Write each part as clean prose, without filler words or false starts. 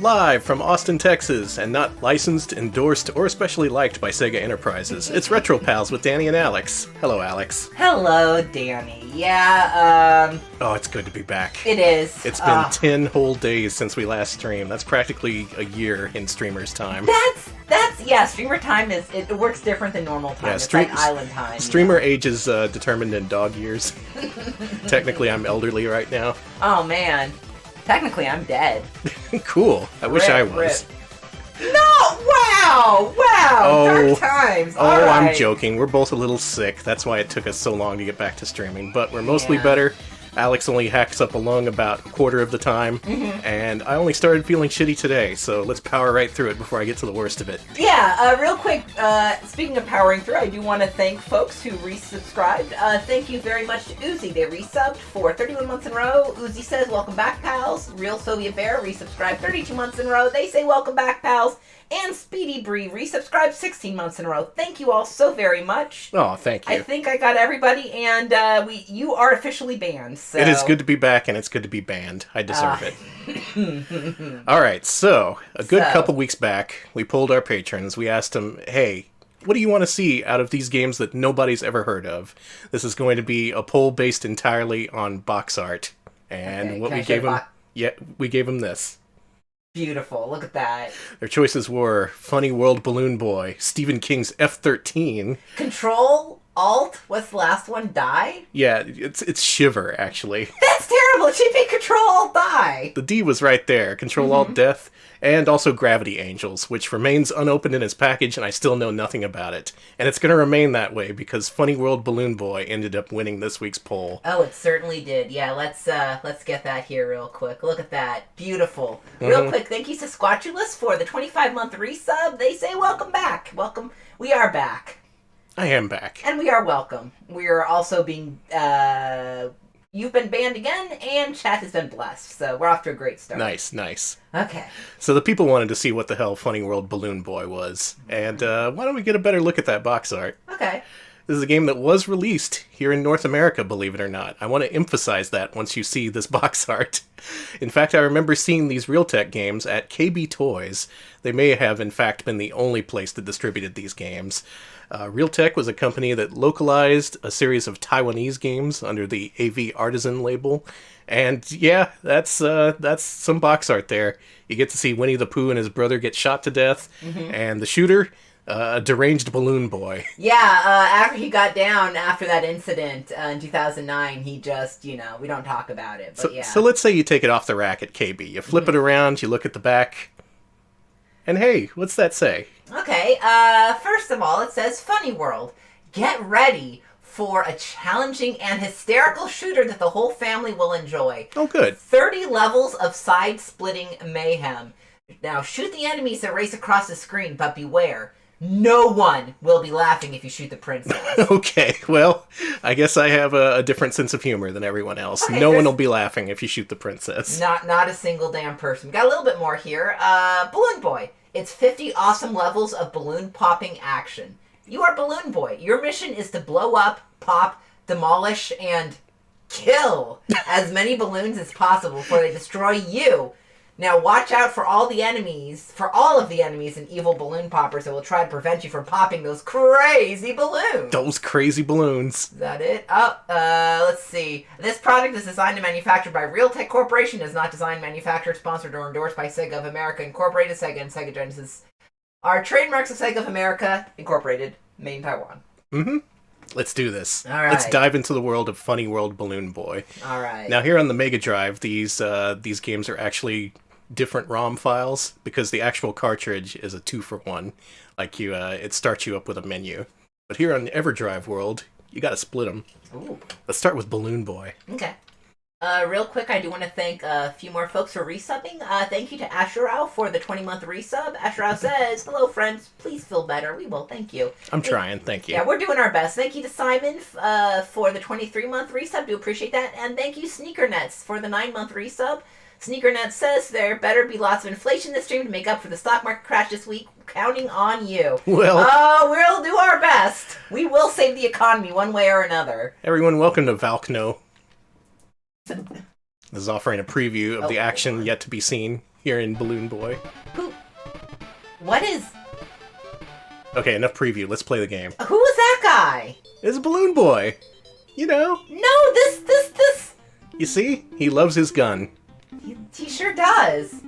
live from Austin, Texas, and not licensed, endorsed, or especially liked by Sega Enterprises. It's Retro Pals with Danny and Alex. Hello, Alex. Hello, Danny. Yeah, Oh, it's good to be back. It is. It's been 10 whole days since we last streamed. That's practically a year in streamer's time. Yeah, streamer time it works different than normal time. Yeah, it's like island time. Streamer age is determined in dog years. Technically, I'm elderly right now. Oh, man. Technically, I'm dead. Cool. I wish I was. Rip. No! Wow! Dark times. All right. I'm joking. We're both a little sick. That's why it took us so long to get back to streaming. But we're mostly better. Alex only hacks up a lung about a quarter of the time. And I only started feeling shitty today, so let's power right through it before I get to the worst of it. Yeah, real quick, speaking of powering through, I do want to thank folks who resubscribed. Thank you very much to Uzi. They resubbed for 31 months in a row. Uzi says, welcome back, pals. Real Soviet Bear resubscribed 32 months in a row. They say, welcome back, pals. And Speedy Bree resubscribed 16 months in a row. Thank you all so very much. Oh, thank you. I think I got everybody, and you are officially banned. So. It is good to be back, and it's good to be banned. I deserve it. Alright, so, a good couple weeks back, we polled our patrons. We asked them, hey, what do you want to see out of these games that nobody's ever heard of? This is going to be a poll based entirely on box art. And what we gave them... we gave them this. Beautiful. Look at that. Their choices were Funny World Balloon Boy, Stephen King's F-13. Control, Alt, what's the last one? Die? Yeah, it's Shiver, actually. That's terrible. It should be Control, Alt, Die. The D was right there. Control, Alt, Death. And also Gravity Angels, which remains unopened in its package, and I still know nothing about it. And it's going to remain that way, because Funny World Balloon Boy ended up winning this week's poll. Oh, it certainly did. Yeah, let's get that here real quick. Look at that. Beautiful. Real quick, thank you to Squatulus for the 25-month resub. They say welcome back. Welcome. We are back. I am back. And we are welcome. We are also being... You've been banned again, and chat has been blessed, so we're off to a great start. Nice. Okay. So the people wanted to see what the hell Funny World Balloon Boy was, and why don't we get a better look at that box art? Okay. This is a game that was released here in North America, believe it or not. I want to emphasize that once you see this box art. In fact, I remember seeing these Realtek games at KB Toys. They may have, in fact, been the only place that distributed these games. Realtek was a company that localized a series of Taiwanese games under the AV Artisan label. And yeah, that's some box art there. You get to see Winnie the Pooh and his brother get shot to death, and the shooter, a deranged balloon boy. Yeah, after he got down after that incident in 2009, he just, we don't talk about it, but yeah. So let's say you take it off the rack at KB. You flip it around, you look at the back, and hey, what's that say? Okay, first of all, it says Funny World. Get ready for a challenging and hysterical shooter that the whole family will enjoy. Oh, good. 30 levels of side-splitting mayhem. Now, shoot the enemies that race across the screen, but beware. No one will be laughing if you shoot the princess. Okay, well, I guess I have a different sense of humor than everyone else. Okay, no one will be laughing if you shoot the princess. Not a single damn person. We got a little bit more here. Balloon Boy. It's 50 awesome levels of balloon popping action. You are Balloon Boy. Your mission is to blow up, pop, demolish, and kill as many balloons as possible before they destroy you. Now watch out for all of the enemies and evil balloon poppers that will try to prevent you from popping those crazy balloons. Those crazy balloons. Is that it? Let's see. This product is designed and manufactured by Realtek Corporation. Is not designed, manufactured, sponsored, or endorsed by Sega of America Incorporated. Sega and Sega Genesis are trademarks of Sega of America Incorporated, made in Taiwan. Let's do this. All right. Let's dive into the world of Funny World Balloon Boy. All right. Now here on the Mega Drive, these games are actually different ROM files because the actual cartridge is a 2-for-1. Like it starts you up with a menu. But here on the EverDrive world, you got to split them. Ooh. Let's start with Balloon Boy. Okay. Real quick, I do want to thank a few more folks for resubbing. Thank you to Asherau for the 20-month resub. Asherau says, hello, friends. Please feel better. We will. Thank you. I'm trying. Thank you. Yeah, we're doing our best. Thank you to Simon for the 23-month resub. Do appreciate that. And thank you, Sneakernets, for the 9-month resub. Sneakernet says there better be lots of inflation this stream to make up for the stock market crash this week. Counting on you. Well, we'll do our best. We will save the economy one way or another. Everyone, welcome to Valkno. This is offering a preview of the action yet to be seen. here in Balloon Boy. Who? What is? Okay, enough preview. Let's play the game. Who was that guy? It's Balloon Boy. You know. No, this. You see? He loves his gun. He sure does.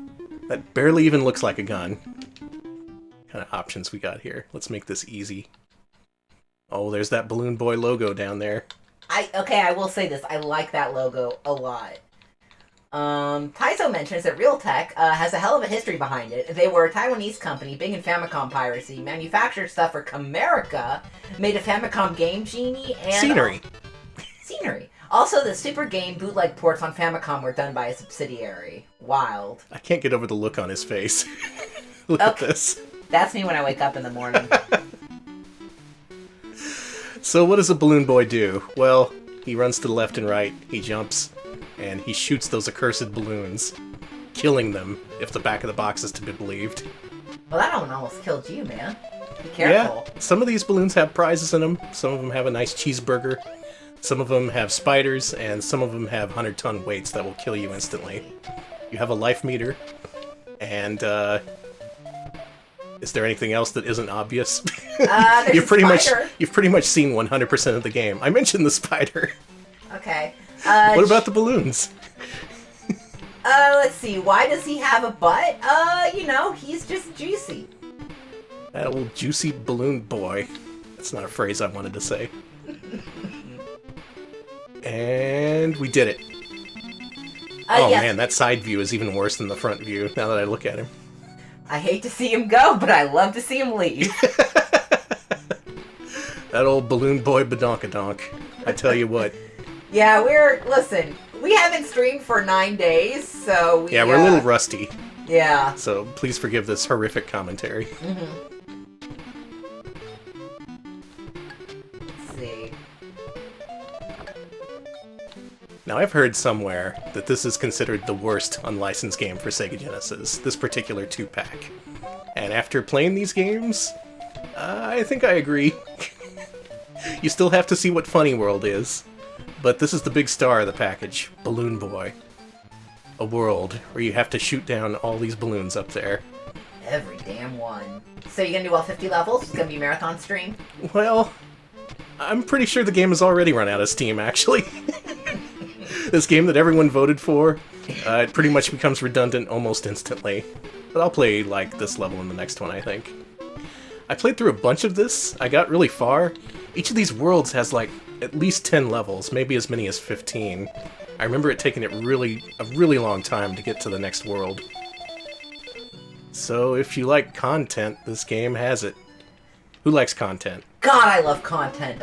That barely even looks like a gun. What kind of options we got here? Let's make this easy. Oh, there's that Balloon Boy logo down there. I will say this. I like that logo a lot. Taizo mentions that Realtek has a hell of a history behind it. They were a Taiwanese company, big in Famicom piracy, manufactured stuff for Comerica, made a Famicom Game Genie, and... Scenery. Also, the Super Game bootleg ports on Famicom were done by a subsidiary. Wild. I can't get over the look on his face. Look at this. That's me when I wake up in the morning. So what does a Balloon Boy do? Well, he runs to the left and right, he jumps, and he shoots those accursed balloons, killing them, if the back of the box is to be believed. Well, that one almost killed you, man. Be careful. Yeah, some of these balloons have prizes in them, some of them have a nice cheeseburger, some of them have spiders, and some of them have 100-ton weights that will kill you instantly. You have a life meter, and, is there anything else that isn't obvious? There's You've pretty much seen 100% of the game. I mentioned the spider. Okay. What about the balloons? Let's see. Why does he have a butt? He's just juicy. That old juicy balloon boy. That's not a phrase I wanted to say. And we did it. Yes. Man, that side view is even worse than the front view, now that I look at him. I hate to see him go, but I love to see him leave. That old balloon boy badonkadonk. I tell you what. Yeah, listen, we haven't streamed for 9 days, so Yeah, we're a little rusty. Yeah. So please forgive this horrific commentary. Mm-hmm. Let's see. Now, I've heard somewhere that this is considered the worst unlicensed game for Sega Genesis, this particular 2-pack. And after playing these games, I think I agree. You still have to see what Funny World is, but this is the big star of the package, Balloon Boy. A world where you have to shoot down all these balloons up there. Every damn one. So you're gonna do all 50 levels? It's gonna be a marathon stream? Well, I'm pretty sure the game has already run out of steam, actually. This game that everyone voted for, it pretty much becomes redundant almost instantly. But I'll play, like, this level in the next one, I think. I played through a bunch of this, I got really far. Each of these worlds has, like, at least 10 levels, maybe as many as 15. I remember it taking a really long time to get to the next world. So if you like content, this game has it. Who likes content? God, I love content.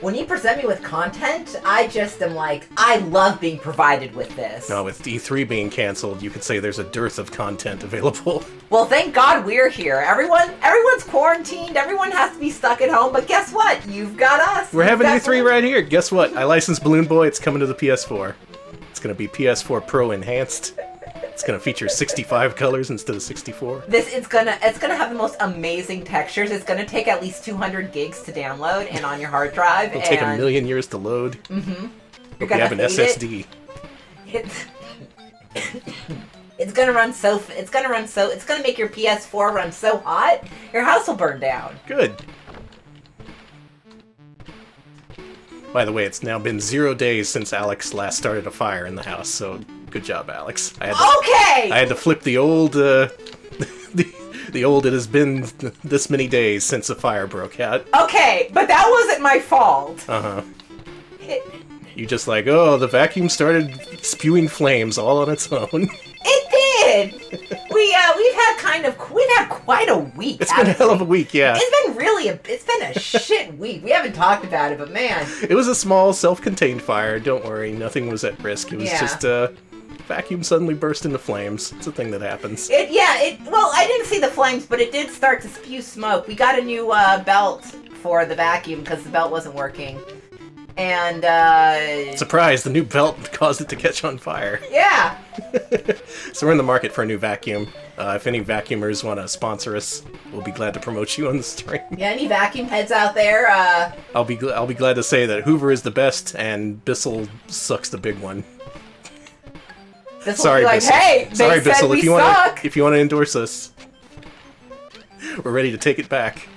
When you present me with content, I just am like, I love being provided with this. No, with E3 being cancelled, you could say there's a dearth of content available. Well, thank God we're here. Everyone's quarantined. Everyone has to be stuck at home. But guess what? You've got us. We're having E3 right here. Guess what? I licensed Balloon Boy. It's coming to the PS4. It's going to be PS4 Pro Enhanced. It's gonna feature 65 colors instead of 64. It's gonna have the most amazing textures. It's gonna take at least 200 gigs to download and on your hard drive. It'll take a million years to load. Mm-hmm. You're gonna have an SSD. It's gonna make your PS4 run so hot, your house will burn down. Good. By the way, it's now been 0 days since Alex last started a fire in the house, so good job, Alex. I had to flip the old, the old it has been this many days since a fire broke out. Okay, but that wasn't my fault. Uh-huh. You just like, oh, the vacuum started spewing flames all on its own. It did! We've had quite a week. It's been a hell of a week, yeah. It's been a shit week. We haven't talked about it, but man. It was a small, self-contained fire. Don't worry, nothing was at risk. It was just vacuum suddenly burst into flames. It's a thing that happens. Well, I didn't see the flames, but it did start to spew smoke. We got a new belt for the vacuum because the belt wasn't working. And, Surprise, the new belt caused it to catch on fire. Yeah! So we're in the market for a new vacuum. If any vacuumers want to sponsor us, we'll be glad to promote you on the stream. Yeah, any vacuum heads out there, I'll be glad to say that Hoover is the best, and Bissell sucks the big one. This will Sorry, be like, Bissell. hey, they Sorry, said Bissell. we If you suck. if you want to endorse us, we're ready to take it back.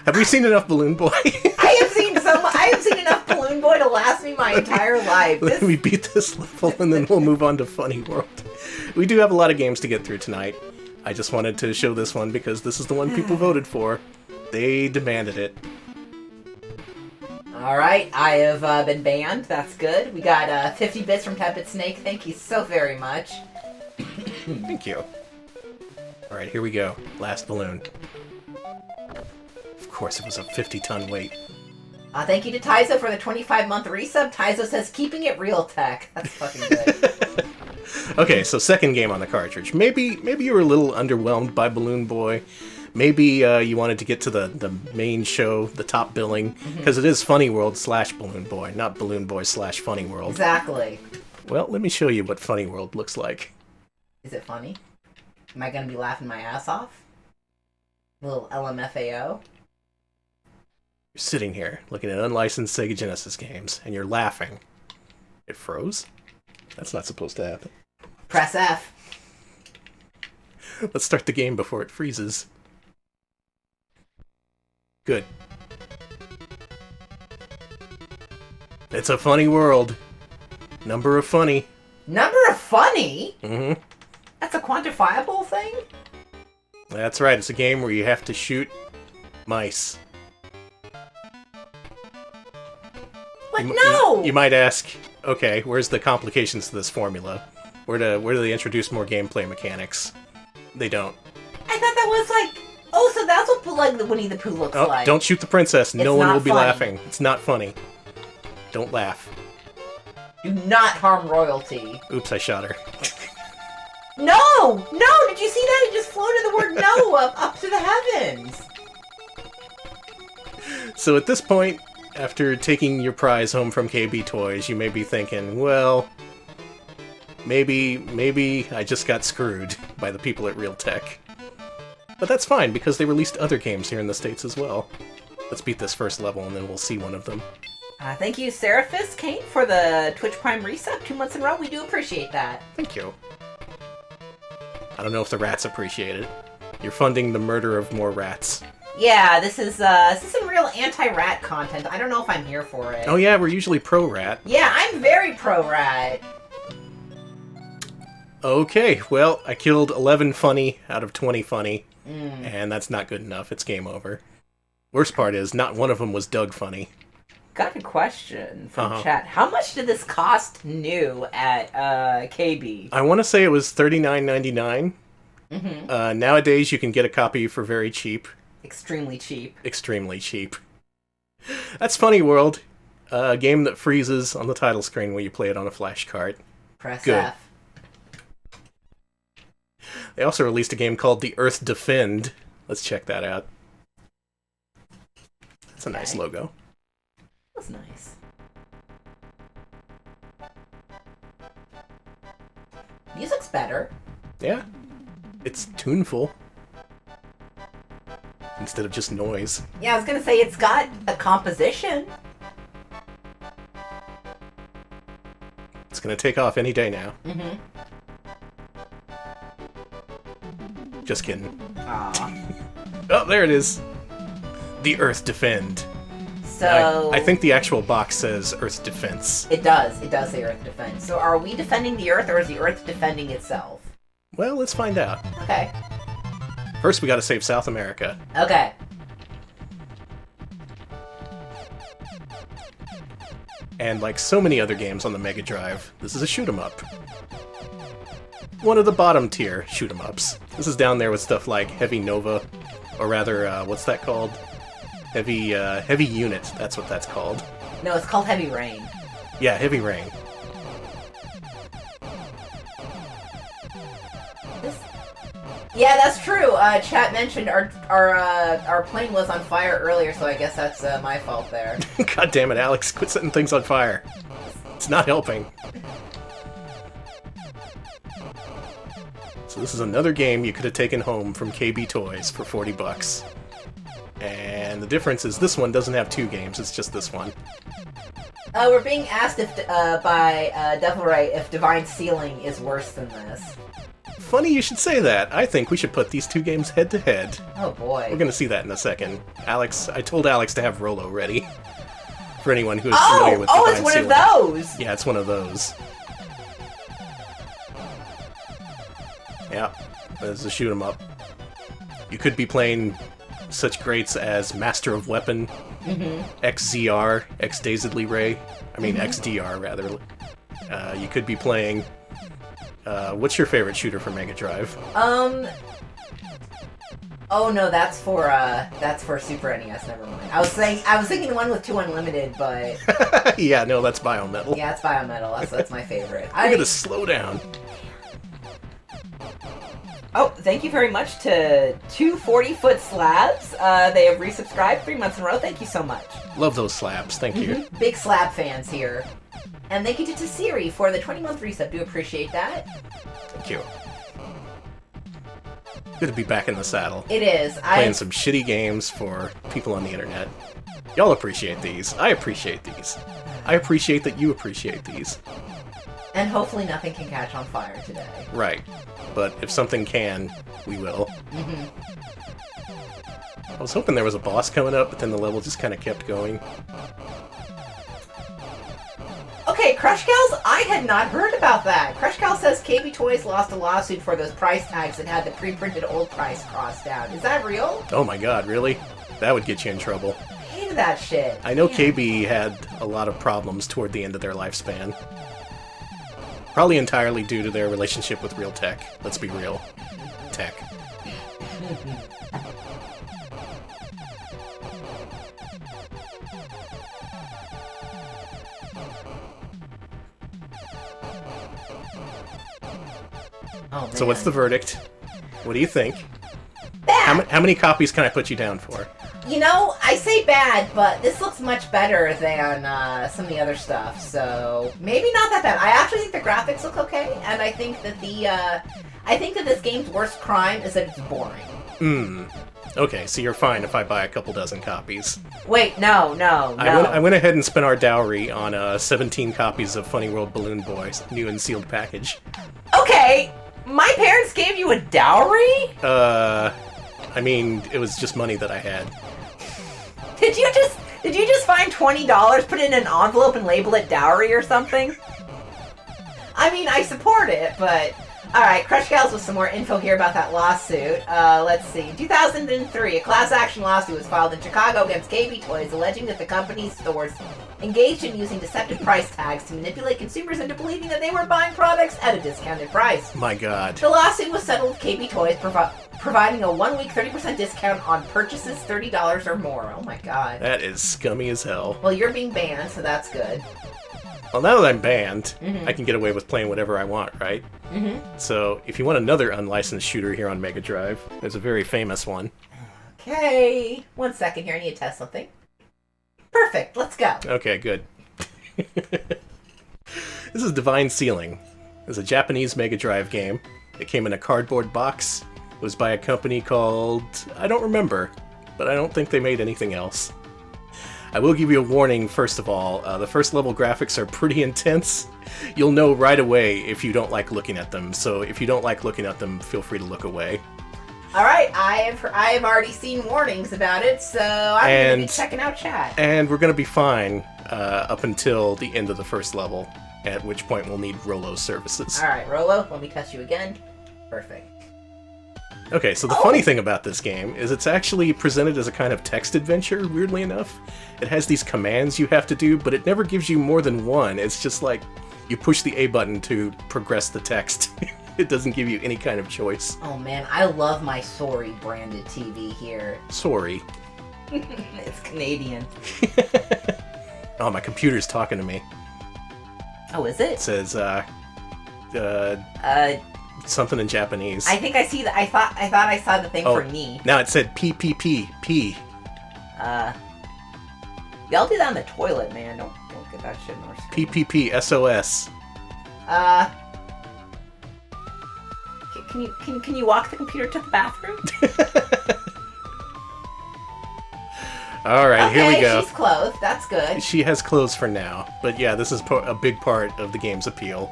Have we seen enough Balloon Boy? I have seen enough Balloon Boy to last me my entire life. Let me beat this level and then we'll move on to Funny World. We do have a lot of games to get through tonight. I just wanted to show this one because this is the one people voted for. They demanded it. Alright, I have been banned. That's good. We got 50 bits from Tepid Snake. Thank you so very much. Thank you. Alright, here we go. Last balloon. Of course, it was a 50-ton weight. Thank you to Taizo for the 25-month resub. Taizo says, keeping it real tech. That's fucking good. Okay, so second game on the cartridge. Maybe you were a little underwhelmed by Balloon Boy. Maybe you wanted to get to the main show, the top billing, because it is Funny World / Balloon Boy, not Balloon Boy / Funny World. Exactly. Well, let me show you what Funny World looks like. Is it funny? Am I going to be laughing my ass off? A little LMFAO? You're sitting here, looking at unlicensed Sega Genesis games, and you're laughing. It froze? That's not supposed to happen. Press F. Let's start the game before it freezes. Good. It's a funny world. Number of funny. Number of funny? Mm-hmm. That's a quantifiable thing? That's right, it's a game where you have to shoot mice. But no! You might ask, okay, where's the complications to this formula? Where do they introduce more gameplay mechanics? They don't. I thought that was like... Oh, so that's what like the Winnie the Pooh looks Oh, like. don't shoot the princess. No It's one not will be funny. laughing. It's not funny. Don't laugh. Do not harm royalty. Oops, I shot her. No! No! Did you see that? It just floated the word no up to the heavens. So at this point, after taking your prize home from KB Toys, you may be thinking, well, maybe I just got screwed by the people at Realtek. But that's fine, because they released other games here in the States as well. Let's beat this first level, and then we'll see one of them. Thank you, Seraphis Kane, for the Twitch Prime resub 2 months in a row. We do appreciate that. Thank you. I don't know if the rats appreciate it. You're funding the murder of more rats. Yeah, this is some real anti-rat content. I don't know if I'm here for it. Oh yeah, we're usually pro-rat. Yeah, I'm very pro-rat. Okay, well, I killed 11 funny out of 20 funny, and that's not good enough. It's game over. Worst part is, not one of them was Doug funny. Got a question from chat. How much did this cost new at KB? I want to say it was $39.99. Nowadays, you can get a copy for very cheap. Extremely cheap. Extremely cheap. That's Funny World, a game that freezes on the title screen when you play it on a flash card. Press Good. F. They also released a game called The Earth Defend. Let's check that out. That's a nice logo. That's nice. Music's better. Yeah. It's tuneful. Instead of just noise. Yeah, I was gonna say it's got a composition. It's gonna take off any day now. Just kidding. Aw. Oh, there it is. The Earth Defend. So I think the actual box says Earth Defense. it does. It does say Earth Defense. So are we defending the Earth, or is the Earth defending itself? Well, let's find out. Okay. First, we gotta save South America. Okay. And like so many other games on the Mega Drive, this is a shoot 'em up. One of the bottom tier shoot 'em ups. This is down there with stuff like Heavy Nova, or rather, what's that called? Heavy Unit, that's what that's called. No, it's called Heavy Rain. Yeah, Heavy Rain. Yeah, that's true. Chat mentioned our plane was on fire earlier, so I guess that's my fault there. God damn it, Alex, quit setting things on fire. It's not helping. So this is another game you could have taken home from KB Toys for 40 bucks. And the difference is this one doesn't have 2 games, it's just this one. We're being asked if by Devil Ray if Divine Ceiling is worse than this. Funny you should say that. I think we should put these two games head to head. Oh boy. We're gonna see that in a second. Alex, I told Alex to have Rolo ready. For anyone who is familiar with Divine it's one Ceiling. of those! Yeah, it's one of those. Yeah, there's a shoot 'em up. You could be playing such greats as Master of Weapon, XZR, X-Dazedly Ray. I mean, XDR, rather. You could be playing... what's your favorite shooter for Mega Drive? Oh no, that's for Super NES. Never mind. I was thinking the one with 2 Unlimited, but Yeah, no, that's Biometal. yeah, it's Biometal. That's my favorite. I'm gonna slow down. Oh, thank you very much to 2 40-foot slabs. They have resubscribed 3 months in a row. Thank you so much. Love those slabs. Thank you. Big slab fans here. And thank you to Siri for the 20-month resub. Do appreciate that. Thank you. Good to be back in the saddle. It is. Playing some shitty games for people on the internet. Y'all appreciate these. I appreciate these. I appreciate that you appreciate these. And hopefully nothing can catch on fire today. Right. But if something can, we will. I was hoping there was a boss coming up, but then the level just kind of kept going. Okay, Crush Cows, I had not heard about that. Crush Cow says KB Toys lost a lawsuit for those price tags that had the pre-printed old price crossed out. Is that real? Oh my god, really? That would get you in trouble. I hated that shit. I know KB had a lot of problems toward the end of their lifespan. Probably entirely due to their relationship with Realtek. Let's be real. Tech. Oh, man. So what's the verdict? What do you think? Bad! How many copies can I put you down for? You know, I say bad, but this looks much better than some of the other stuff, so maybe not that bad. I actually think the graphics look okay, and I think that this game's worst crime is that it's boring. Okay, so you're fine if I buy a couple dozen copies. Wait, no. I went ahead and spent our dowry on 17 copies of Funny World Balloon Boys, new and sealed package. Okay, my parents gave you a dowry? I mean, it was just money that I had. Did you just find $20, put it in an envelope and label it dowry or something? I mean, I support it, but... Alright, Crush Gals with some more info here about that lawsuit. Let's see. In 2003, a class action lawsuit was filed in Chicago against KB Toys, alleging that the company's stores engaged in using deceptive price tags to manipulate consumers into believing that they were buying products at a discounted price. My god. The lawsuit was settled with KB Toys providing a 1-week 30% discount on purchases $30 or more. Oh my god. That is scummy as hell. Well, you're being banned, so that's good. Well, now that I'm banned, I can get away with playing whatever I want, right? So, if you want another unlicensed shooter here on Mega Drive, there's a very famous one. Okay. 1 second here, I need to test something. Perfect, let's go. Okay, good. This is Divine Ceiling. It's a Japanese Mega Drive game. It came in a cardboard box. It was by a company called... I don't remember, but I don't think they made anything else. I will give you a warning, first of all. The first level graphics are pretty intense. You'll know right away if you don't like looking at them, so if you don't like looking at them, feel free to look away. Alright, I have already seen warnings about it, so I'm going to be checking out chat. And we're going to be fine up until the end of the first level, at which point we'll need Rolo services. Alright, Rolo, let me test you again. Perfect. Okay, so the funny thing about this game is it's actually presented as a kind of text adventure, weirdly enough. It has these commands you have to do, but it never gives you more than one. It's just like you push the A button to progress the text. It doesn't give you any kind of choice. Oh man, I love my Sorry branded TV here. Sorry. It's Canadian. Oh, my computer's talking to me. Oh, is it? It says, something in Japanese. I think I see that. I thought I saw the thing for knee. Now it said PPP. P. Y'all do that on the toilet, man. Don't get that shit in our screen. PPP SOS. Can you walk the computer to the bathroom? All right, here we go. She's clothed. That's good. She has clothes for now, but yeah, this is a big part of the game's appeal.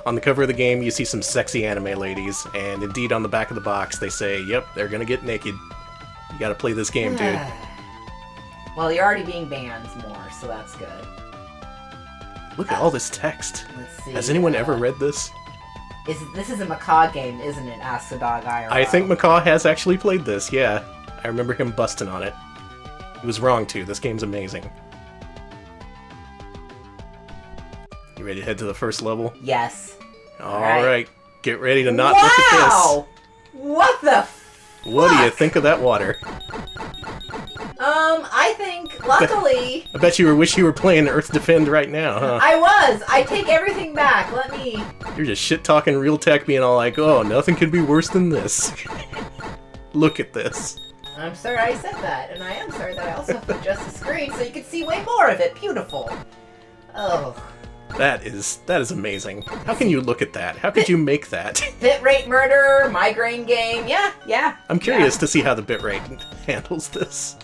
On the cover of the game, you see some sexy anime ladies, and indeed on the back of the box, they say, yep, they're gonna get naked. You gotta play this game, dude. Well, you're already being banned more, so that's good. Look at all this text. Let's see. Has anyone ever read this? This is a Macaw game, isn't it? Ask the Dog IRL. I think Macaw has actually played this, yeah. I remember him busting on it. He was wrong, too. This game's amazing. You ready to head to the first level? Yes. All right. Get ready to not wow! look at this. What the What do you think of that water? I think, luckily... I bet you wish you were playing Earth Defend right now, huh? I was! I take everything back. Let me... You're just shit-talking Real Tech, being all like, oh, nothing could be worse than this. Look at this. I'm sorry I said that, and I am sorry that I also have to adjust the screen so you can see way more of it. Beautiful. Oh. That is amazing. How can you look at that? How could you make that? Bitrate murder, migraine game, yeah. I'm curious to see how the bitrate handles this.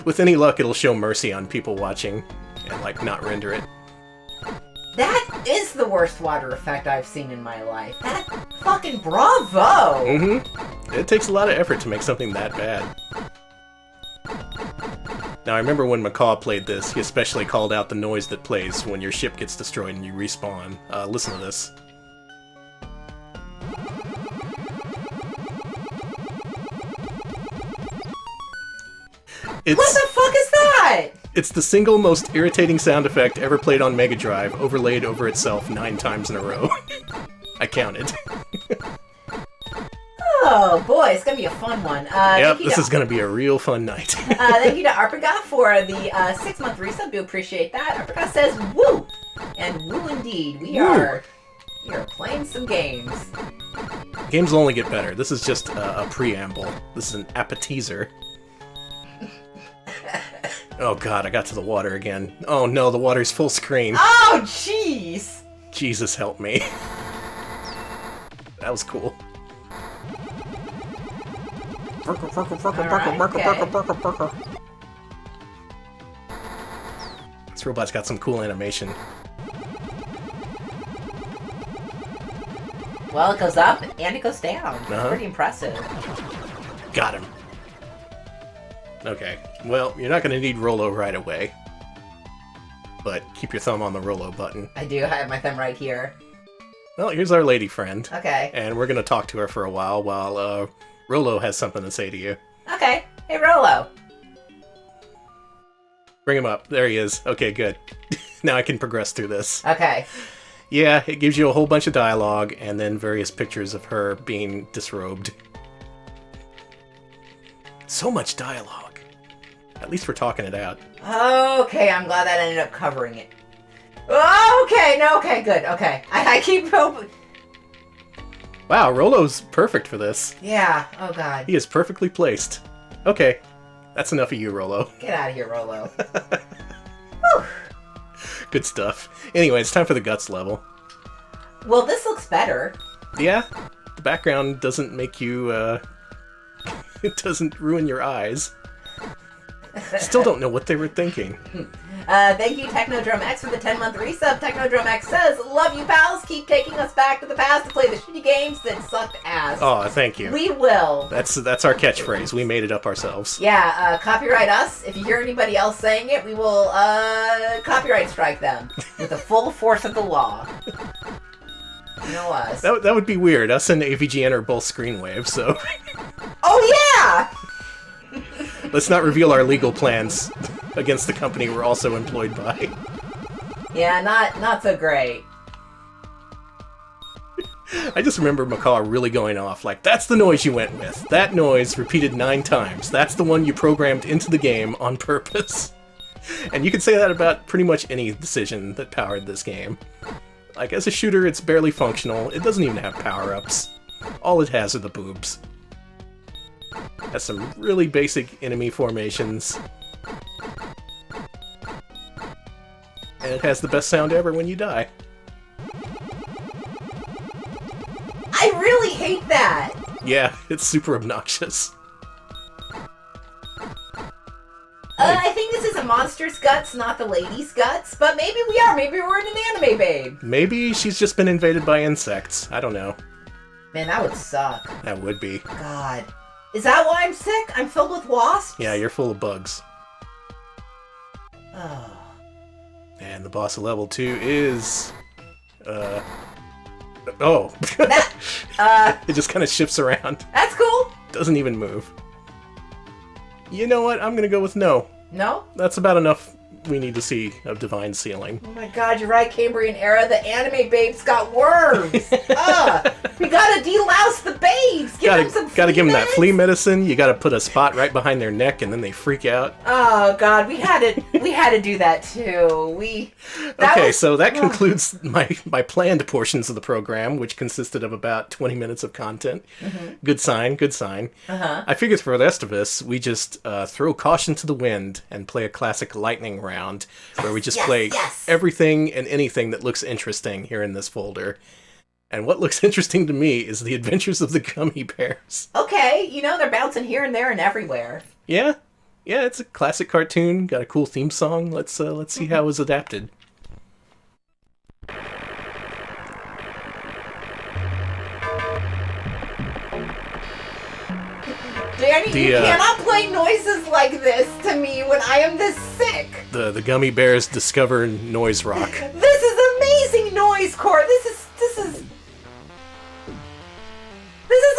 With any luck, it'll show mercy on people watching and, like, not render it. That is the worst water effect I've seen in my life. That fucking bravo! Mm-hmm. It takes a lot of effort to make something that bad. Now, I remember when Macaw played this, he especially called out the noise that plays when your ship gets destroyed and you respawn. Listen to this. What the fuck is that? It's the single most irritating sound effect ever played on Mega Drive, overlaid over itself 9 times in a row. I counted. Oh boy, it's gonna be a fun one. Yep, this is gonna be a real fun night. Thank you to Arpaga for the 6-month resub. Do appreciate that. Arpaga says woo, and woo indeed. We are playing some games. Games will only get better. This is just a preamble. This is an appetizer. Oh god, I got to the water again. Oh no, the water's full screen. Oh jeez! Jesus help me. That was cool. This robot's got some cool animation. Well, it goes up and it goes down. It's pretty impressive. Got him. Okay, well, you're not going to need Rollo right away. But keep your thumb on the Rollo button. I do. I have my thumb right here. Well, here's our lady friend. Okay. And we're going to talk to her for a while Rollo has something to say to you. Okay. Hey, Rollo. Bring him up. There he is. Okay, good. Now I can progress through this. Okay. Yeah, it gives you a whole bunch of dialogue and then various pictures of her being disrobed. So much dialogue. At least we're talking it out. Okay, I'm glad that ended up covering it. Okay, no, okay, good, okay. I keep hoping. Wow, Rollo's perfect for this. Yeah, oh god. He is perfectly placed. Okay, that's enough of you, Rollo. Get out of here, Rollo. Good stuff. Anyway, it's time for the guts level. Well, this looks better. Yeah, the background doesn't make you, it doesn't ruin your eyes. Still don't know what they were thinking. Thank you, Technodrum X, for the 10-month resub. Technodrum X says, love you, pals. Keep taking us back to the past to play the shitty games that sucked ass. Oh, thank you. We will. That's our catchphrase. We made it up ourselves. Yeah, copyright us. If you hear anybody else saying it, we will, copyright strike them with the full force of the law. You know us. That would be weird. Us and AVGN are both Screenwave, so... Oh, yeah! Let's not reveal our legal plans against the company we're also employed by. Yeah, not so great. I just remember Macaw really going off, like, that's the noise you went with. That noise repeated 9 times. That's the one you programmed into the game on purpose. And you could say that about pretty much any decision that powered this game. Like, as a shooter, it's barely functional. It doesn't even have power-ups. All it has are the boobs. Has some really basic enemy formations. And it has the best sound ever when you die. I really hate that! Yeah, it's super obnoxious. I think this is a monster's guts, not the lady's guts, but maybe we are. Maybe we're in an anime babe. Maybe she's just been invaded by insects. I don't know. Man, that would suck. That would be. God. Is that why I'm sick? I'm filled with wasps? Yeah, you're full of bugs. Oh. And the boss of level 2 is... Oh. It just kind of shifts around. That's cool. Doesn't even move. You know what? I'm gonna go with no. No? That's about enough we need to see of Divine Ceiling. Oh my god, you're right, Cambrian era. The anime babes got worms. We gotta delouse the babes. Give them some Gotta give them that meds. flea medicine. You gotta put a spot right behind their neck and then they freak out. Oh god, we had to do that too. So that concludes my planned portions of the program, which consisted of about 20 minutes of content. Mm-hmm. Good sign, good sign. Uh-huh. I figured for the rest of us, we just throw caution to the wind and play a classic lightning round where we just play everything and anything that looks interesting here in this folder. And what looks interesting to me is the adventures of the gummy bears. Okay, they're bouncing here and there and everywhere. Yeah, it's a classic cartoon. Got a cool theme song. Let's see how it was adapted. Danny, you cannot play noises like this to me when I am this sick. The gummy bears discover noise rock. This is amazing noise core. This is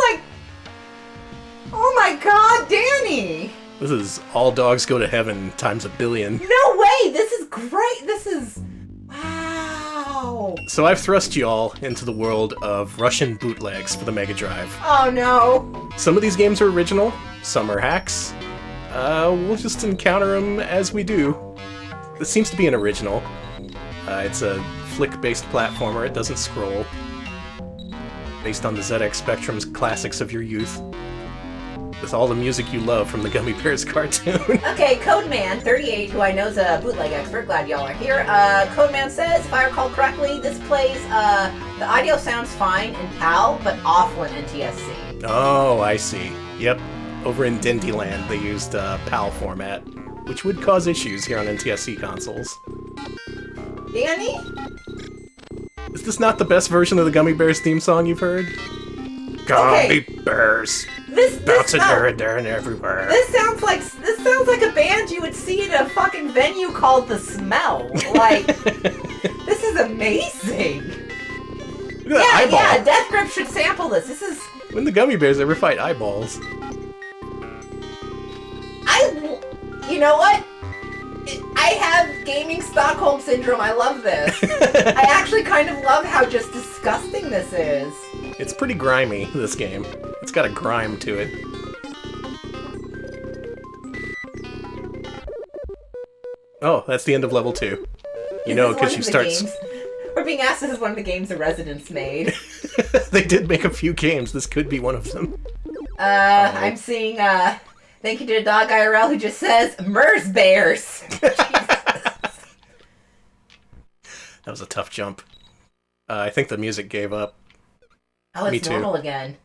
like, oh my god, Danny. This is All Dogs Go to Heaven times a billion. No way. This is great. This is wow. So I've thrust you all into the world of Russian bootlegs for the Mega Drive. Oh no. Some of these games are original, some are hacks. We'll just encounter them as we do. This seems to be an original. It's a flick-based platformer, it doesn't scroll. Based on the ZX Spectrum's classics of your youth. With all the music you love from the Gummy Bears cartoon. Okay, Codeman38, who I know is a bootleg expert, glad y'all are here. Codeman says, if I recall correctly, this plays, the audio sounds fine in PAL, but awful in NTSC. Oh, I see. Yep. Over in Dendyland, they used PAL format, which would cause issues here on NTSC consoles. Danny? Is this not the best version of the Gummy Bears theme song you've heard? Gummy Bears. Bouncing here and there and everywhere. This sounds like a band you would see at a fucking venue called The Smell. Like, this is amazing. Look at that eyeball. Yeah, Death Grip should sample this. This is... When the Gummy Bears ever fight eyeballs? You know what? I have gaming Stockholm Syndrome. I love this. I actually kind of love how just disgusting this is. It's pretty grimy, this game. It's got a grime to it. Oh, that's the end of level 2. You know, because you start... We're being asked this is one of the games the Residents made. They did make a few games. This could be one of them. I'm seeing, thank you to Dog IRL who just says, Mers Bears. That was a tough jump. I think the music gave up. Oh, it's normal again.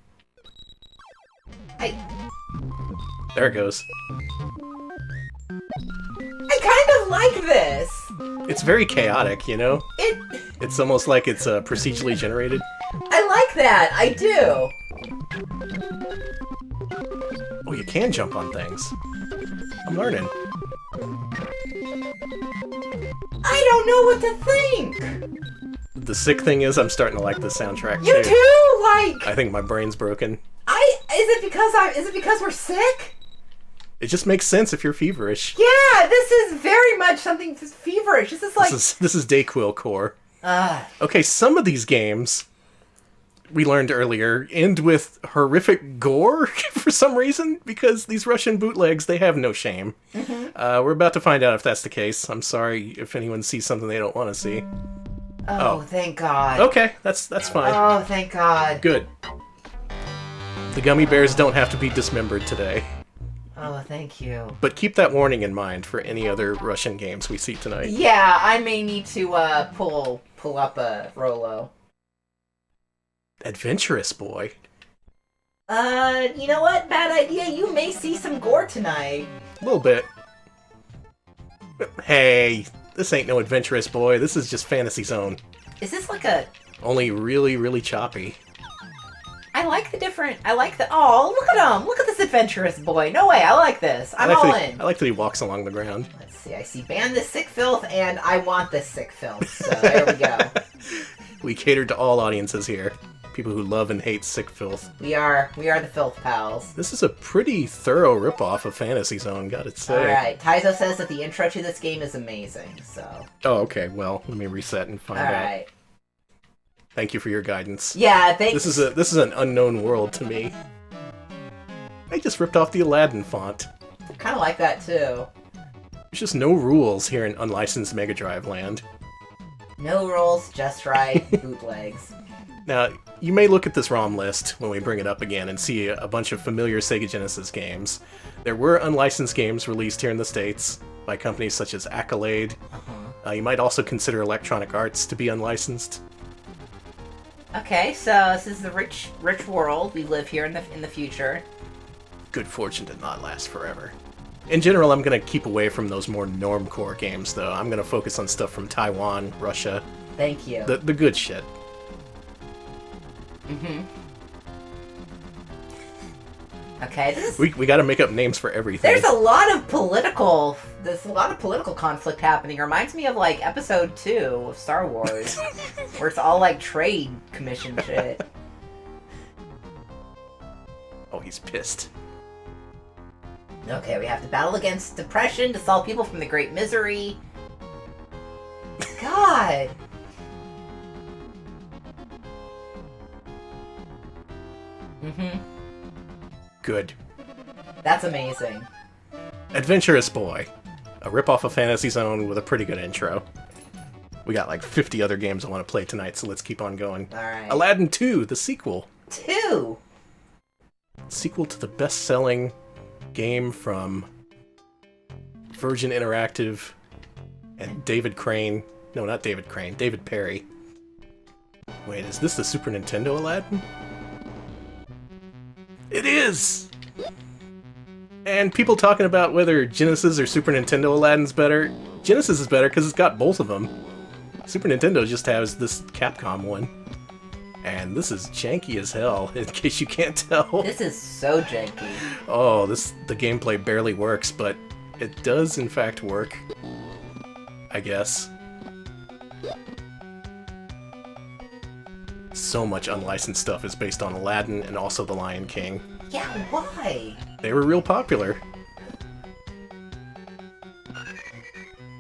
There it goes. I kind of like this. It's very chaotic, you know? It's almost like it's procedurally generated. I like that. I do. Oh, you can jump on things. I'm learning. I don't know what to think. The sick thing is I'm starting to like the soundtrack You too. too? Like... I think my brain's broken. Is it because we're sick? It just makes sense if you're feverish. Yeah, this is very much something feverish. This is like... This is Dayquil core. Okay, some of these games, we learned earlier, end with horrific gore for some reason, because these Russian bootlegs, they have no shame. Mm-hmm. We're about to find out if that's the case. I'm sorry if anyone sees something they don't want to see. Oh, thank God. Okay, that's fine. Oh, thank God. Good. The Gummy Bears don't have to be dismembered today. Oh, thank you. But keep that warning in mind for any other Russian games we see tonight. Yeah, I may need to pull up a Rolo. Adventurous boy. You know what? Bad idea. You may see some gore tonight. A little bit. Hey, this ain't no Adventurous Boy. This is just Fantasy Zone. Is this like a... Only really, really choppy. I like the different... Oh, look at him! Look at this Adventurous Boy. No way, I like this. I'm all in. I like that he walks along the ground. Let's see, I see ban this sick filth, and I want this sick filth. So there we go. We cater to all audiences here. People who love and hate sick filth. We are the filth pals. This is a pretty thorough ripoff of Fantasy Zone, gotta say. Alright, Taizo says that the intro to this game is amazing, so... Oh, okay, well, let me reset and find out. Alright. Thank you for your guidance. Yeah, thanks. This is an unknown world to me. I just ripped off the Aladdin font. Kind of like that, too. There's just no rules here in unlicensed Mega Drive land. No rules, just right, bootlegs. Now, you may look at this ROM list when we bring it up again and see a bunch of familiar Sega Genesis games. There were unlicensed games released here in the States by companies such as Accolade. You might also consider Electronic Arts to be unlicensed. Okay, so this is the rich world we live here in the future. Good fortune did not last forever. In general, I'm going to keep away from those more normcore games, though. I'm going to focus on stuff from Taiwan, Russia. Thank you. The good shit. Okay, we got to make up names for everything. There's a lot of political conflict happening. It reminds me of like episode 2 of Star Wars, where it's all like trade commission shit. Oh, he's pissed. Okay, we have to battle against depression to solve people from the great misery. God. Good. That's amazing. Adventurous Boy. A ripoff of Fantasy Zone with a pretty good intro. We got like 50 other games I want to play tonight, so let's keep on going. Alright. Aladdin 2, the sequel. 2? Sequel to the best-selling game from Virgin Interactive and David Crane. No, not David Crane. David Perry. Wait, is this the Super Nintendo Aladdin? It is! And people talking about whether Genesis or Super Nintendo Aladdin's better. Genesis is better because it's got both of them. Super Nintendo just has this Capcom one. And this is janky as hell, in case you can't tell. This is so janky. Oh, the gameplay barely works, but it does in fact work. I guess. So much unlicensed stuff is based on Aladdin and also The Lion King. Yeah, why? They were real popular.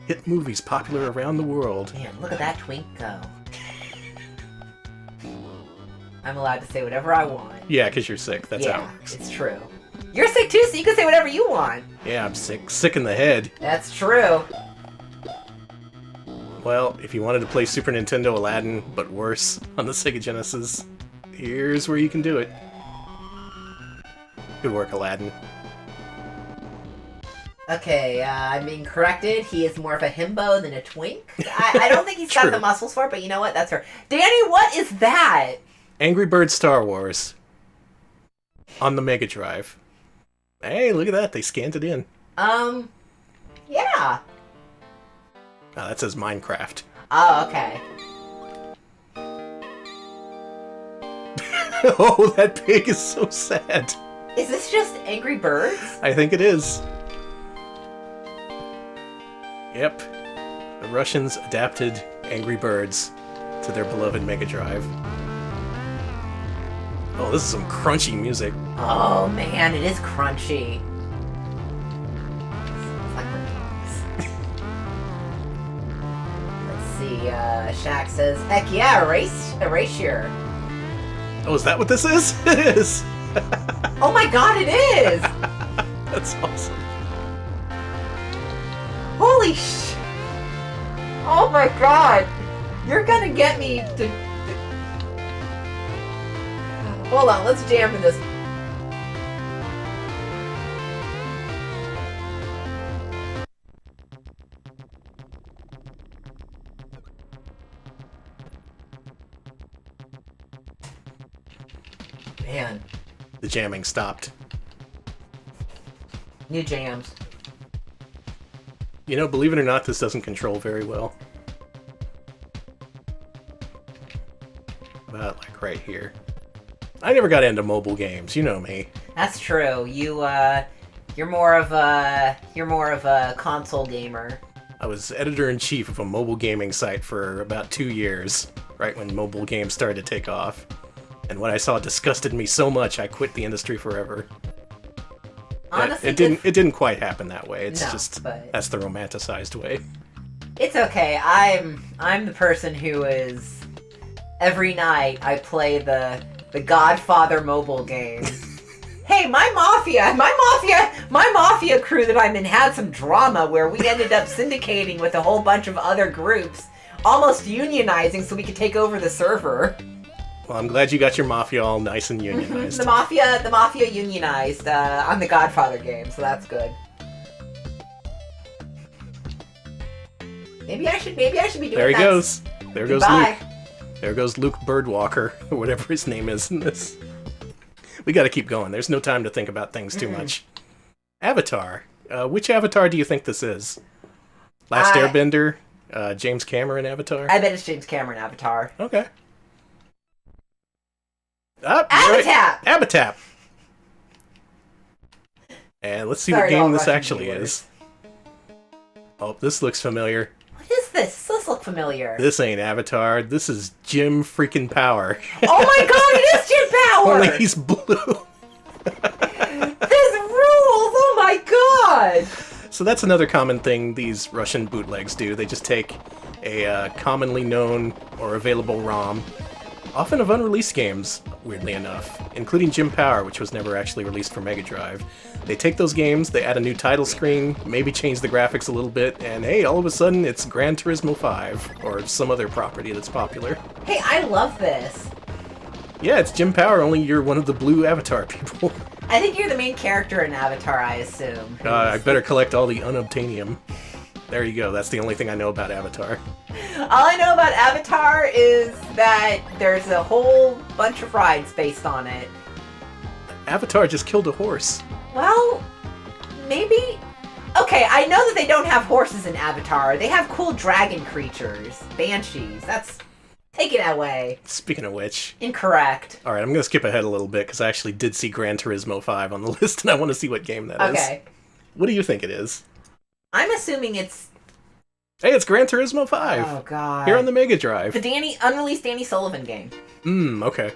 Hit movies popular around the world. Man, look at that twink go. I'm allowed to say whatever I want. Yeah, because you're sick. That's how it works. It's true. You're sick too, so you can say whatever you want. Yeah, I'm sick. Sick in the head. That's true. Well, if you wanted to play Super Nintendo Aladdin, but worse, on the Sega Genesis, here's where you can do it. Good work, Aladdin. Okay, I'm being corrected. He is more of a himbo than a twink. I don't think he's got the muscles for it, but you know what? That's her. Danny, what is that? Angry Birds Star Wars. On the Mega Drive. Hey, look at that. They scanned it in. Yeah. Oh, that says Minecraft. Oh, okay. Oh, that pig is so sad. Is this just Angry Birds? I think it is. Yep. The Russians adapted Angry Birds to their beloved Mega Drive. Oh, this is some crunchy music. Oh man, it is crunchy. It's like Let's see, Shaq says, heck yeah, erasure. Oh, is that what this is? It is! Oh my god, it is! That's awesome. Holy sh... Oh my god! You're gonna get me to... Hold on, let's jam in this. Man. The jamming stopped. New jams. You know, believe it or not, this doesn't control very well. About like right here. I never got into mobile games, you know me. That's true. You're more of a console gamer. I was editor-in-chief of a mobile gaming site for about 2 years, right when mobile games started to take off. And what I saw disgusted me so much, I quit the industry forever. Honestly, it didn't quite happen that way. It's that's the romanticized way. It's okay. I'm the person who is every night I play the Godfather mobile game. Hey, my mafia crew that I'm in had some drama where we ended up syndicating with a whole bunch of other groups, almost unionizing so we could take over the server. Well, I'm glad you got your mafia all nice and unionized. The mafia unionized on the Godfather game, so that's good. Maybe I should be doing that. There he goes. There goes Goodbye. Luke. There goes Luke Birdwalker, or whatever his name is in this. We gotta keep going. There's no time to think about things too much. Avatar. Which Avatar do you think this is? Last Airbender? James Cameron Avatar? I bet it's James Cameron Avatar. Okay. Abatap! Abatap! And let's see what game this actually is. Oh, this looks familiar. What is this? This looks familiar. This ain't Avatar. This is Jim freaking Power. Oh my god, it is Jim Power! Only he's blue. This rules! Oh my god! So that's another common thing these Russian bootlegs do. They just take a commonly known or available ROM, often of unreleased games, weirdly enough, including Jim Power, which was never actually released for Mega Drive. They take those games, they add a new title screen, maybe change the graphics a little bit, and hey, all of a sudden it's Gran Turismo 5, or some other property that's popular. Hey, I love this. Yeah, it's Jim Power, only you're one of the blue Avatar people. I think you're the main character in Avatar, I assume. I better collect all the unobtainium. There you go, that's the only thing I know about Avatar. All I know about Avatar is that there's a whole bunch of rides based on it. Avatar just killed a horse. Well, maybe... Okay, I know that they don't have horses in Avatar. They have cool dragon creatures. Banshees. That's... Take it away. Speaking of which... Incorrect. Alright, I'm going to skip ahead a little bit, because I actually did see Gran Turismo 5 on the list, and I want to see what game that is. Okay. What do you think it is? I'm assuming it's... Hey, it's Gran Turismo 5! Oh, God. Here on the Mega Drive. The unreleased Danny Sullivan game. Okay.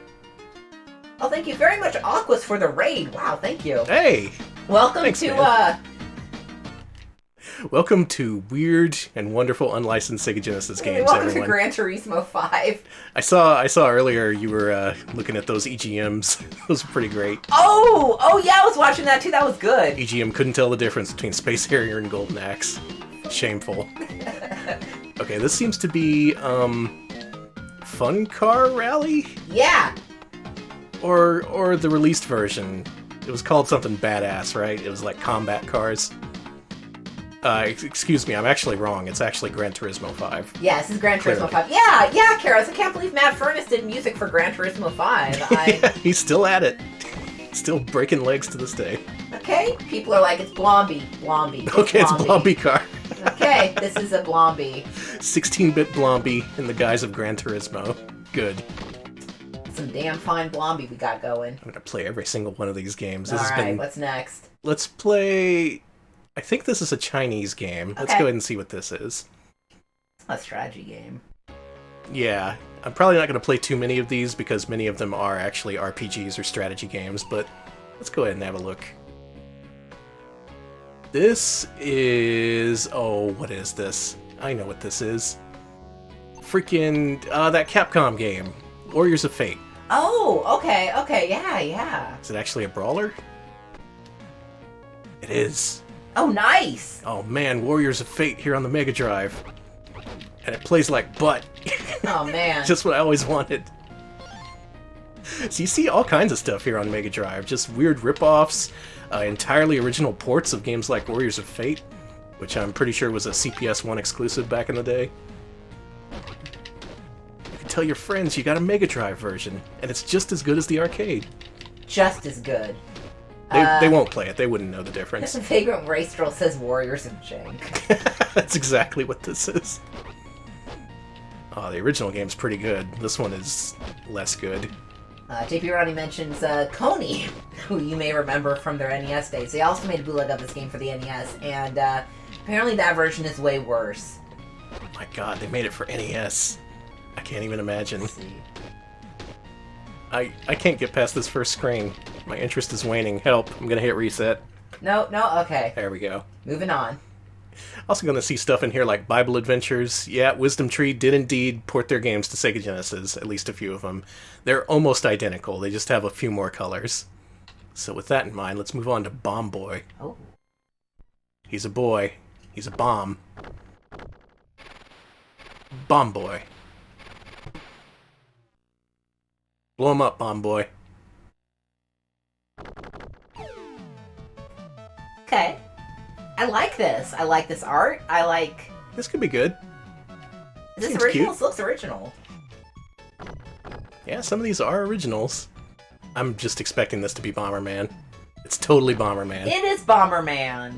Oh, thank you very much, Aquas, for the raid. Wow, thank you. Hey! Welcome Thanks, to, man. Welcome to weird and wonderful unlicensed Sega Genesis games, welcome everyone. to Gran Turismo 5. I saw earlier you were looking at those EGMs. Those were pretty great. Oh yeah, I was watching that too. That was good. EGM couldn't tell the difference between Space Harrier and Golden Axe. Shameful. Okay, this seems to be, Fun Car Rally? Yeah. Or the released version. It was called something badass, right? It was like combat cars. Excuse me, I'm actually wrong. It's actually Gran Turismo 5. Yeah, this is Gran Turismo Clearly. 5. Yeah, Karos, I can't believe Matt Furnace did music for Gran Turismo 5. Yeah, he's still at it. Still breaking legs to this day. Okay, people are like, it's Blomby. Okay, it's Blomby car. Okay, this is a Blomby. 16-bit Blomby in the guise of Gran Turismo. Good. Some damn fine Blomby we got going. I'm gonna play every single one of these games. Alright, what's next? Let's play... I think this is a Chinese game. Let's go ahead and see what this is. It's not a strategy game. Yeah, I'm probably not going to play too many of these because many of them are actually RPGs or strategy games, but let's go ahead and have a look. This is... Oh, what is this? I know what this is. Freaking... that Capcom game. Warriors of Fate. Oh, okay, yeah. Is it actually a brawler? It is. Oh, nice! Oh man, Warriors of Fate here on the Mega Drive. And it plays like butt. Oh man. Just what I always wanted. So you see all kinds of stuff here on Mega Drive. Just weird rip-offs, entirely original ports of games like Warriors of Fate, which I'm pretty sure was a CPS-1 exclusive back in the day. You can tell your friends you got a Mega Drive version, and it's just as good as the arcade. Just as good. They won't play it. They wouldn't know the difference. Vagrant Wastrel says Warriors of Jank. That's exactly what this is. Oh, the original game's pretty good. This one is less good. JP Ronnie mentions Coney, who you may remember from their NES days. They also made a bootleg of this game for the NES, and apparently that version is way worse. My god, they made it for NES. I can't even imagine. Let's see. I can't get past this first screen. My interest is waning. Help. I'm gonna hit reset. No, okay. There we go. Moving on. Also gonna see stuff in here like Bible Adventures. Yeah, Wisdom Tree did indeed port their games to Sega Genesis, at least a few of them. They're almost identical, they just have a few more colors. So with that in mind, let's move on to Bomb Boy. Oh. He's a boy. He's a bomb. Bomb Boy. Blow him up, Bomb Boy. Okay. I like this. I like this art. I like... This could be good. Is this Seems original? cute. This looks original. Yeah, some of these are originals. I'm just expecting this to be Bomberman. It's totally Bomberman. It is Bomberman.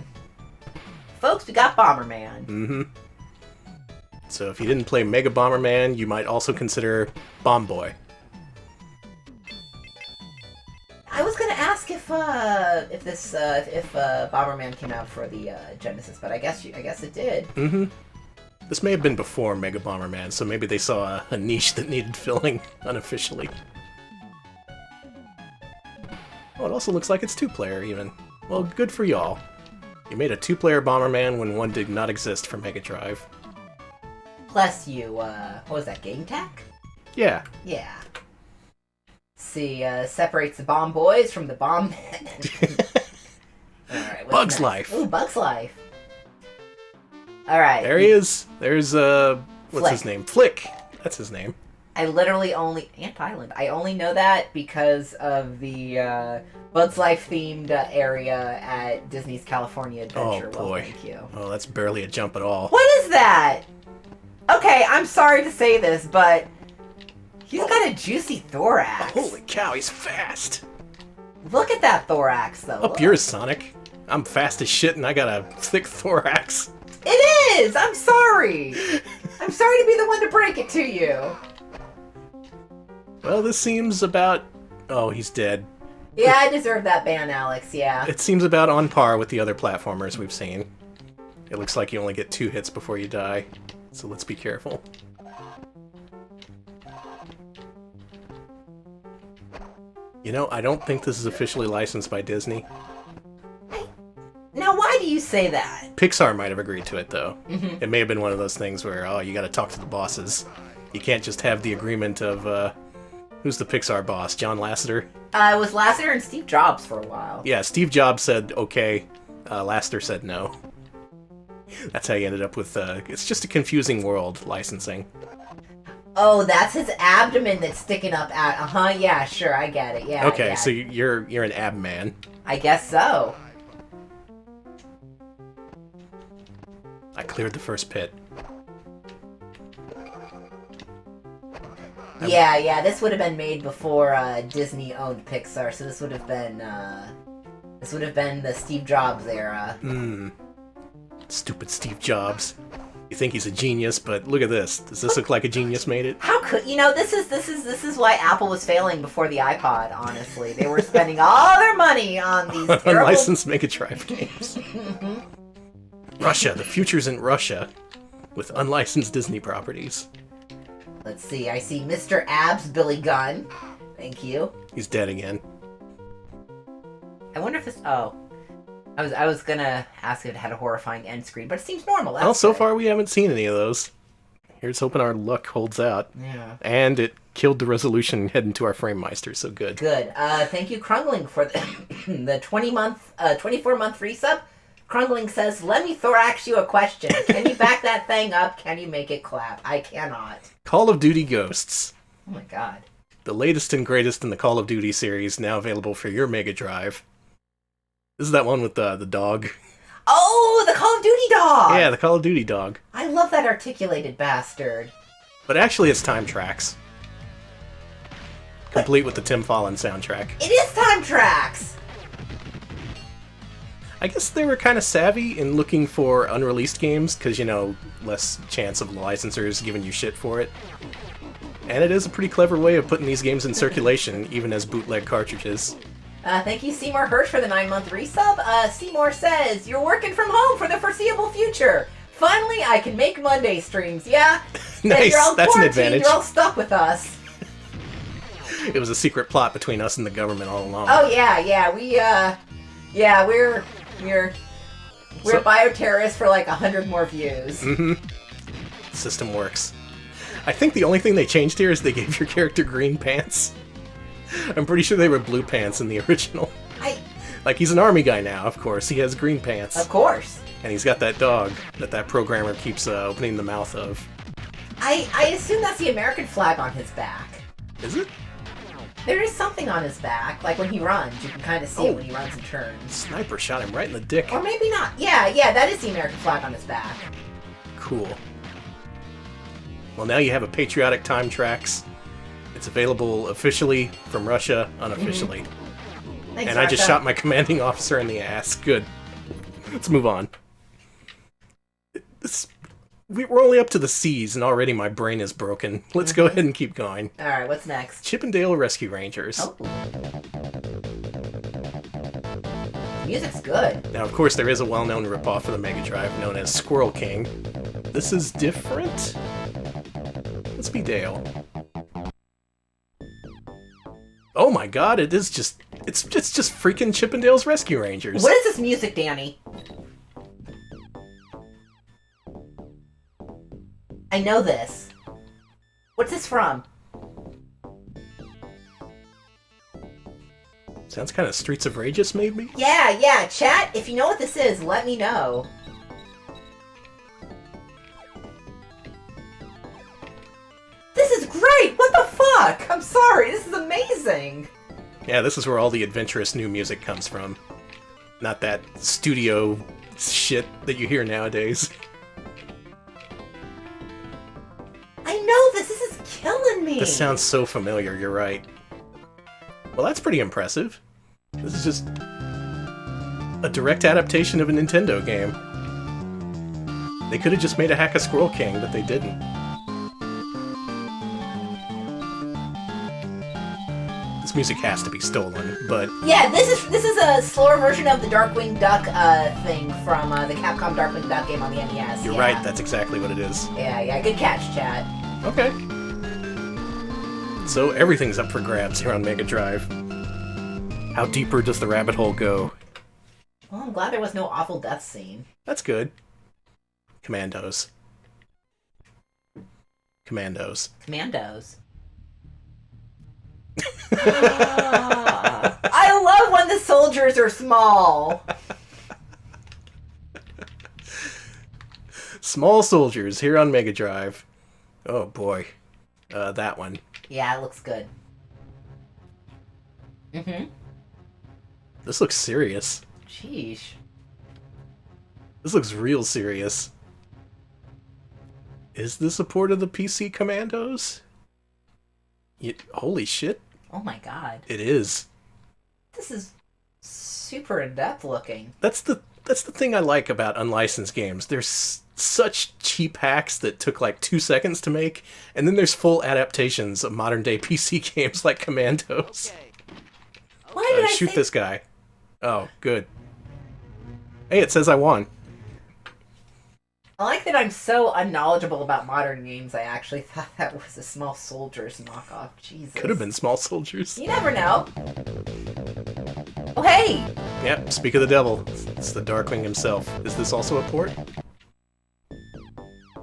Folks, we got Bomberman. Mm-hmm. So if you didn't play Mega Bomberman, you might also consider Bomb Boy. I was gonna ask if Bomberman came out for the Genesis, but I guess it did. Mm-hmm. This may have been before Mega Bomberman, so maybe they saw a niche that needed filling unofficially. Oh, it also looks like it's two-player even. Well, good for y'all. You made a two-player Bomberman when one did not exist for Mega Drive. Plus what was that, Game Tech? Yeah. Yeah. See, separates the Bomb Boys from the Bomb Men. Alright, Bug's Life. Ooh, Bug's Life. Alright. There he is. There's, what's Flick. his name? Flick. That's his name. I literally only... Ant Island. I only know that because of the, Bug's Life themed area at Disney's California Adventure. Oh, boy. Well, thank you. Oh, that's barely a jump at all. What is that? Okay, I'm sorry to say this, but... He's got a juicy thorax. Holy cow, he's fast. Look at that thorax, though. Up yours, Sonic. I'm fast as shit and I got a thick thorax. It is! I'm sorry! I'm sorry to be the one to break it to you. Well, this seems about... Oh, he's dead. Yeah, I deserve that ban, Alex, yeah. It seems about on par with the other platformers we've seen. It looks like you only get 2 hits before you die, so let's be careful. You know, I don't think this is officially licensed by Disney. Now, why do you say that? Pixar might have agreed to it, though. Mm-hmm. It may have been one of those things where, oh, you gotta talk to the bosses. You can't just have the agreement of, who's the Pixar boss? John Lasseter? It was Lasseter and Steve Jobs for a while. Yeah, Steve Jobs said okay. Lasseter said no. That's how you ended up with, it's just a confusing world, licensing. Oh, that's his abdomen that's sticking up out. Uh-huh, yeah, sure, I get it, yeah. Okay, yeah. so you're an ab man. I guess so. I cleared the first pit. Yeah, this would have been made before Disney owned Pixar, so this would have been the Steve Jobs era. Stupid Steve Jobs. You think he's a genius, but look at this. Does this look like a genius made it? How could this is why Apple was failing before the iPod, honestly. They were spending all their money on these terrible... Unlicensed Mega Drive games. Russia, the future's in Russia, with unlicensed Disney properties. Let's see, I see Mr. Abs Billy Gunn. Thank you. He's dead again. I wonder if this... Oh. I was gonna ask if it had a horrifying end screen, but it seems normal. That's Well, so good. far we haven't seen any of those. Here's hoping our luck holds out. Yeah. And it killed the resolution heading to our FrameMeister, so good. Good. Thank you, Krungling, for the 24-month resub. Krungling says, let me thorax you a question. Can you back that thing up? Can you make it clap? I cannot. Call of Duty Ghosts. Oh my god. The latest and greatest in the Call of Duty series, now available for your Mega Drive. This is that one with the dog. Oh, the Call of Duty dog! Yeah, the Call of Duty dog. I love that articulated bastard. But actually it's Time Tracks. Complete with the Tim Follin soundtrack. It is Time Tracks! I guess they were kind of savvy in looking for unreleased games, because, less chance of licensors giving you shit for it. And it is a pretty clever way of putting these games in circulation, even as bootleg cartridges. Thank you, Seymour Hirsch, for the 9-month resub. Seymour says, "You're working from home for the foreseeable future. Finally, I can make Monday streams." Yeah? Nice, you're all that's an quarantined, advantage. You're all stuck with us. It was a secret plot between us and the government all along. Oh, yeah. We're bioterrorists for like 100 more views. Mm-hmm. System works. I think the only thing they changed here is they gave your character green pants. I'm pretty sure they were blue pants in the original. Like, he's an army guy now, of course. He has green pants. Of course. And he's got that dog that programmer keeps opening the mouth of. I assume that's the American flag on his back. Is it? There is something on his back, like when he runs. You can kind of see it when he runs and turns. Sniper shot him right in the dick. Or maybe not. Yeah, that is the American flag on his back. Cool. Well, now you have a patriotic time tracks. It's available officially from Russia, unofficially. Mm-hmm. Thanks, and I just Russia. shot my commanding officer in the ass. Good. Let's move on. We're only up to the C's, and already my brain is broken. Let's go ahead and keep going. Alright, what's next? Chippendale Rescue Rangers. Oh. Music's good. Now, of course, there is a well-known ripoff of the Mega Drive known as Squirrel King. This is different? Let's be Dale. Oh my god, it's just freaking Chippendale's Rescue Rangers. What is this music, Danny? I know this. What's this from? Sounds kind of Streets of Rageous, maybe? Yeah, chat, if you know what this is, let me know. This is great! What the fuck? I'm sorry, this is amazing! Yeah, this is where all the adventurous new music comes from. Not that studio shit that you hear nowadays. I know this is killing me! This sounds so familiar, you're right. Well, that's pretty impressive. This is just a direct adaptation of a Nintendo game. They could have just made a Hack a Squirrel King, but they didn't. This music has to be stolen, but... Yeah, this is a slower version of the Darkwing Duck thing from the Capcom Darkwing Duck game on the NES. You're right, that's exactly what it is. Yeah, good catch, Chad. Okay. So everything's up for grabs here on Mega Drive. How deeper does the rabbit hole go? Well, I'm glad there was no awful death scene. That's good. Commandos. Commandos. I love when the soldiers are small. Small soldiers here on Mega Drive. Oh boy. That one. Yeah, it looks good. Mm-hmm. This looks serious. Sheesh. This looks real serious. Is this a port of the PC Commandos? Holy shit. Oh my god. It is. This is super in-depth looking. That's the thing I like about unlicensed games. There's such cheap hacks that took like 2 seconds to make, and then there's full adaptations of modern day PC games like Commandos. Why did I shoot say... this guy. Oh, good. Hey, it says I won. I like that I'm so unknowledgeable about modern games, I actually thought that was a Small Soldiers knockoff. Jesus. Could have been Small Soldiers. You never know. Oh, hey! Yep, speak of the devil. It's the Darkwing himself. Is this also a port?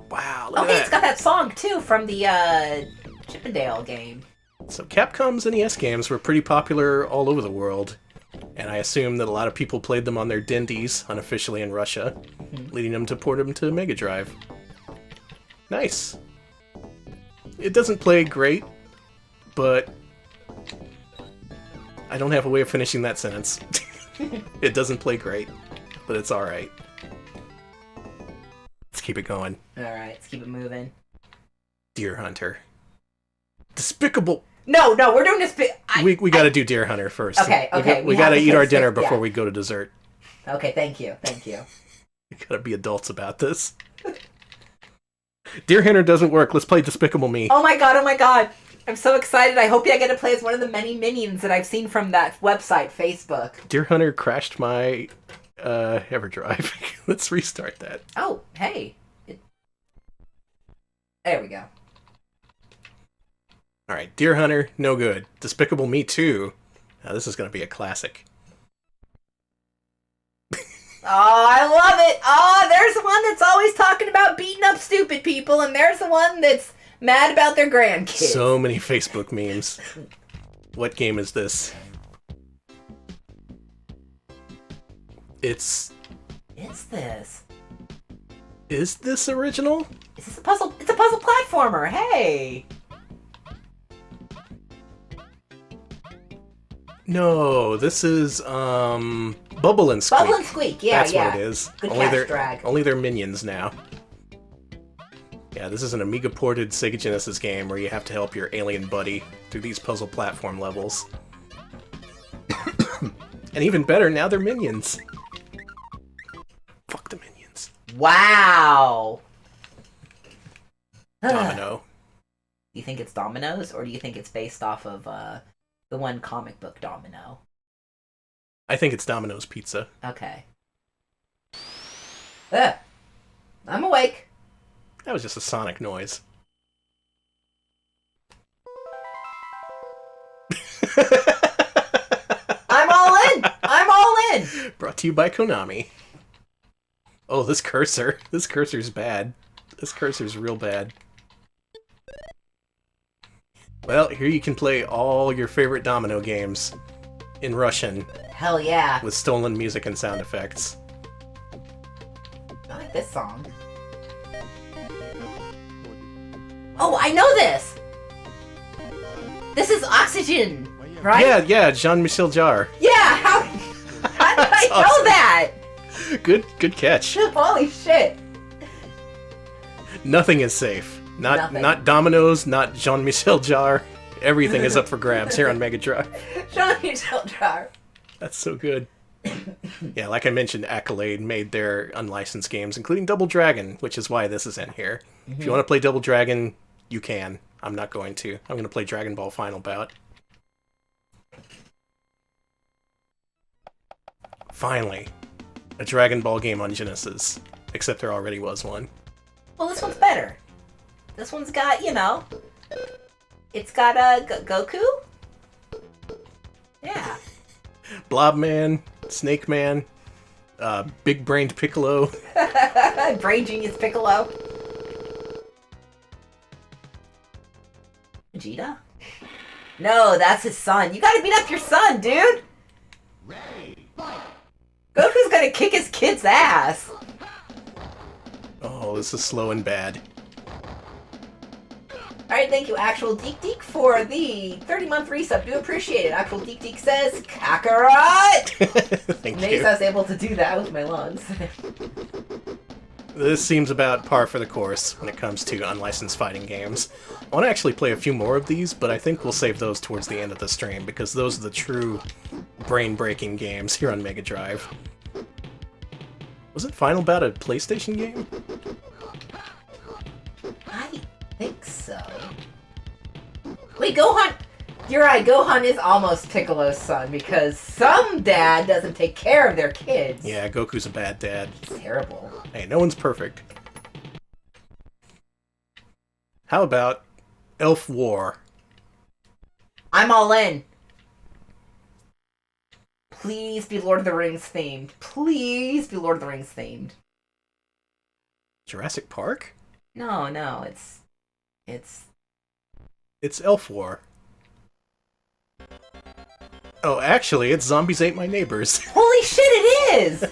Wow, look at Okay, that. it's got that song, too, from the Chippendale game. So Capcom's NES games were pretty popular all over the world, and I assume that a lot of people played them on their Dindies, unofficially in Russia, leading them to port them to Mega Drive. Nice. It doesn't play great, but I don't have a way of finishing that sentence. It doesn't play great, but it's alright. Let's keep it going. Alright, let's keep it moving. Deer Hunter. Despicable. No, we're doing this. We gotta do Deer Hunter first. Okay. We gotta eat our dinner yeah. before we go to dessert. Okay, thank you. Thank you. You gotta be adults about this. Deer Hunter doesn't work. Let's play Despicable Me. Oh my god, oh my god. I'm so excited. I hope I get to play as one of the many minions that I've seen from that website, Facebook. Deer Hunter crashed my EverDrive. Let's restart that. Oh, hey. There we go. Alright, Deer Hunter, no good. Despicable Me 2. Now this is gonna be a classic. Oh, I love it. Oh, there's the one that's always talking about beating up stupid people, and there's the one that's mad about their grandkids. So many Facebook memes. What game is this? Is this? Is this original? Is this a puzzle? It's a puzzle platformer. Hey. No, this is Bubble and Squeak. Bubble and Squeak, yeah, That's what it is. Good only catch, Drag. Only they're minions now. Yeah, this is an Amiga ported Sega Genesis game where you have to help your alien buddy through these puzzle platform levels. And even better, now they're minions. Fuck the minions. Wow. Domino. Do you think it's Domino's, or do you think it's based off of the one comic book Domino? I think it's Domino's Pizza. Okay. I'm awake. That was just a sonic noise. I'm all in! I'm all in! Brought to you by Konami. Oh, this cursor. This cursor's bad. This cursor's real bad. Well, here you can play all your favorite Domino games in Russian Hell yeah. with stolen music and sound effects. I like this song. Oh, I know this! This is Oxygen, right? Yeah, Jean-Michel Jarre. Yeah, how did I know awesome. that? Good catch. Holy shit. Nothing is safe. Nothing. Not Domino's, not Jean-Michel Jarre. Everything is up for grabs here on Mega Drive. Jean-Michel Jarre. That's so good. Yeah, like I mentioned, Accolade made their unlicensed games, including Double Dragon, which is why this is in here. If you want to play Double Dragon, you can. I'm not going to. I'm going to play Dragon Ball Final Bout. Finally, a Dragon Ball game on Genesis. Except there already was one. Well, this one's better. This one's got, you know, it's got Goku. Yeah. Blobman, Snake Man, Big-Brained Piccolo. Brain Genius Piccolo. Vegeta? No, that's his son. You gotta beat up your son, dude! Goku's gonna kick his kid's ass. Oh, this is slow and bad. Alright, thank you, Actual Deek Deek, for the 30-month resub. Do appreciate it. Actual Deek Deek says, Kakarot! Thank Amazed you. I was able to do that with my lungs. This seems about par for the course when it comes to unlicensed fighting games. I want to actually play a few more of these, but I think we'll save those towards the end of the stream, because those are the true brain-breaking games here on Mega Drive. Wasn't Final Bout a PlayStation game? I think so. Wait, Gohan... You're right, Gohan is almost Piccolo's son, because some dad doesn't take care of their kids. Yeah, Goku's a bad dad. It's terrible. Hey, no one's perfect. How about Elf War? I'm all in. Please be Lord of the Rings themed. Please be Lord of the Rings themed. Jurassic Park? No, It's Elf War. Oh, actually, it's Zombies Ate My Neighbors. Holy shit, it is!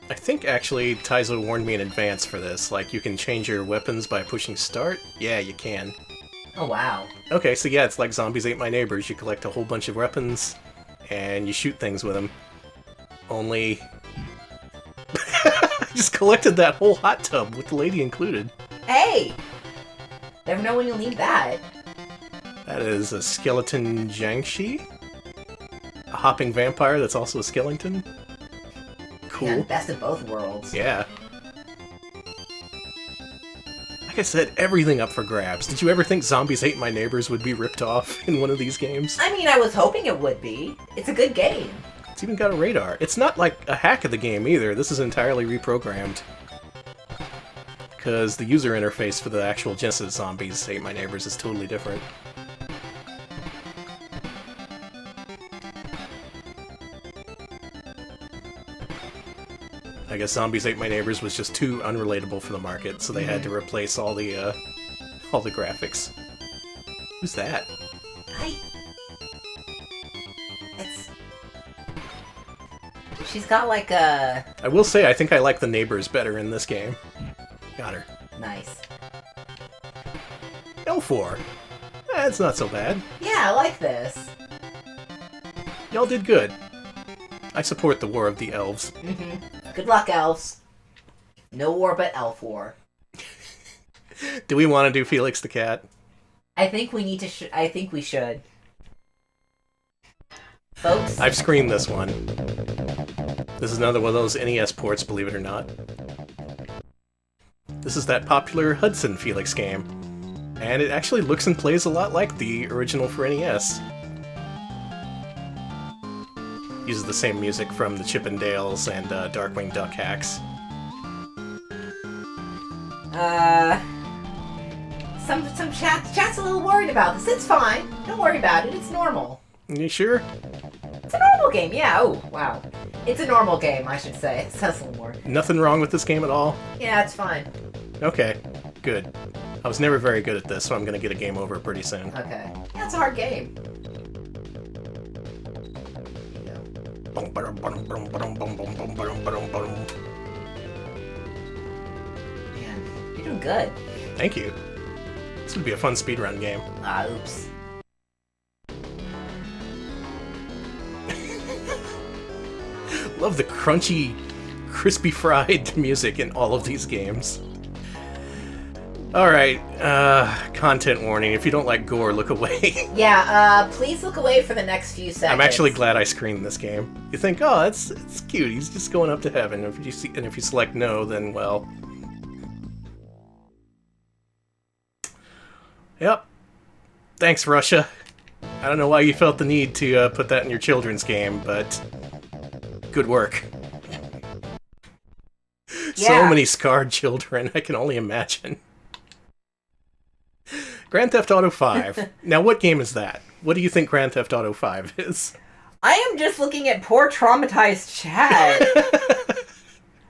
I think, actually, Taizo warned me in advance for this. Like, you can change your weapons by pushing start? Yeah, you can. Oh, wow. Okay, so yeah, it's like Zombies Ate My Neighbors. You collect a whole bunch of weapons, and you shoot things with them. Only... just collected that whole hot tub with the lady included. Hey! Never know when you'll need that. That is a skeleton Jiangshi. A hopping vampire that's also a skeleton. Cool. Man, best of both worlds. Yeah. Like I said, everything up for grabs. Did you ever think Zombies Ate My Neighbors would be ripped off in one of these games? I mean, I was hoping it would be. It's a good game. It's even got a radar. It's not like a hack of the game either. This is entirely reprogrammed. Because the user interface for the actual Genesis Zombies Ate My Neighbors is totally different. I guess Zombies Ate My Neighbors was just too unrelatable for the market, so they had to replace all the graphics. Who's that? She's got like a... I will say, I think I like the neighbors better in this game. Got her. Nice. L4. That's not so bad. Yeah, I like this. Y'all did good. I support the War of the Elves. Good luck, elves. No war but elf war. Do we want to do Felix the Cat? I think we need to. I think we should. Folks? I've screened this one. This is another one of those NES ports, believe it or not. This is that popular Hudson Felix game. And it actually looks and plays a lot like the original for NES. Uses the same music from the Chippendales and Darkwing Duck hacks. Some chat's a little worried about this. It's fine. Don't worry about it. It's normal. You sure? It's a normal game, yeah. Oh, wow. It's a normal game, I should say. It says a little more. Nothing wrong with this game at all? Yeah, it's fine. Okay, good. I was never very good at this, so I'm gonna get a game over pretty soon. Okay. Yeah, it's a hard game. Man, you're doing good. Thank you. This would be a fun speedrun game. Ah, oops. Love the crunchy, crispy fried music in all of these games. Alright, content warning. If you don't like gore, look away. Yeah, please look away for the next few seconds. I'm actually glad I screened this game. You think, oh, it's cute, he's just going up to heaven. If you select no, then, well... Yep. Thanks, Russia. I don't know why you felt the need to put that in your children's game, but... good work. Yeah. So many scarred children, I can only imagine. Grand Theft Auto 5. Now, what game is that? What do you think Grand Theft Auto 5 is? I am just looking at poor traumatized chat.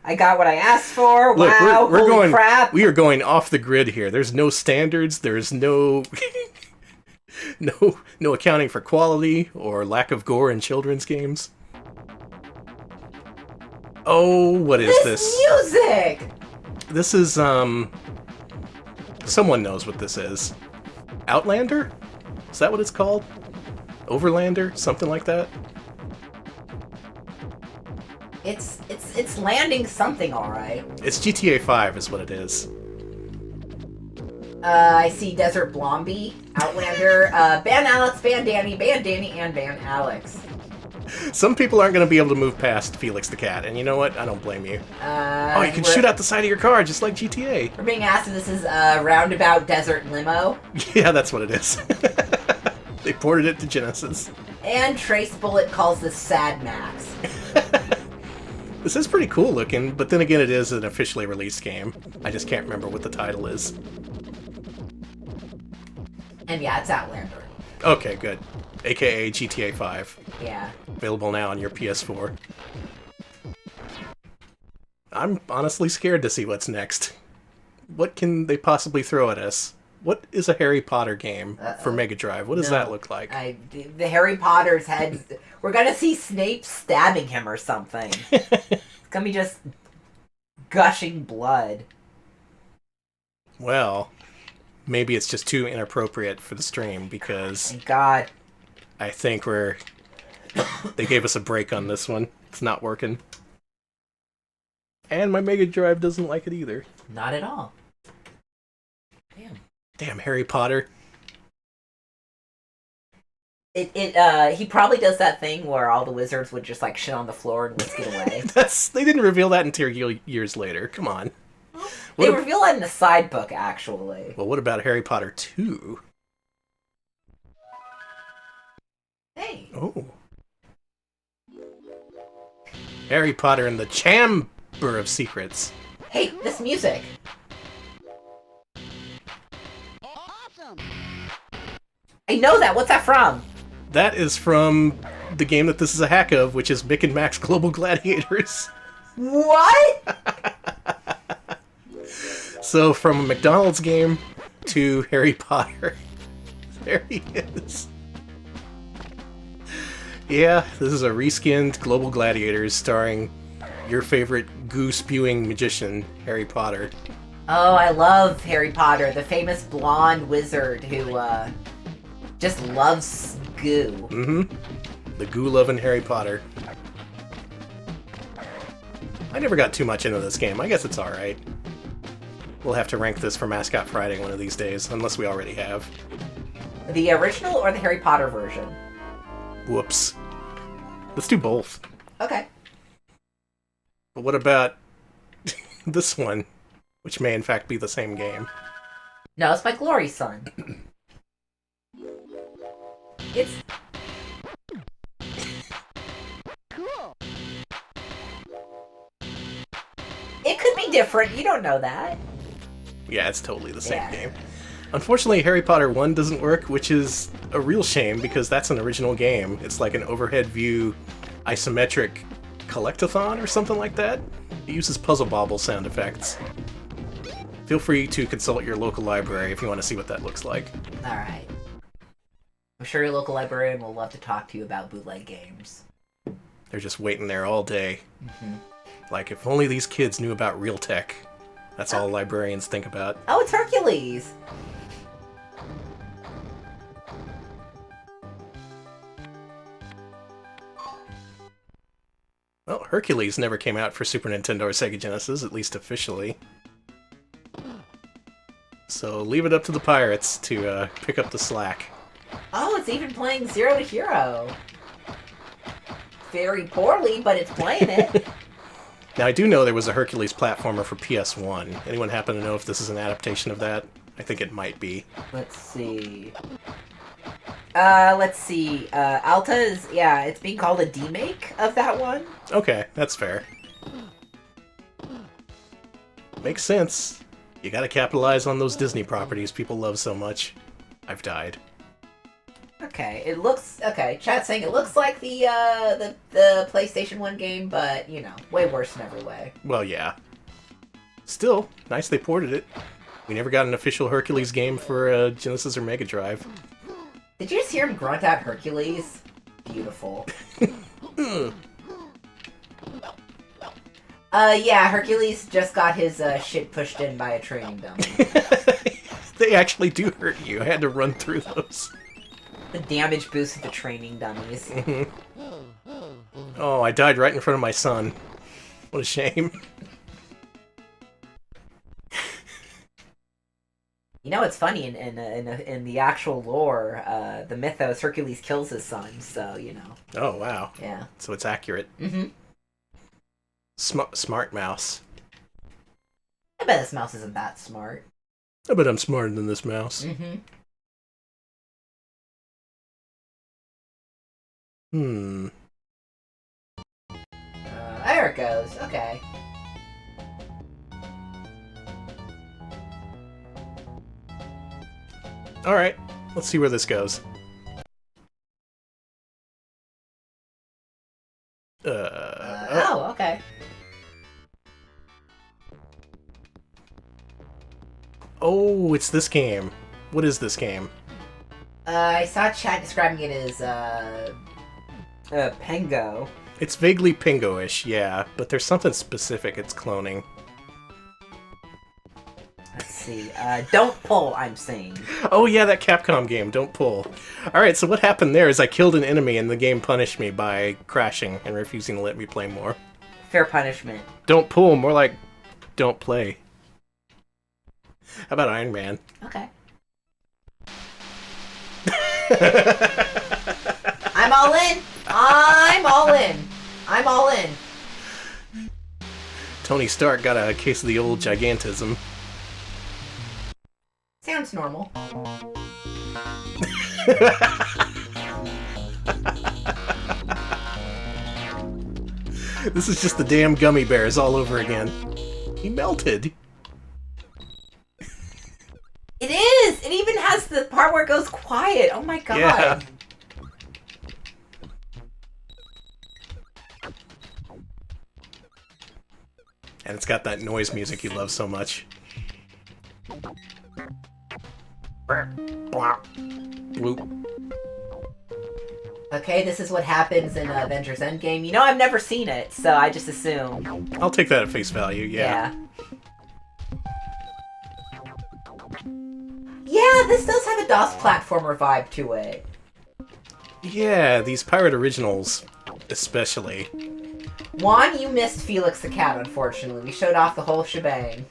I got what I asked for. Look, wow, we're holy going, crap. We are going off the grid here. There's no standards. There's no... no accounting for quality or lack of gore in children's games. Oh, what is this? Music! This is, someone knows what this is. Outlander? Is that what it's called? Overlander? Something like that? It's landing something, alright. It's GTA 5 is what it is. I see Desert Blondie, Outlander, Ban Alex, Ban Danny, and Ban Alex. Some people aren't going to be able to move past Felix the Cat, and you know what? I don't blame you. Oh, you can shoot out the side of your car, just like GTA. We're being asked if this is a roundabout desert limo. Yeah, that's what it is. They ported it to Genesis. And Trace Bullet calls this Sad Max. This is pretty cool looking, but then again, it is an officially released game. I just can't remember what the title is. And yeah, it's Outlander. Okay, good. AKA GTA 5. Yeah. Available now on your PS4. I'm honestly scared to see what's next. What can they possibly throw at us? What is a Harry Potter game for Mega Drive? What does that look like? The Harry Potter's head... We're gonna see Snape stabbing him or something. It's gonna be just gushing blood. Well, maybe it's just too inappropriate for the stream because... Thank God. I think they gave us a break on this one. It's not working. And my Mega Drive doesn't like it either. Not at all. Damn. Damn, Harry Potter. He probably does that thing where all the wizards would just like shit on the floor and whisk it away. They didn't reveal that until years later. Come on. They reveal that in a side book, actually. Well, what about Harry Potter 2? Hey. Oh. Harry Potter and the Chamber of Secrets. Hey, this music. Awesome. I know that. What's that from? That is from the game that this is a hack of, which is Mick and Max Global Gladiators. What? So, from a McDonald's game to Harry Potter. There he is. Yeah, this is a reskinned Global Gladiators starring your favorite goo-spewing magician, Harry Potter. Oh, I love Harry Potter, the famous blonde wizard who just loves goo. Mm-hmm. The goo-loving Harry Potter. I never got too much into this game. I guess it's alright. We'll have to rank this for Mascot Friday one of these days, unless we already have. The original or the Harry Potter version? Whoops. Let's do both. Okay. But what about this one, which may in fact be the same game? No, it's my Glory Son. It's... Cool. It could be different, you don't know that. Yeah, it's totally the same Yeah. game. Unfortunately, Harry Potter 1 doesn't work, which is a real shame because that's an original game. It's like an overhead view isometric collectathon or something like that. It uses puzzle bobble sound effects. Feel free to consult your local library if you want to see what that looks like. Alright. I'm sure your local librarian will love to talk to you about bootleg games. They're just waiting there all day. Mm-hmm. Like, if only these kids knew about real tech. That's all librarians think about. Oh, it's Hercules! Well, Hercules never came out for Super Nintendo or Sega Genesis, at least officially. So leave it up to the pirates to pick up the slack. Oh, it's even playing Zero to Hero. Very poorly, but it's playing it. Now, I do know there was a Hercules platformer for PS1. Anyone happen to know if this is an adaptation of that? I think it might be. Let's see. Alta is, yeah, it's being called a demake of that one. Okay, that's fair. Makes sense. You gotta capitalize on those Disney properties people love so much. I've died. Okay, it looks, okay, chat's saying it looks like the PlayStation 1 game, but, you know, way worse in every way. Well, yeah. Still, nice they ported it. We never got an official Hercules game for Genesis or Mega Drive. Did you just hear him grunt out Hercules? Beautiful. Yeah, Hercules just got his shit pushed in by a training dummy. They actually do hurt you. I had to run through those. The damage boost of the training dummies. Oh, I died right in front of my son. What a shame. You know, it's funny, in the actual lore, the mythos, Hercules kills his son, so, you know. Oh, wow. Yeah. So it's accurate. Mm-hmm. Smart mouse. I bet this mouse isn't that smart. I bet I'm smarter than this mouse. Mm-hmm. There it goes. Okay. Alright, let's see where this goes. Oh, okay. Oh, it's this game. What is this game? I saw chat describing it as, Pengo. It's vaguely Pingo-ish, yeah, but there's something specific it's cloning. Let's see. Don't pull, I'm saying. Oh yeah, that Capcom game, Don't Pull. Alright, so what happened there is I killed an enemy and the game punished me by crashing and refusing to let me play more. Fair punishment. Don't pull, more like don't play. How about Iron Man? Okay. I'm all in. I'm all in. I'm all in. Tony Stark got a case of the old gigantism. Sounds normal. This is just the damn gummy bears all over again. He melted. It is! It even has the part where it goes quiet. Oh my god. Yeah. And it's got that noise music you love so much. Bloop. Okay, this is what happens in Avengers Endgame. You know, I've never seen it, so I just assume. I'll take that at face value, yeah. Yeah, this does have a DOS platformer vibe to it. Yeah, these pirate originals, especially. Juan, you missed Felix the Cat, unfortunately. We showed off the whole shebang.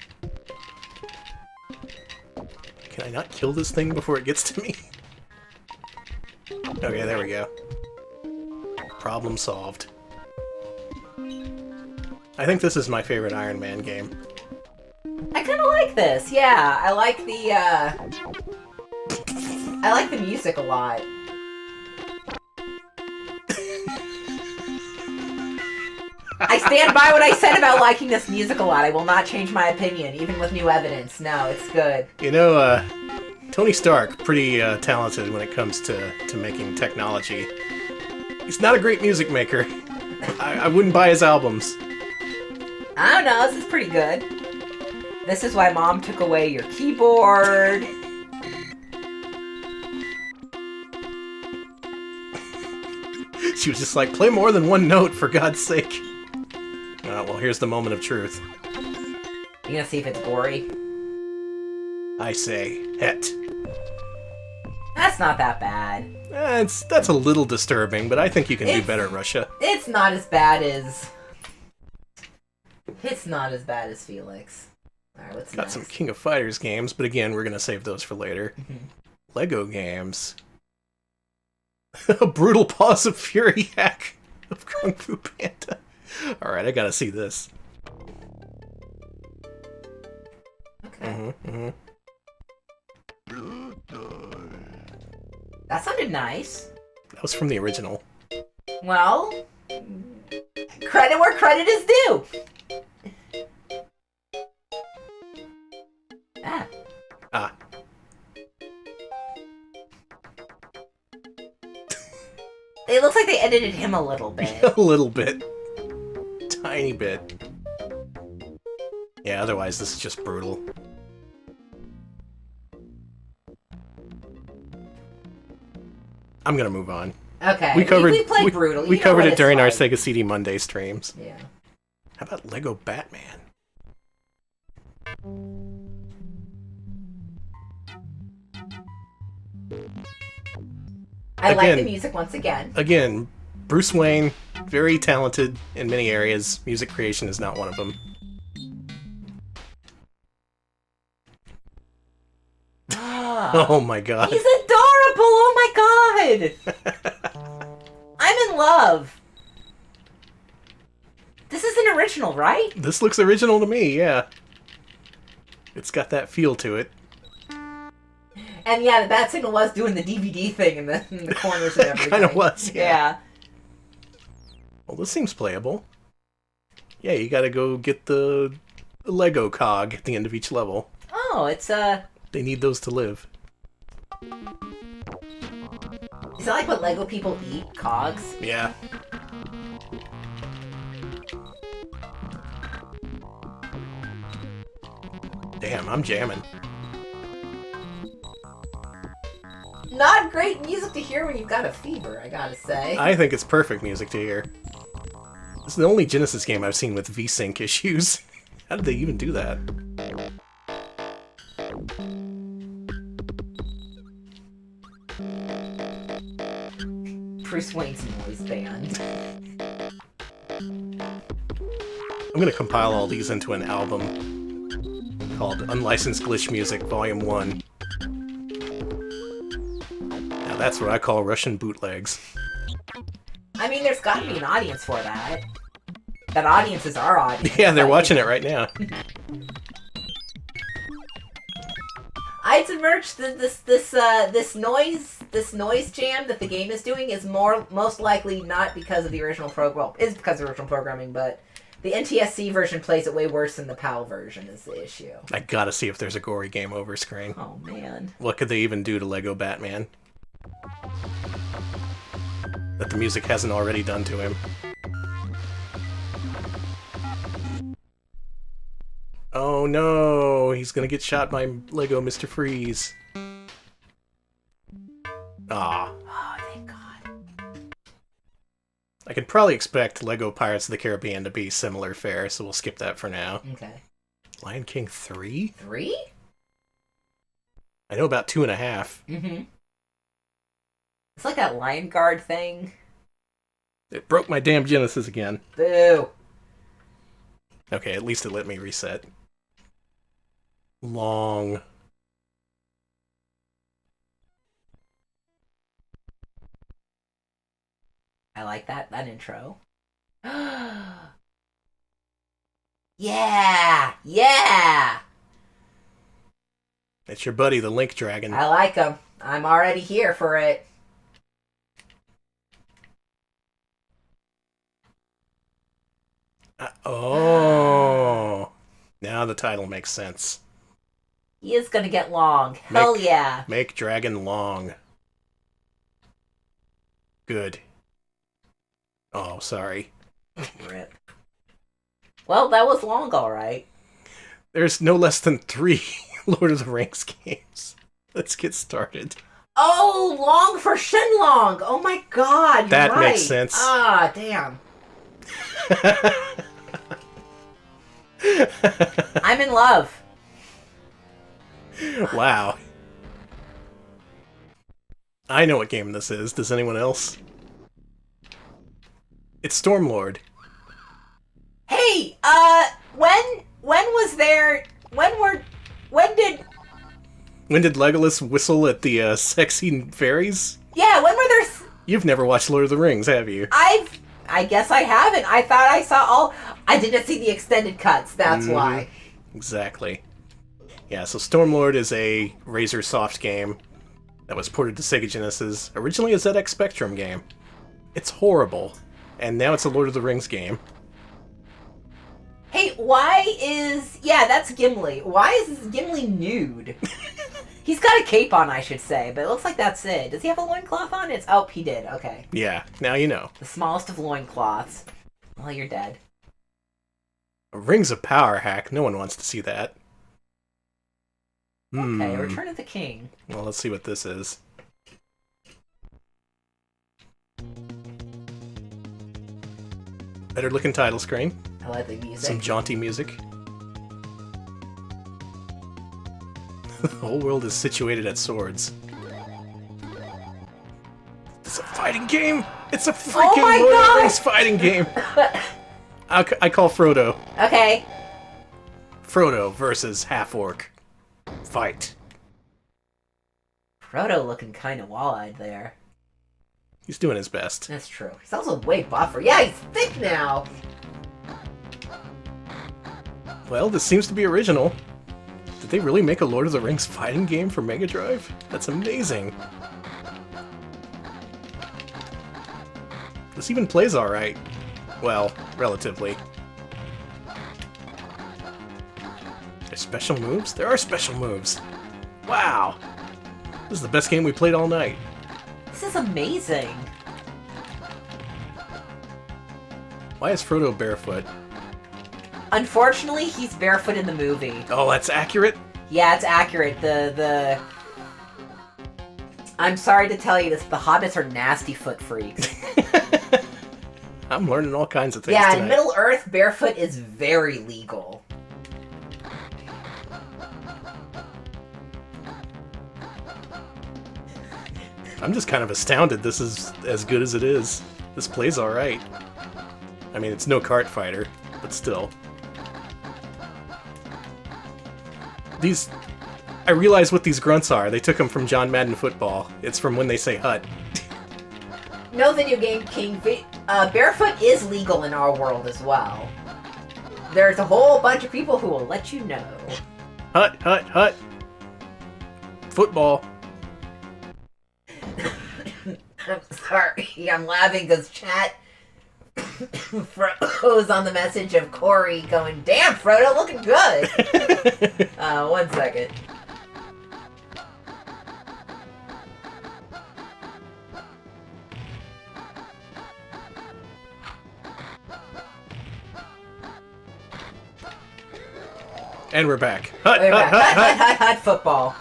Can I not kill this thing before it gets to me? Okay, there we go. Problem solved. I think this is my favorite Iron Man game. I kind of like this, yeah. I like the music a lot. I stand by what I said about liking this music a lot. I will not change my opinion, even with new evidence. No, it's good. You know, Tony Stark, pretty talented when it comes to making technology. He's not a great music maker. I wouldn't buy his albums. I don't know, this is pretty good. This is why Mom took away your keyboard. She was just like, play more than one note, for God's sake. Well, here's the moment of truth. You gonna see if it's gory? I say, het. That's not that bad. That's a little disturbing, but I think you can do better, Russia. It's not as bad as... It's not as bad as Felix. Alright, what's Got next? some King of Fighters games, but again, we're gonna save those for later. Lego games. A brutal Paws of Fury hack of Kung Fu Panda. Alright, I gotta see this. Okay. That sounded nice. That was from the original. Well, credit where credit is due. Ah. It looks like they edited him a little bit. A little bit. Tiny bit. Yeah, otherwise this is just brutal. I'm gonna move on. Okay. We covered we played brutal. We You know covered what it it's during our like. Sega CD Monday streams. Yeah. How about Lego Batman? I like Again- the music once again. Again, Bruce Wayne, very talented in many areas. Music creation is not one of them. Oh my god. He's adorable! Oh my god! I'm in love. This is an original, right? This looks original to me, yeah. It's got that feel to it. And yeah, the bat signal was doing the DVD thing in the corners and everything. Kinda was, yeah. Yeah. Well, this seems playable. Yeah, you gotta go get the Lego cog at the end of each level. Oh, it's They need those to live. Is that like what Lego people eat? Cogs? Yeah. Damn, I'm jamming. Not great music to hear when you've got a fever, I gotta say. I think it's perfect music to hear. This is the only Genesis game I've seen with VSync issues. How did they even do that? Bruce Wayne's noise band. I'm gonna compile all these into an album called Unlicensed Glitch Music Volume 1. Now that's what I call Russian bootlegs. I mean, there's gotta be an audience for that. That audience is our audience. Yeah, they're watching it right now. I'd submerge this noise jam that the game is doing is most likely not because of the original program. Well, it is because of the original programming, but the NTSC version plays it way worse than the PAL version is the issue. I gotta see if there's a gory game over screen. Oh man. What could they even do to Lego Batman that the music hasn't already done to him? Oh no, he's gonna get shot by Lego Mr. Freeze. Ah. Oh, thank God. I could probably expect Lego Pirates of the Caribbean to be similar fare, so we'll skip that for now. Okay. Lion King 3? 3? I know about 2.5. Mm-hmm. It's like that Lion Guard thing. It broke my damn Genesis again. Boo. Okay, at least it let me reset. Long. I like that intro. Yeah! Yeah! It's your buddy, the Link Dragon. I like him. I'm already here for it. Oh. Now the title makes sense. He is gonna get long. Hell yeah. Make Dragon long. Good. Oh, sorry. Rip. Well, that was long, alright. There's no less than 3 Lord of the Rings games. Let's get started. Oh, long for Shenlong! Oh my god, you're That right. makes sense. Ah, damn. I'm in love. Wow. I know what game this is. Does anyone else? It's Stormlord. Hey, when was there, when did Legolas whistle at the sexy fairies? yeah, when were there, You've never watched Lord of the Rings, have you? I guess I haven't. I thought I saw I didn't see the extended cuts, that's why. Exactly. Yeah, so Stormlord is a Razor Soft game that was ported to Sega Genesis, originally a ZX Spectrum game. It's horrible, and now it's a Lord of the Rings game. Hey, that's Gimli. Why is Gimli nude? He's got a cape on, I should say, but it looks like that's it. Does he have a loincloth on? He did, okay. Yeah, now you know. The smallest of loincloths. Well, you're dead. A Rings of Power hack, no one wants to see that. Okay, Return of the King. Well, let's see what this is. Better looking title screen. I like the music. Some jaunty music. The whole world is situated at swords. It's a fighting game! It's a freaking my Lord of God! the Rings fighting game! I call Frodo. Okay. Frodo versus Half-Orc. Fight. Frodo looking kind of wall-eyed there. He's doing his best. That's true. He's also way buffer. Yeah, he's thick now! Well, this seems to be original. Did they really make a Lord of the Rings fighting game for Mega Drive? That's amazing. This even plays alright. Well, relatively. There's special moves? There are special moves! Wow! This is the best game we played all night. This is amazing. Why is Frodo barefoot? Unfortunately, he's barefoot in the movie. Oh, that's accurate? Yeah, it's accurate. The I'm sorry to tell you this, the hobbits are nasty foot freaks. I'm learning all kinds of things Yeah, tonight. in Middle Earth, barefoot is very legal. I'm just kind of astounded this is as good as it is. This plays alright. I mean, it's no kart fighter, but still. These... I realize what these grunts are. They took them from John Madden Football. It's from When They Say Hut. No video game king. Barefoot is legal in our world as well. There's a whole bunch of people who will let you know. Hut, hut, hut. Football. I'm sorry, I'm laughing because chat froze on the message of Corey going, "Damn, Frodo, looking good." 1 second. And we're back. Hut, We're hut, back. hut, hut. Hut, football.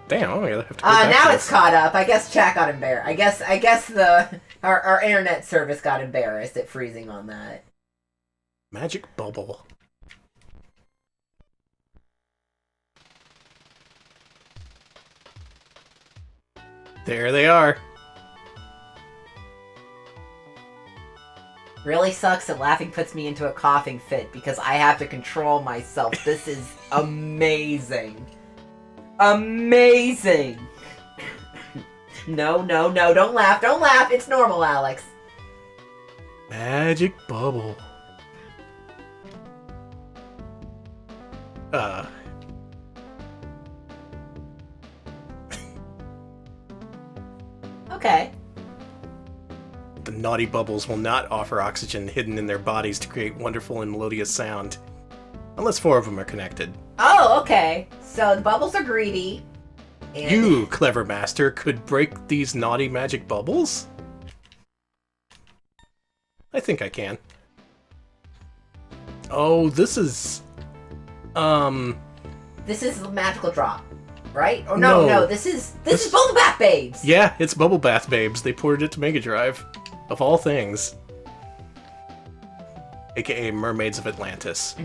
Damn, I'm gonna have to go back Now to it's this. caught up. I guess chat got embarrassed. I guess our internet service got embarrassed at freezing on that. Magic bubble. There they are. Really sucks that laughing puts me into a coughing fit because I have to control myself. This is amazing. Amazing. No, no, no, don't laugh, don't laugh. It's normal, Alex. Magic bubble. Okay. The naughty bubbles will not offer oxygen hidden in their bodies to create wonderful and melodious sound. Unless 4 of them are connected. Oh, okay. So the bubbles are greedy. And You, clever master, could break these naughty magic bubbles? I think I can. Oh, this is... This is the magical drop, right? Or No. no, this is Bubble Bath Babes. Yeah, it's Bubble Bath Babes. They ported it to Mega Drive. Of all things. AKA Mermaids of Atlantis.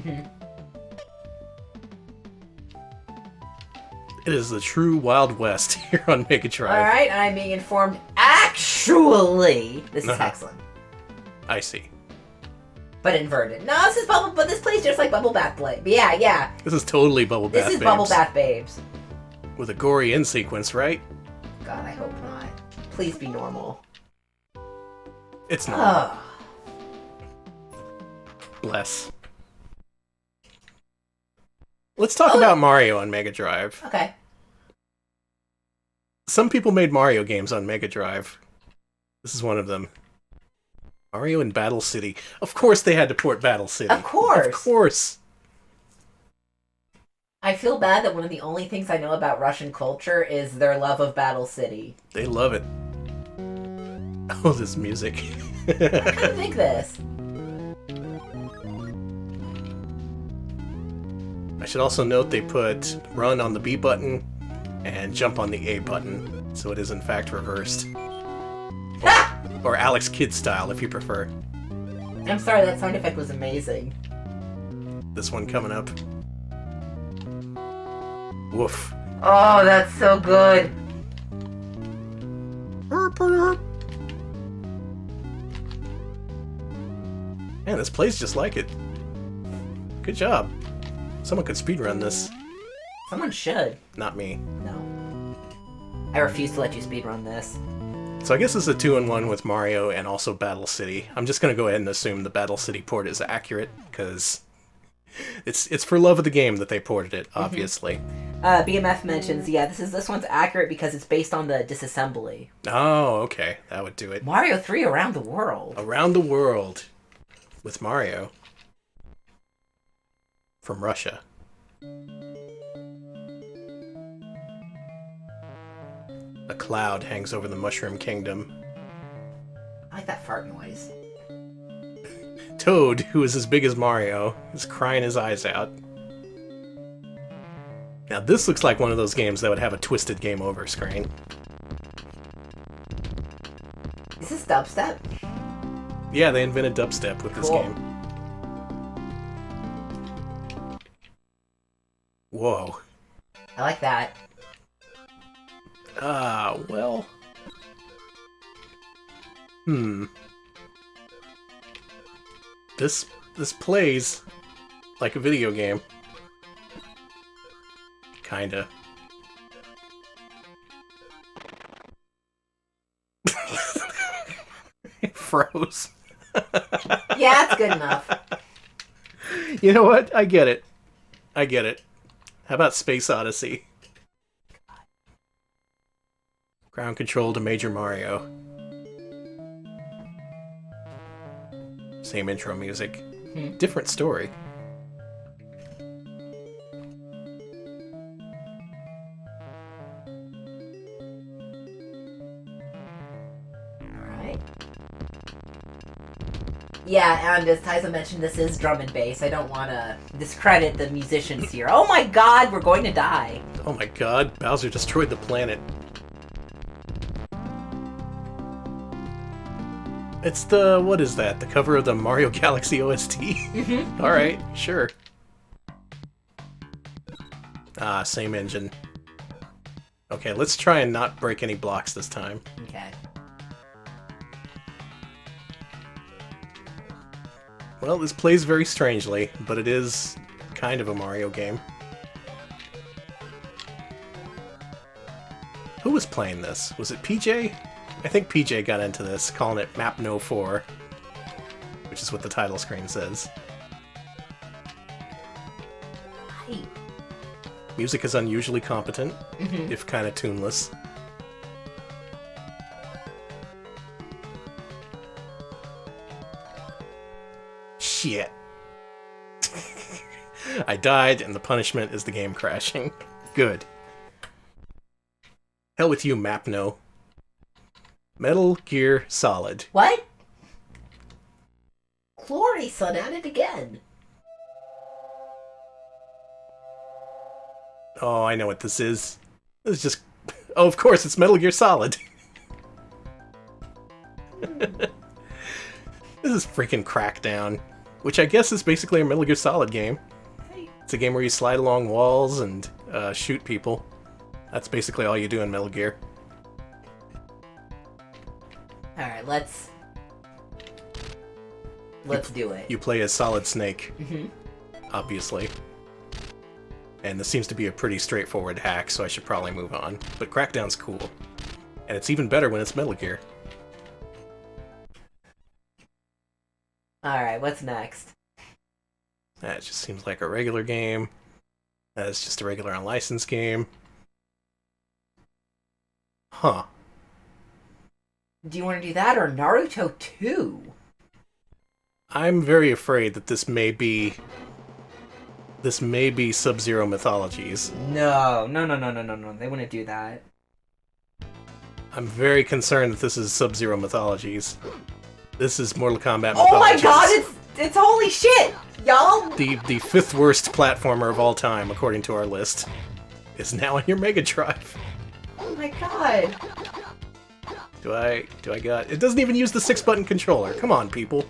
It is the true Wild West here on Mega Drive. All right, I'm being informed. Actually, this is Uh-huh. excellent, I see. but inverted. No, this is Bubble, but this plays just like Bubble Bath Blade. But yeah. This is totally Bubble This Bath is Babes. Bubble Bath Babes. With a gory end sequence, right? God, I hope not. Please be normal. It's not. Ugh. Bless. Let's talk about Mario on Mega Drive. Okay. Some people made Mario games on Mega Drive. This is one of them. Mario and Battle City. Of course they had to port Battle City. Of course. Of course. I feel bad that one of the only things I know about Russian culture is their love of Battle City. They love it. Oh, this music. I kind of dig this. I should also note they put run on the B button and jump on the A button, so it is in fact reversed. Or Alex Kidd style, if you prefer. I'm sorry, that sound effect was amazing. This one coming up. Woof. Oh, that's so good. Man, this plays just like it. Good job. Someone could speedrun this. Someone should. Not me. No. I refuse to let you speedrun this. So I guess it's a 2-in-1 with Mario and also Battle City. I'm just gonna go ahead and assume the Battle City port is accurate, because it's for love of the game that they ported it, obviously. BMF mentions, yeah, this one's accurate because it's based on the disassembly. Oh, okay. That would do it. Mario 3 Around the World. Around the World with Mario. From Russia. A cloud hangs over the Mushroom Kingdom. I like that fart noise. Toad, who is as big as Mario, is crying his eyes out. Now this looks like one of those games that would have a twisted game over screen. Is this dubstep? Yeah, they invented dubstep with this Cool. game. Whoa. I like that. Well... This plays like a video game. Kinda. It froze. Yeah, it's good enough. You know what? I get it. I get it. How about Space Odyssey? Ground control to Major Mario. Same intro music. Different story. Alright. Yeah, and as Tyza mentioned, this is drum and bass. I don't want to discredit the musicians here. Oh my god, we're going to die. Oh my god, Bowser destroyed the planet. It's the, what is that? The cover of the Mario Galaxy OST? Alright, sure. Ah, same engine. Okay, let's try and not break any blocks this time. Okay. Well, this plays very strangely, but it is kind of a Mario game. Who was playing this? Was it PJ? I think PJ got into this, calling it Map No 4, which is what the title screen says. Hi. Music is unusually competent, if kind of tuneless. Shit. I died, and the punishment is the game crashing. Good. Hell with you, Mapno. Metal Gear Solid. What? Glory, son, at it again. Oh, I know what this is. This is just... Oh, of course, it's Metal Gear Solid. This is freaking Crackdown, which I guess is basically a Metal Gear Solid game. It's a game where you slide along walls and shoot people. That's basically all you do in Metal Gear. Alright, let's do it. You play as Solid Snake, obviously. And this seems to be a pretty straightforward hack, so I should probably move on. But Crackdown's cool. And it's even better when it's Metal Gear. Alright, what's next? That just seems like a regular game. That's just a regular unlicensed game. Huh. Do you want to do that or Naruto 2? I'm very afraid that this may be Sub-Zero Mythologies. No. They wouldn't do that. I'm very concerned that this is Sub-Zero Mythologies. This is Mortal Kombat Mythologies. Oh my god, it's holy shit, y'all! The fifth worst platformer of all time, according to our list, is now on your Mega Drive. Oh my god. Do I got... It doesn't even use the 6-button controller. Come on, people.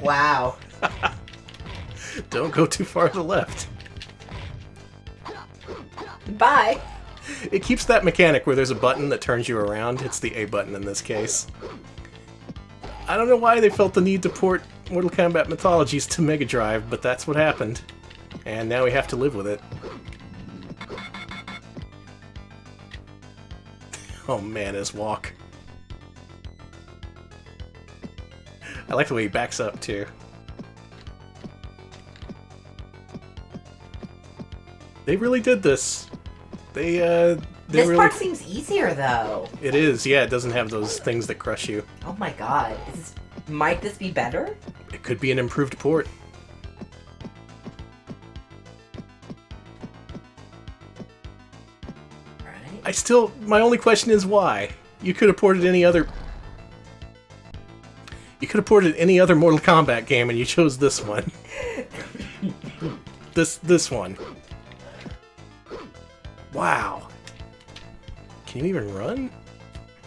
Wow. Don't go too far to the left. Bye. It keeps that mechanic where there's a button that turns you around. It's the A button in this case. I don't know why they felt the need to port Mortal Kombat Mythologies to Mega Drive, but that's what happened. And now we have to live with it. Oh man, his walk. I like the way he backs up, too. They really did this. This really... part seems easier, though. It is, yeah. It doesn't have those things that crush you. Oh my god. Might this be better? It could be an improved port. Right. My only question is why? You could have ported any other... You could have ported any other Mortal Kombat game and you chose this one. This one. Wow. Can you even run?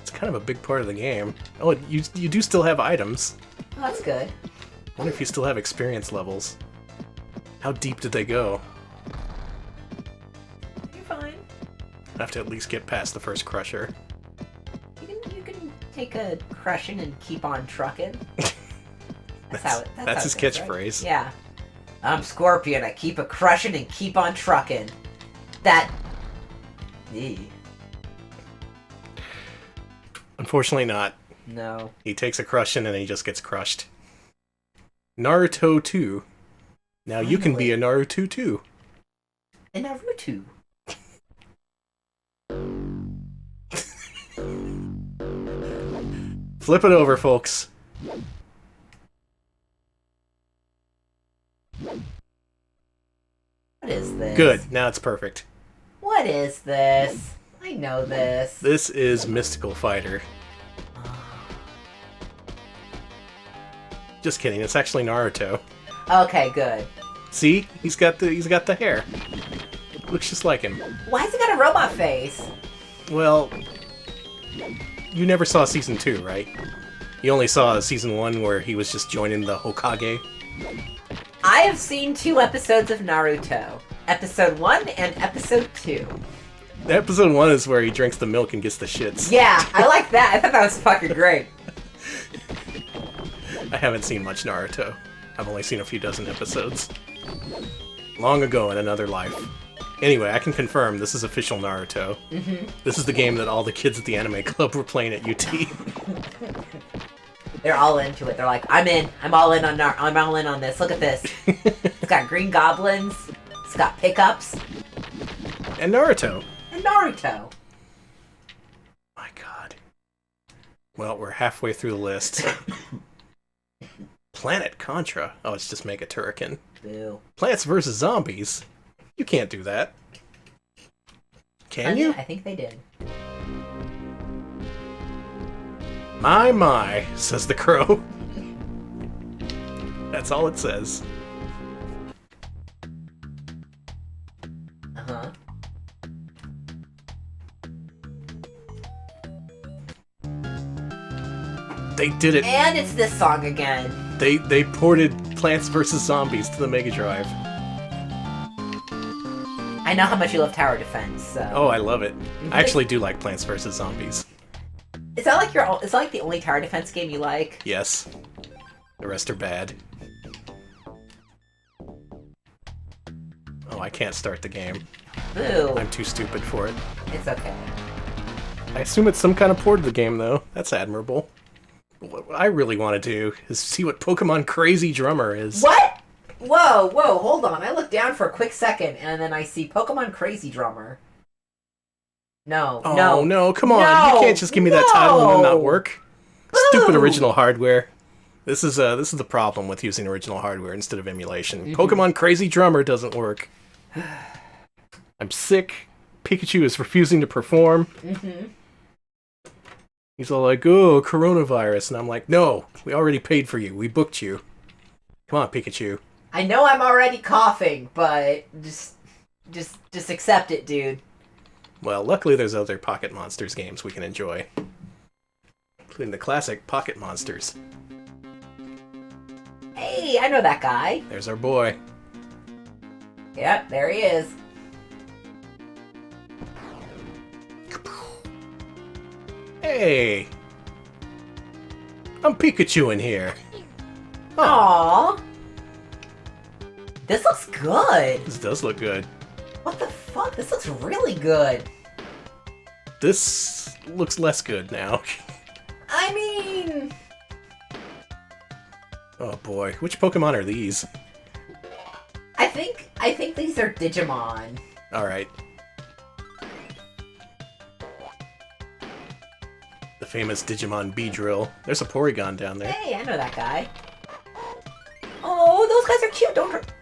It's kind of a big part of the game. Oh, you do still have items. Oh, that's good. I wonder if you still have experience levels. How deep did they go? You're fine. I have to at least get past the first crusher. You can take a crushing and keep on trucking. That's his how it goes, right? catchphrase. Yeah. I'm Scorpion. I keep a crushing and keep on trucking. That. Eee. Unfortunately not. No. He takes a crushing and he just gets crushed. Naruto 2. Now you can be a Naruto too. A Naruto. Flip it over, folks. What is this? Good. Now it's perfect. What is this? I know this. This is Mystical Fighter. Just kidding. It's actually Naruto. Okay, good. See, he's got the hair. Looks just like him. Why has he got a robot face? Well, you never saw season 2, right? You only saw season 1 where he was just joining the Hokage. I have seen 2 episodes of Naruto. Episode 1 and episode 2. Episode 1 is where he drinks the milk and gets the shits. Yeah, I like that. I thought that was fucking great. I haven't seen much Naruto. I've only seen a few dozen episodes. Long ago in another life. Anyway, I can confirm this is official Naruto. Mm-hmm. This is the game that all the kids at the anime club were playing at UT. They're all into it. They're like, I'm in. I'm all in on I'm all in on this. Look at this. It's got green goblins. It's got pickups. And Naruto. And Naruto. My god. Well, we're halfway through the list. Planet Contra. Oh, it's just Mega Turrican. Boo. Plants vs. Zombies? You can't do that. Can you? I think they did. My, says the crow. That's all it says. Uh-huh. They did it. And it's this song again. They ported Plants vs. Zombies to the Mega Drive. I know how much you love tower defense, so... Oh, I love it. I actually do like Plants vs. Zombies. Is that like the only tower defense game you like? Yes. The rest are bad. Oh, I can't start the game. Boo. I'm too stupid for it. It's okay. I assume it's some kind of port of the game, though. That's admirable. What I really want to do is see what Pokemon Crazy Drummer is. What? Whoa, hold on. I look down for a quick second, and then I see Pokemon Crazy Drummer. No, Oh, no, come on. No, You can't just give me that title and then not work. Boo. Stupid original hardware. This is the problem with using original hardware instead of emulation. Mm-hmm. Pokemon Crazy Drummer doesn't work. I'm sick. Pikachu is refusing to perform. Mm-hmm. He's all like, oh, coronavirus. And I'm like, no, we already paid for you. We booked you. Come on, Pikachu. I know I'm already coughing, but just accept it, dude. Well, luckily there's other Pocket Monsters games we can enjoy. Including the classic Pocket Monsters. Hey, I know that guy. There's our boy. Yep, there he is. Hey! I'm Pikachu in here. Aww. This looks good. This does look good. What the fuck? This looks really good. This looks less good now. I mean... Oh boy, which Pokemon are these? I think these are Digimon. Alright. The famous Digimon Beedrill. There's a Porygon down there. Hey, I know that guy. Oh, those guys are cute. Don't hurt.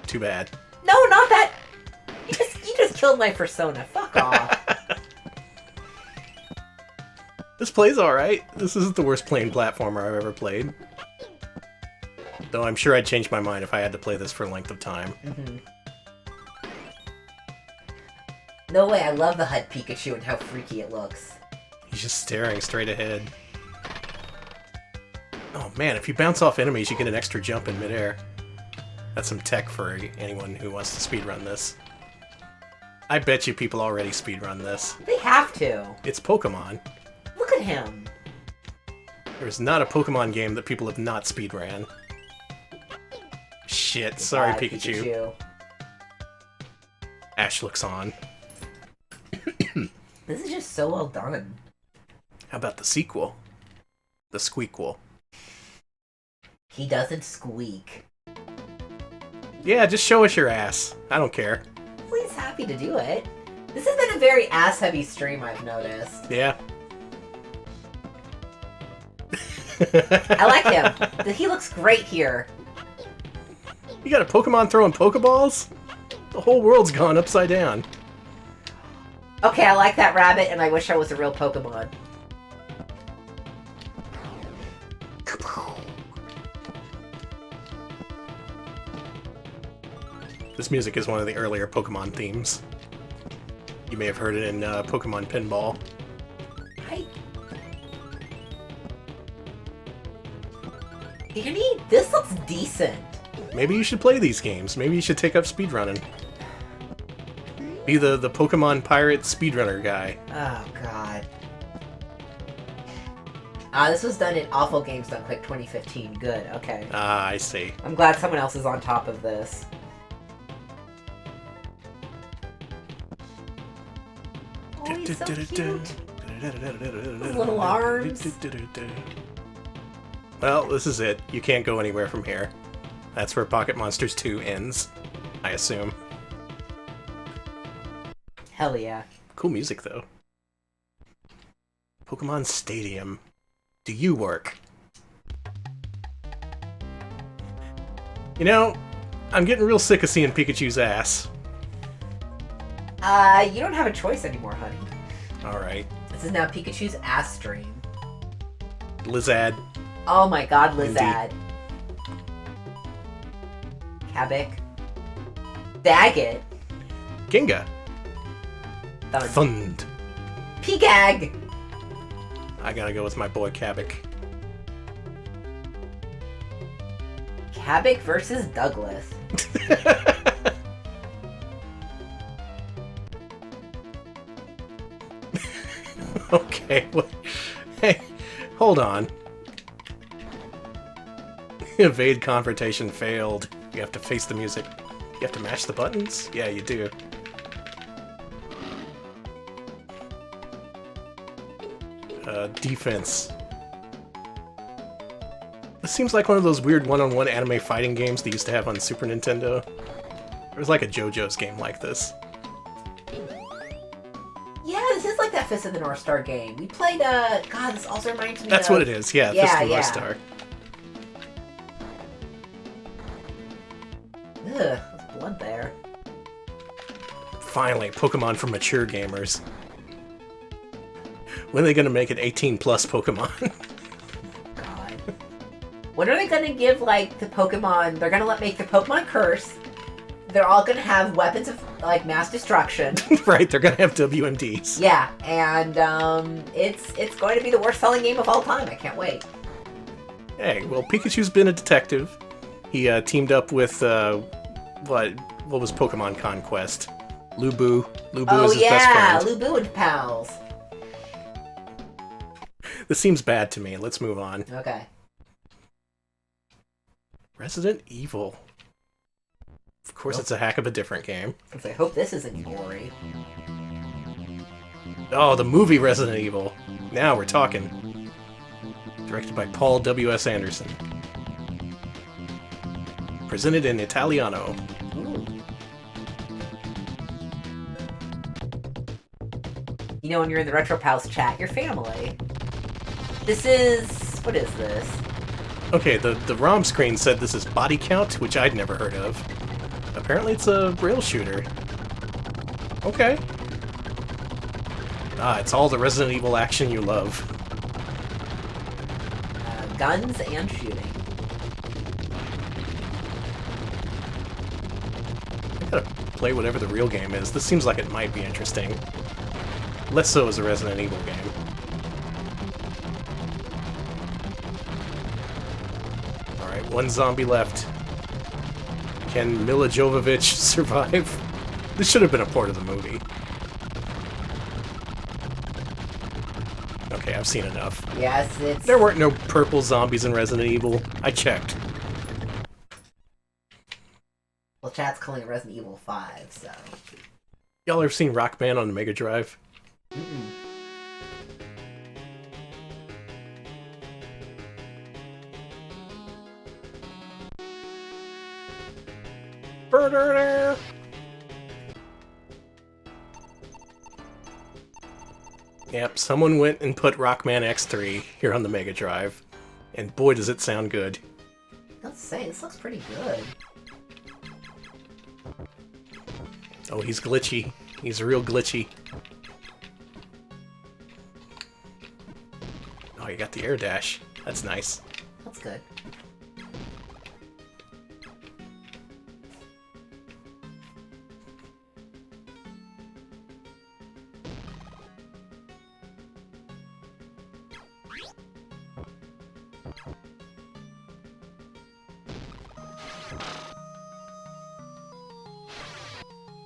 Too bad. No, not that. You just killed my persona. Fuck off. This plays alright. This isn't the worst playing platformer I've ever played. Though I'm sure I'd change my mind if I had to play this for a length of time. Mm-hmm. No way, I love the HUD Pikachu and how freaky it looks. He's just staring straight ahead. Oh man, if you bounce off enemies, you get an extra jump in midair. That's some tech for anyone who wants to speedrun this. I bet you people already speedrun this. They have to. It's Pokemon. Look at him. There's not a Pokemon game that people have not speedran. shit. Sorry, Goodbye, Pikachu. Ash looks on. This is just so well done. How about the sequel? The Squeakquel. He doesn't squeak. Yeah, just show us your ass. I don't care. Well, he's happy to do it. This has been a very ass-heavy stream, I've noticed. Yeah. I like him. He looks great here. You got a Pokemon throwing Pokeballs? The whole world's gone upside down. Okay, I like that rabbit, and I wish I was a real Pokemon. This music is one of the earlier Pokemon themes. You may have heard it in Pokemon Pinball. Hi. Danny, this looks decent. Maybe you should play these games. Maybe you should take up speedrunning. Be the Pokemon Pirate speedrunner guy. Oh, God. This was done in Awful Games Done Quick 2015. Good, okay. Ah, I see. I'm glad someone else is on top of this. Oh, he's so cute. His little arms. Well, this is it. You can't go anywhere from here. That's where Pocket Monsters 2 ends, I assume. Hell yeah. Cool music, though. Pokemon Stadium. Do you work? You know, I'm getting real sick of seeing Pikachu's ass. You don't have a choice anymore, honey. Alright. This is now Pikachu's ass stream. Lizard. Oh my god, Lizard. Kabik. Daggett. Ginga. Thund. Thund. Pegag. I gotta go with my boy Kabik. Kabik versus Douglas. Okay, well, hey, hold on. Evade confrontation failed. You have to face the music. You have to mash the buttons? Yeah, you do. Defense. This seems like one of those weird one-on-one anime fighting games they used to have on Super Nintendo. There was like a JoJo's game like this. Yeah, this is like that Fist of the North Star game. We played, God, this also reminds me That's of... what it is, yeah, Fist of the North Star. Ugh, there's blood there. Finally, Pokemon for mature gamers. When are they gonna make it 18 plus Pokemon? God. When are they gonna give, like, the Pokemon... They're gonna make the Pokemon curse. They're all gonna have weapons of, like, mass destruction. Right, they're gonna have WMDs. Yeah, and, it's going to be the worst selling game of all time. I can't wait. Hey, well, Pikachu's been a detective. He teamed up with, what was Pokemon Conquest? Lubu. Lubu is his best friend. Oh yeah, Lubu and pals. This seems bad to me. Let's move on. Okay. Resident Evil. Of course, it's a hack of a different game. I hope this isn't gory. Oh, the movie Resident Evil. Now we're talking. Directed by Paul W.S. Anderson. Presented in Italiano. Ooh. You know, when you're in the Retro Pals chat, your family. This is... What is this? Okay, the ROM screen said this is Body Count, which I'd never heard of. Apparently it's a rail shooter. Okay. Ah, it's all the Resident Evil action you love. Guns and shooting. I gotta play whatever the real game is. This seems like it might be interesting. Less so as a Resident Evil game. Alright, one zombie left. Can Mila Jovovich survive? This should have been a port of the movie. Okay, I've seen enough. Yes, it's... There weren't no purple zombies in Resident Evil. I checked. Well, chat's calling it Resident Evil 5, so... Y'all ever seen Rockman on the Mega Drive? Mm-mm. Yep, someone went and put Rockman X3 here on the Mega Drive, and boy does it sound good. Let's say, this looks pretty good. Oh, he's glitchy. He's real glitchy. Oh, you got the air dash. That's nice. That's good.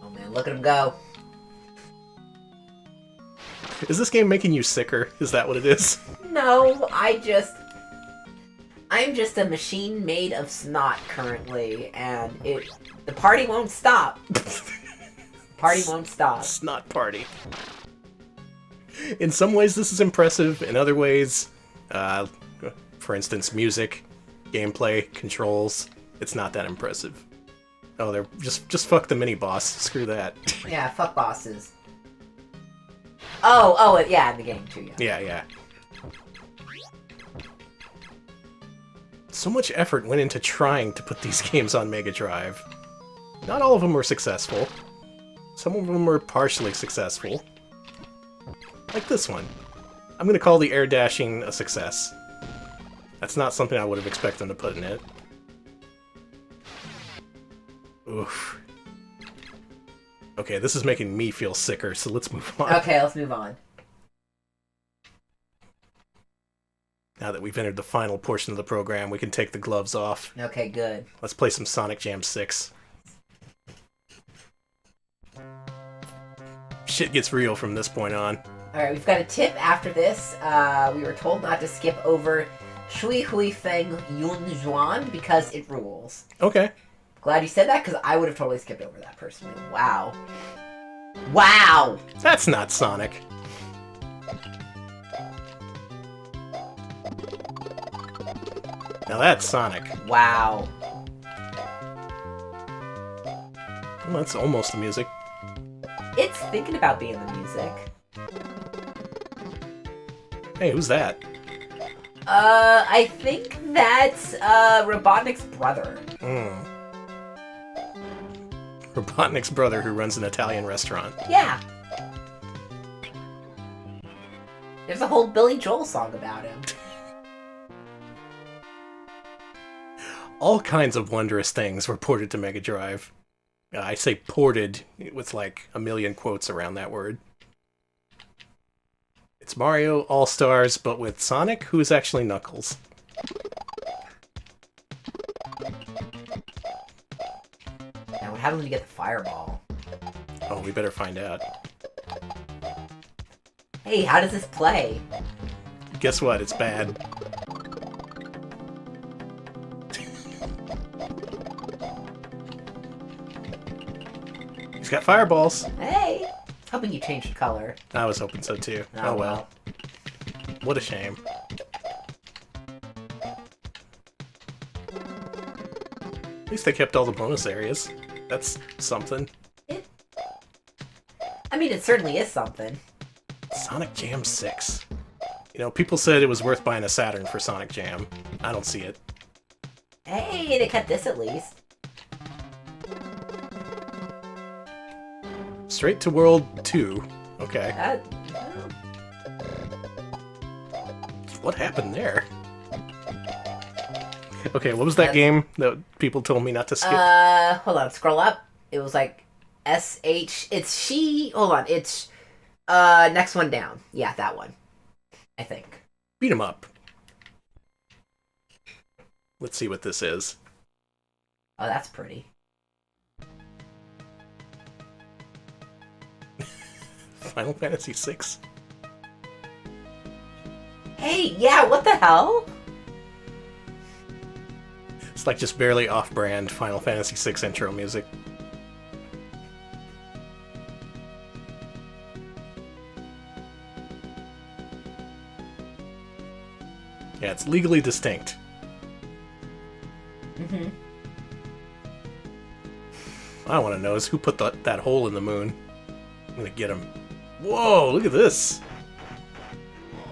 Oh man, look at him go. Is this game making you sicker? Is that what it is? No, I'm just a machine made of snot currently, and the party won't stop. Party won't stop. Snot party. In some ways this is impressive, in other ways, for instance, music, gameplay, controls, it's not that impressive. Oh, they're just fuck the mini-boss. Screw that. Yeah, fuck bosses. Oh, yeah, in the game too, yeah. Yeah. So much effort went into trying to put these games on Mega Drive. Not all of them were successful. Some of them were partially successful. Like this one. I'm gonna call the air dashing a success. That's not something I would have expected them to put in it. Oof. Okay, this is making me feel sicker, so let's move on. Okay, let's move on. Now that we've entered the final portion of the program, we can take the gloves off. Okay, good. Let's play some Sonic Jam 6. Shit gets real from this point on. Alright, we've got a tip after this. We were told not to skip over Shui Hui Feng Yun Zhuan because it rules. Okay. Glad you said that, because I would have totally skipped over that personally. Wow. Wow! That's not Sonic. Now that's Sonic. Wow. Well, that's almost the music. It's thinking about being the music. Hey, who's that? I think that's, Robotnik's brother. Robotnik's brother who runs an Italian restaurant. Yeah. There's a whole Billy Joel song about him. All kinds of wondrous things were ported to Mega Drive. I say ported with like a million quotes around that word. It's Mario All-Stars, but with Sonic, who is actually Knuckles. Now, what happens when you get the fireball? Oh, we better find out. Hey, how does this play? Guess what? It's bad. He's got fireballs. Hey! Hoping you changed color. I was hoping so too. Oh well. What a shame. At least they kept all the bonus areas. That's something. I mean, it certainly is something. Sonic Jam 6. You know, people said it was worth buying a Saturn for Sonic Jam. I don't see it. Hey, they kept this at least. Straight to World 2. Okay. What happened there? Okay, what was that game that people told me not to skip? Hold on, scroll up. It was like SH. It's she. Hold on, it's next one down. Yeah, that one. I think. Beat 'em up. Let's see what this is. Oh, that's pretty. Final Fantasy VI. Hey, yeah, what the hell? It's like just barely off-brand Final Fantasy VI intro music. Yeah, it's legally distinct. Mm-hmm. What I want to know is who put that hole in the moon. I'm gonna get him. Whoa, look at this.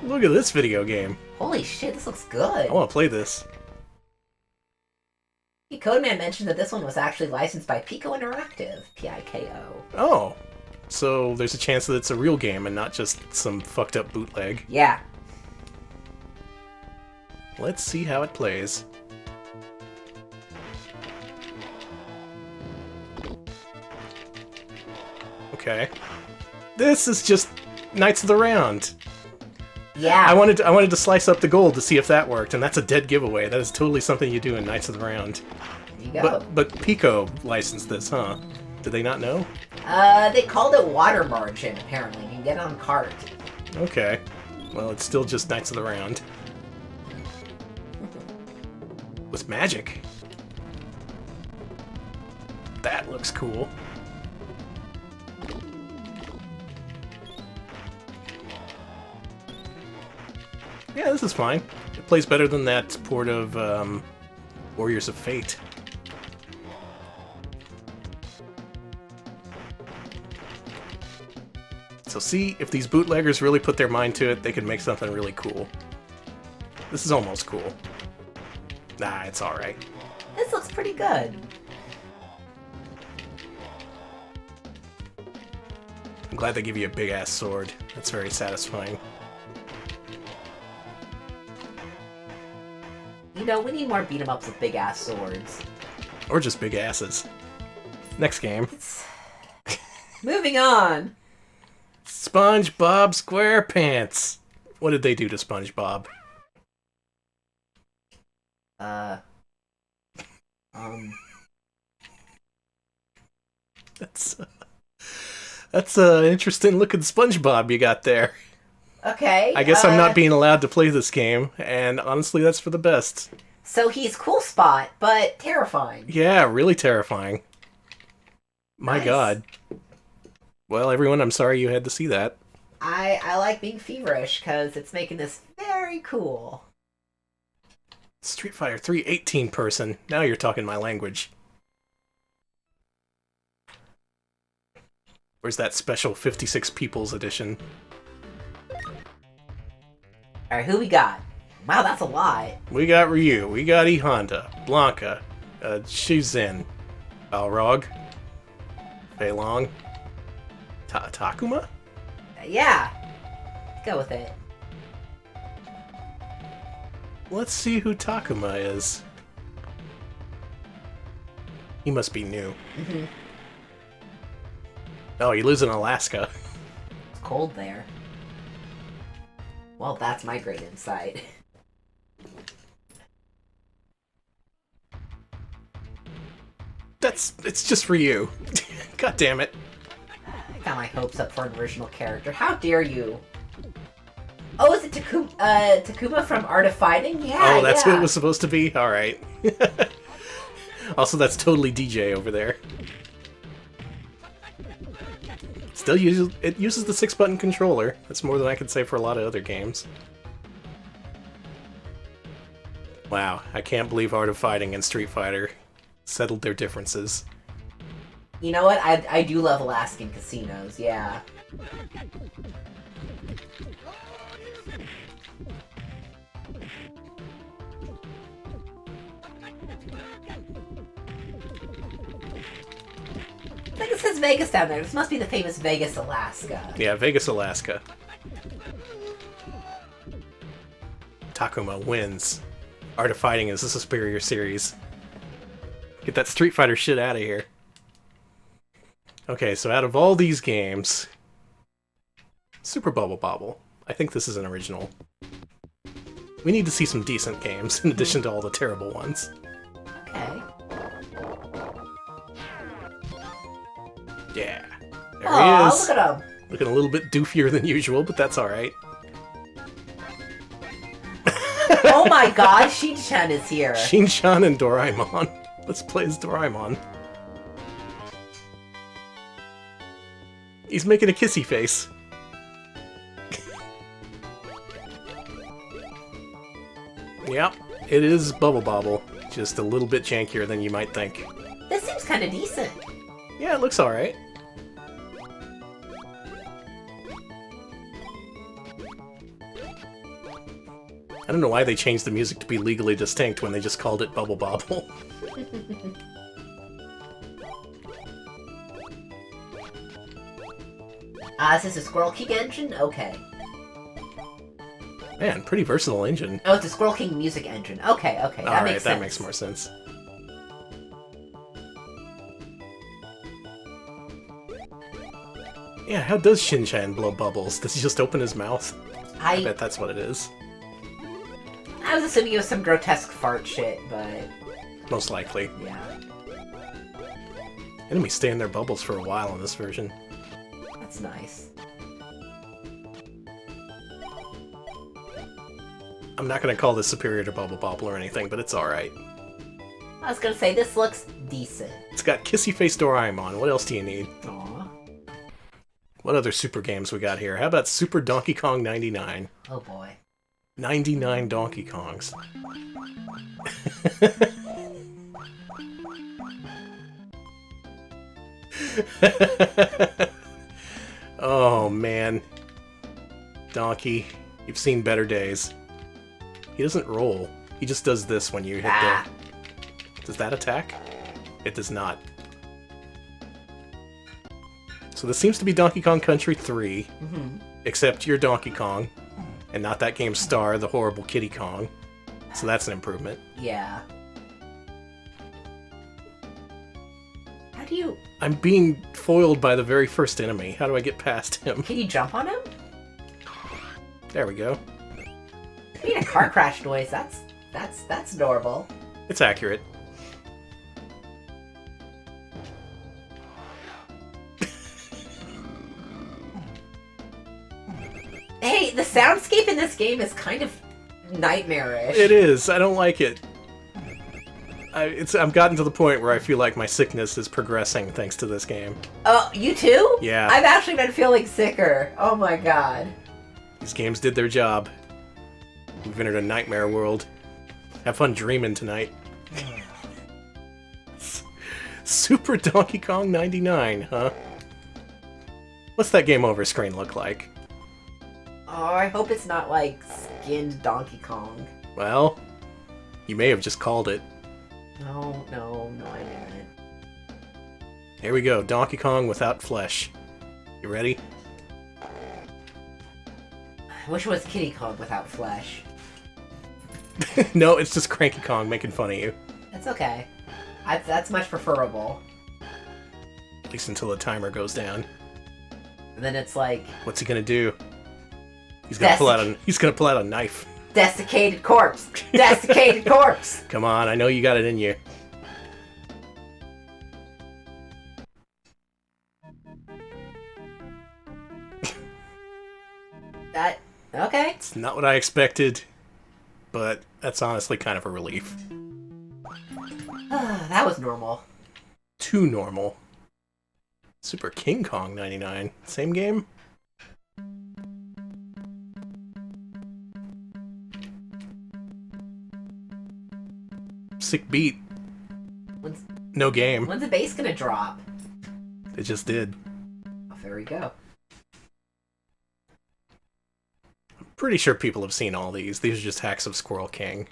Look at this video game. Holy shit, this looks good. I want to play this. Codeman mentioned that this one was actually licensed by Pico Interactive. P-I-K-O. Oh, so there's a chance that it's a real game and not just some fucked up bootleg. Yeah. Let's see how it plays. Okay. This is just Knights of the Round. Yeah. I wanted to slice up the gold to see if that worked, and that's a dead giveaway. That is totally something you do in Knights of the Round. There you go. But Pico licensed this, huh? Did they not know? They called it Water Margin, apparently. You can get it on cart. Okay. Well, it's still just Knights of the Round. With magic. That looks cool. Yeah, this is fine. It plays better than that port of Warriors of Fate. So see, if these bootleggers really put their mind to it, they could make something really cool. This is almost cool. Nah, it's alright. This looks pretty good. I'm glad they give you a big-ass sword. That's very satisfying. You know, we need more beat-em-ups with big-ass swords. Or just big asses. Next game. Moving on! SpongeBob SquarePants! What did they do to SpongeBob? That's an interesting looking SpongeBob you got there. Okay. I guess I'm not being allowed to play this game, and honestly, that's for the best. So he's cool spot, but terrifying. Yeah, really terrifying. My Nice. God. Well, everyone, I'm sorry you had to see that. I like being feverish, because it's making this very cool. Street Fighter 3 18-person. Now you're talking my language. Where's that special 56 Peoples edition? Alright, who we got? Wow, that's a lot. We got Ryu, we got E Honda, Blanca, Shizin, Balrog, Fei Long, Takuma? Yeah. Go with it. Let's see who Takuma is. He must be new. Mm-hmm. Oh, he lives in Alaska. It's cold there. Well, that's my great insight. It's just for you. God damn it. I got my hopes up for an original character. How dare you? Oh, is it Takuma from Art of Fighting? Yeah, Oh, that's who yeah. it was supposed to be? Alright. Also, that's totally DJ over there. Still uses the 6-button controller. That's more than I could say for a lot of other games. Wow, I can't believe Art of Fighting and Street Fighter settled their differences. You know what? I do love Alaskan casinos, yeah. I think it says Vegas down there. This must be the famous Vegas, Alaska. Yeah, Vegas, Alaska. Takuma wins. Art of Fighting is the superior series. Get that Street Fighter shit out of here. Okay, so out of all these games... Super Bubble Bobble. I think this is an original. We need to see some decent games, in addition to all the terrible ones. Okay. Yeah. There Aw, he is. look at him. Looking a little bit doofier than usual, but that's alright. Oh my god, Shin-chan is here. Shin-chan and Doraemon. Let's play as Doraemon. He's making a kissy face. Yep, it is Bubble Bobble. Just a little bit jankier than you might think. This seems kind of decent. Yeah, it looks alright. I don't know why they changed the music to be legally distinct when they just called it Bubble Bobble. Is this a Squirrel King engine? Okay. Man, pretty versatile engine. Oh, it's a Squirrel King music engine. Okay, that makes sense. That makes more sense. Yeah, how does Shin-chan blow bubbles? Does he just open his mouth? I bet that's what it is. I was assuming it was some grotesque fart shit, but... Most likely. Yeah. Enemies stay in their bubbles for a while in this version. That's nice. I'm not going to call this superior to Bubble Bobble or anything, but it's alright. I was gonna say, this looks decent. It's got Kissy Face Doraemon. What else do you need? Aww. What other super games we got here? How about Super Donkey Kong 99? Oh boy. 99 Donkey Kongs. Oh man. Donkey, you've seen better days. He doesn't roll. He just does this when you hit the... Does that attack? It does not. So this seems to be Donkey Kong Country 3. Mm-hmm. Except you're Donkey Kong. And not that game's star, the horrible Kiddy Kong. So that's an improvement. Yeah. How do you... I'm being foiled by the very first enemy. How do I get past him? Can you jump on him? There we go. I mean, a car crash noise. That's adorable. It's accurate. Hey, the soundscape in this game is kind of nightmarish. It is. I don't like it. I've gotten to the point where I feel like my sickness is progressing thanks to this game. Oh, you too? Yeah. I've actually been feeling sicker. Oh my god. These games did their job. We've entered a nightmare world. Have fun dreaming tonight. Super Donkey Kong 99, huh? What's that game over screen look like? Oh, I hope it's not like skinned Donkey Kong. Well, you may have just called it. No, I didn't. Here we go, Donkey Kong without flesh. You ready? I wish it was Kiddy Kong without flesh. No, it's just Cranky Kong making fun of you. That's okay. That's much preferable. At least until the timer goes down. And then it's like... What's he gonna do? He's gonna pull out a knife. Desiccated corpse! Desiccated corpse! Come on, I know you got it in you. Okay. It's not what I expected, but that's honestly kind of a relief. That was normal. Too normal. Super King Kong 99. Same game? Sick beat. No game. When's the bass gonna drop? It just did. Oh, there we go. I'm pretty sure people have seen all these. These are just hacks of Squirrel King.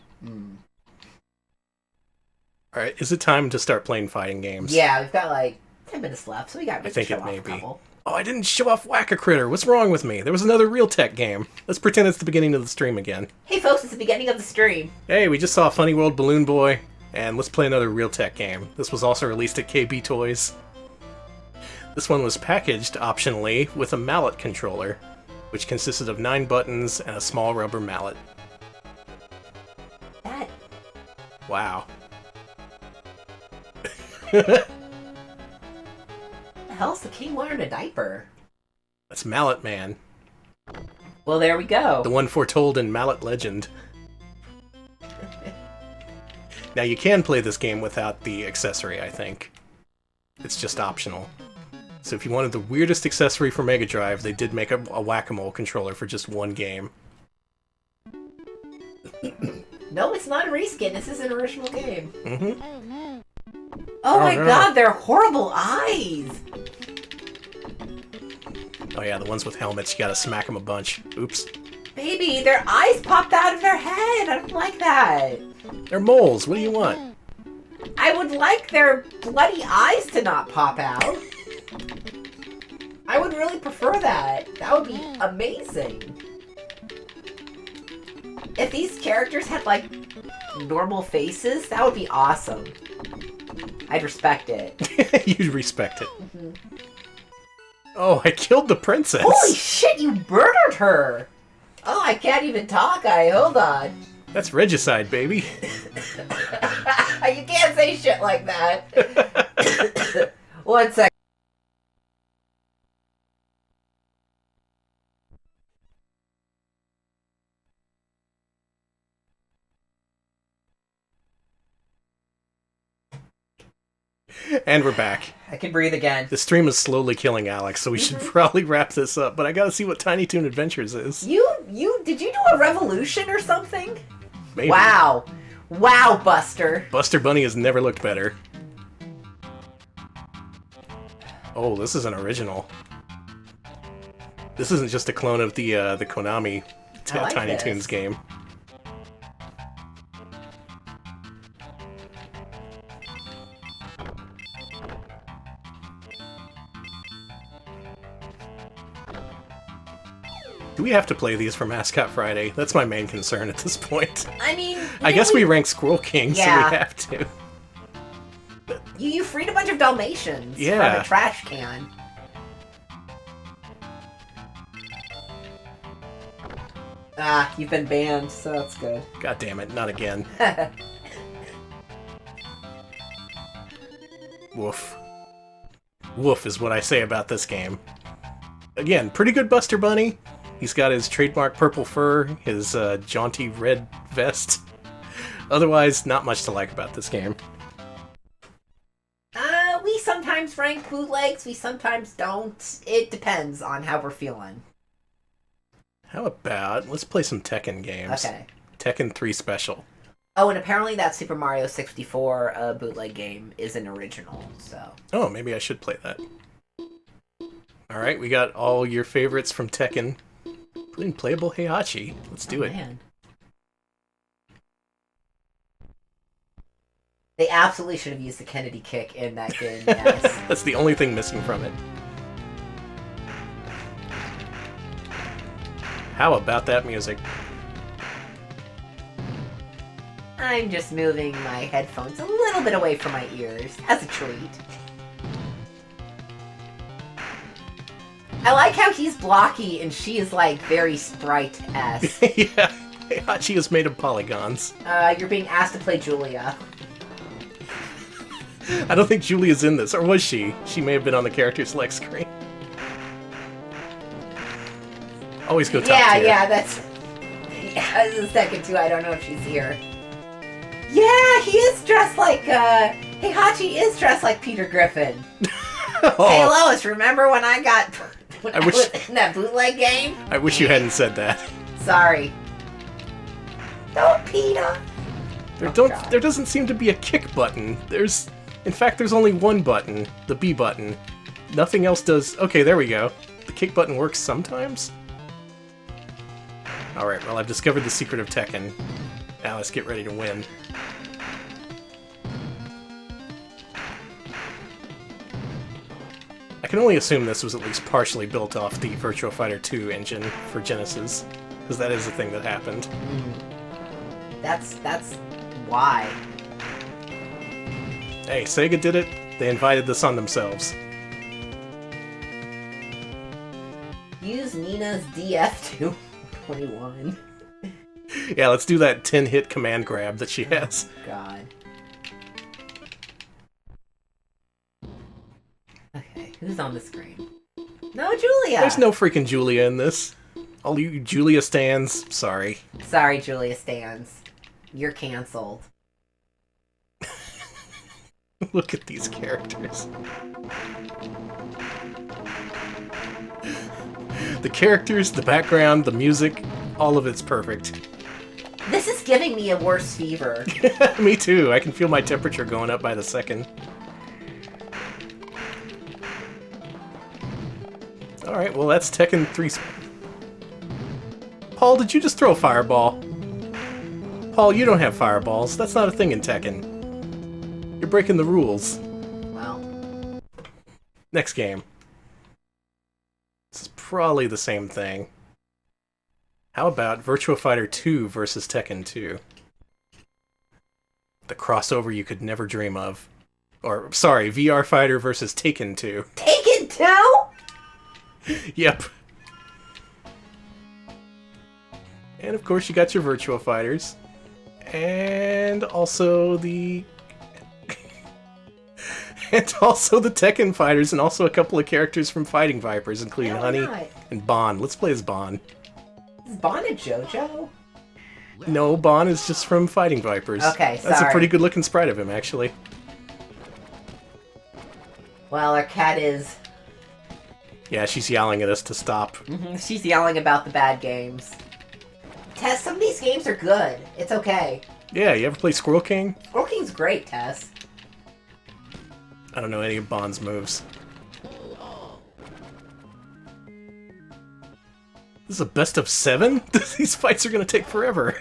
Alright, is it time to start playing fighting games? Yeah, we've got like 10 minutes left, so we got I think it may be. Oh, I didn't show off Whack-A-Critter. What's wrong with me? There was another Realtek game. Let's pretend it's the beginning of the stream again. Hey folks, it's the beginning of the stream. Hey, we just saw Funny World Balloon Boy, and let's play another Realtek game. This was also released at KB Toys. This one was packaged, optionally, with a mallet controller, which consisted of 9 buttons and a small rubber mallet. That... Wow. The hell's the king wearing a diaper? That's Mallet Man. Well, there we go. The one foretold in Mallet Legend. Now, you can play this game without the accessory, I think. It's just optional. So if you wanted the weirdest accessory for Mega Drive, they did make a Whack-A-Mole controller for just one game. No, it's not a reskin. This is an original game. Mm-hmm. Oh no. Oh my no. god, they're horrible eyes! Oh yeah, the ones with helmets, you gotta smack them a bunch. Oops. Baby, their eyes popped out of their head! I don't like that! They're moles, what do you want? I would like their bloody eyes to not pop out. I would really prefer that. That would be amazing. If these characters had, like, normal faces, that would be awesome. I'd respect it. You'd respect it. Oh, I killed the princess! Holy shit, you murdered her! Oh, I can't even talk. Hold on. That's regicide, baby. You can't say shit like that. 1 sec. And we're back. I can breathe again. The stream is slowly killing Alex, so we should probably wrap this up, but I gotta see what Tiny Toon Adventures is. Did you do a revolution or something? Maybe. Wow. Wow, Buster. Buster Bunny has never looked better. Oh, this is an original. This isn't just a clone of the Konami I like Tiny this. Toons game. Do we have to play these for Mascot Friday? That's my main concern at this point. I mean, I guess we rank Squirrel King, Yeah. so we have to. you freed a bunch of Dalmatians Yeah. from a trash can. Ah, you've been banned, so that's good. God damn it, not again. Woof. Woof is what I say about this game. Again, pretty good Buster Bunny. He's got his trademark purple fur, his jaunty red vest. Otherwise, not much to like about this game. We sometimes rank bootlegs, we sometimes don't. It depends on how we're feeling. How about, let's play some Tekken games. Okay. Tekken 3 Special. Oh, and apparently that Super Mario 64 bootleg game is an original, so... Oh, maybe I should play that. Alright, we got all your favorites from Tekken, including playable Heihachi. Let's do it. Man. They absolutely should have used the Kennedy kick in that game, yes. That's the only thing missing from it. How about that music? I'm just moving my headphones a little bit away from my ears, as a treat. I like how he's blocky and she is, like, very Sprite-esque. Yeah, Heihachi is made of polygons. You're being asked to play Julia. I don't think Julia's in this, or was she? She may have been on the character select screen. Always go top tier. Yeah, that's... Yeah, the second two, I don't know if she's here. Yeah, he is dressed like, Heihachi is dressed like Peter Griffin. Oh, Hey, Lois, remember when I got... When I I wish- was in that bootleg game? I wish you hadn't said that. Sorry. Don't, Peter. God. There doesn't seem to be a kick button. In fact, there's only one button, the B button. Nothing else does. Okay, there we go. The kick button works sometimes. All right, well, I've discovered the secret of Tekken. Alice, get ready to win. I can only assume this was at least partially built off the Virtua Fighter 2 engine for Genesis, because that is a thing that happened. That's why. Hey, Sega did it. They invited this on themselves. Use Nina's DF221. Yeah, let's do that 10-hit command grab that she has. God. Okay, who's on the screen? No, Julia! There's no freaking Julia in this. All you Julia stans, sorry. Sorry, Julia Stans. You're cancelled. Look at these characters. The characters, the background, the music, all of it's perfect. This is giving me a worse fever. Me too. I can feel my temperature going up by the second. Alright, well that's Tekken 3. Paul, did you just throw a fireball? Paul, you don't have fireballs. That's not a thing in Tekken. You're breaking the rules. Well. Next game. This is probably the same thing. How about Virtua Fighter 2 versus Tekken 2? The crossover you could never dream of. Or, sorry, VR Fighter versus Taken 2. Taken 2? Yep. And of course you got your Virtua Fighters. And also the... and also the Tekken Fighters, and also a couple of characters from Fighting Vipers, including No, Honey not. and Bon. Let's play as Bon. Is Bon a JoJo? No, Bon is just from Fighting Vipers. Okay, That's a sorry. pretty good looking sprite of him, actually. Well, our cat is... Yeah, she's yelling at us to stop. She's yelling about the bad games. Tess, some of these games are good. It's okay. Yeah, you ever play Squirrel King? Squirrel King's great, Tess. I don't know any of Bon's moves. This is a best of 7? These fights are gonna take forever.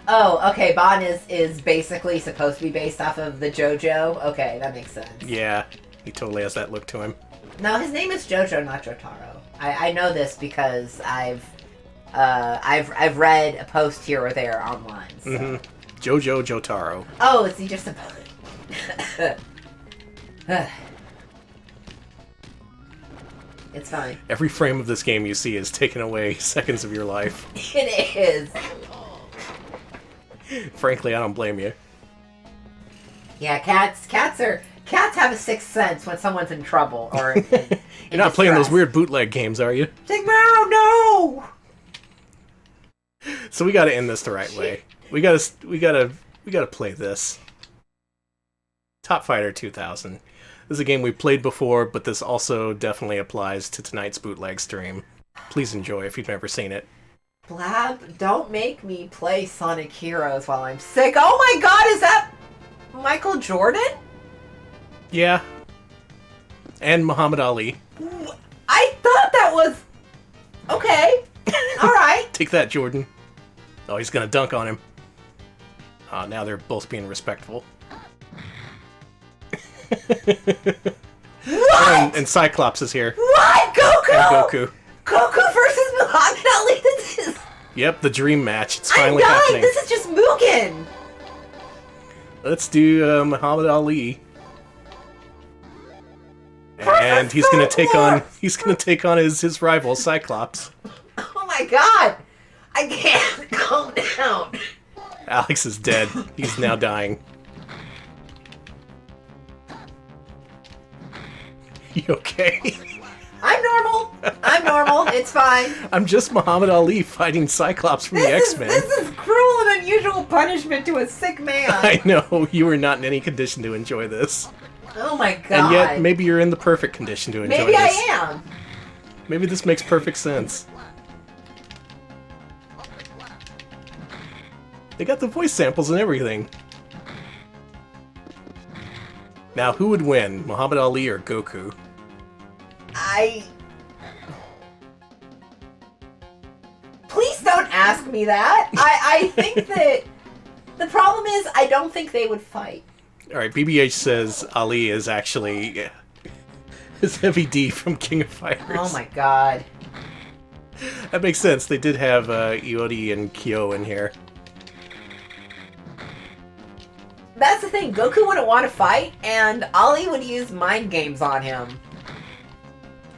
Oh, okay, Bon is basically supposed to be based off of the JoJo. Okay, that makes sense. Yeah, he totally has that look to him. No, his name is JoJo, not Jotaro. I know this because I've read a post here or there online. So. Jojo Jotaro. Oh, is he just a... It's fine. Every frame of this game you see is taken away seconds of your life. It is. Frankly, I don't blame you. Yeah, cats have a sixth sense when someone's in trouble or You're not playing those weird bootleg games, are you? It's like, no! So we gotta end this the right way. We gotta play this. Top Fighter 2000. This is a game we played before, but this also definitely applies to tonight's bootleg stream. Please enjoy if you've never seen it. Blab, don't make me play Sonic Heroes while I'm sick. Oh my god, is that Michael Jordan? Yeah. And Muhammad Ali. I thought that was... Okay. Alright. Take that, Jordan. Oh, he's gonna dunk on him. Now they're both being respectful. What? And Cyclops is here. What? Goku? And Goku. Goku versus Muhammad Ali? This is... Yep, the dream match. It's I'm finally dying. happening. This is just Mugen. Let's do Muhammad Ali. And he's gonna take on his rival, Cyclops. Oh my god. I can't calm down. Alex is dead. He's now dying. You okay? I'm normal. It's fine. I'm just Muhammad Ali fighting Cyclops from the X-Men. This is cruel and unusual punishment to a sick man. I know, you are not in any condition to enjoy this. Oh my god. And yet, maybe you're in the perfect condition to enjoy Maybe this. I am. Maybe this makes perfect sense. They got the voice samples and everything. Now, who would win, Muhammad Ali or Goku? Please don't ask me that. I think that the problem is I don't think they would fight. Alright, BBH says Ali is actually is Heavy D from King of Fighters. Oh my god. That makes sense. They did have Iori and Kyo in here. That's the thing. Goku wouldn't want to fight, and Ali would use mind games on him.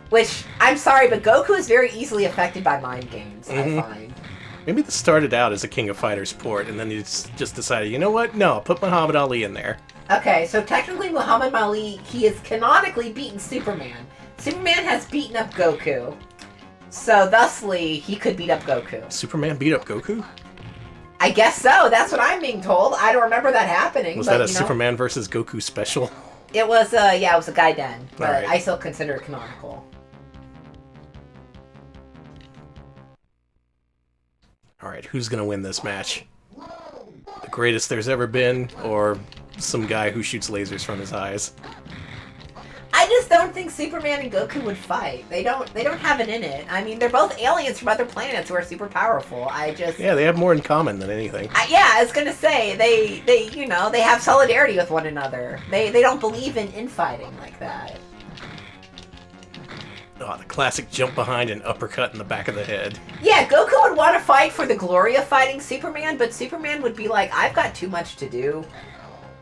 Which, I'm sorry, but Goku is very easily affected by mind games, I find. Maybe this started out as a King of Fighters port, and then he just decided, you know what? No, put Muhammad Ali in there. Okay, so technically Muhammad Ali, he has canonically beaten Superman. Superman has beaten up Goku. So thusly, he could beat up Goku. Superman beat up Goku? I guess so. That's what I'm being told. I don't remember that happening. Was but, that a Superman versus Goku special? It was, yeah, it was a Gaiden, but Alright. I still consider it canonical. Alright, who's gonna win this match? The greatest there's ever been, or some guy who shoots lasers from his eyes? I just don't think Superman and Goku would fight. They don't have it in it. I mean, they're both aliens from other planets who are super powerful. Yeah, they have more in common than anything. I was gonna say, they have solidarity with one another. They don't believe in infighting like that. Oh, the classic jump behind and uppercut in the back of the head. Yeah, Goku would want to fight for the glory of fighting Superman, but Superman would be like, I've got too much to do.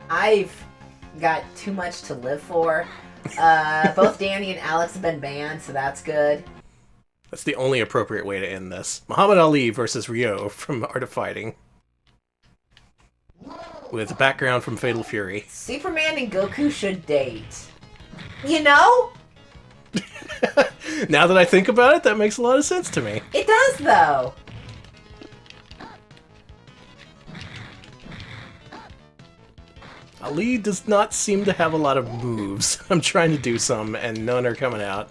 I've got too much to live for. Both Danny and Alex have been banned, so that's good. That's the only appropriate way to end this. Muhammad Ali versus Ryo from Art of Fighting. With background from Fatal Fury. Superman and Goku should date. You know? Now that I think about it, that makes a lot of sense to me. It does, though. Ali does not seem to have a lot of moves. I'm trying to do some, and none are coming out.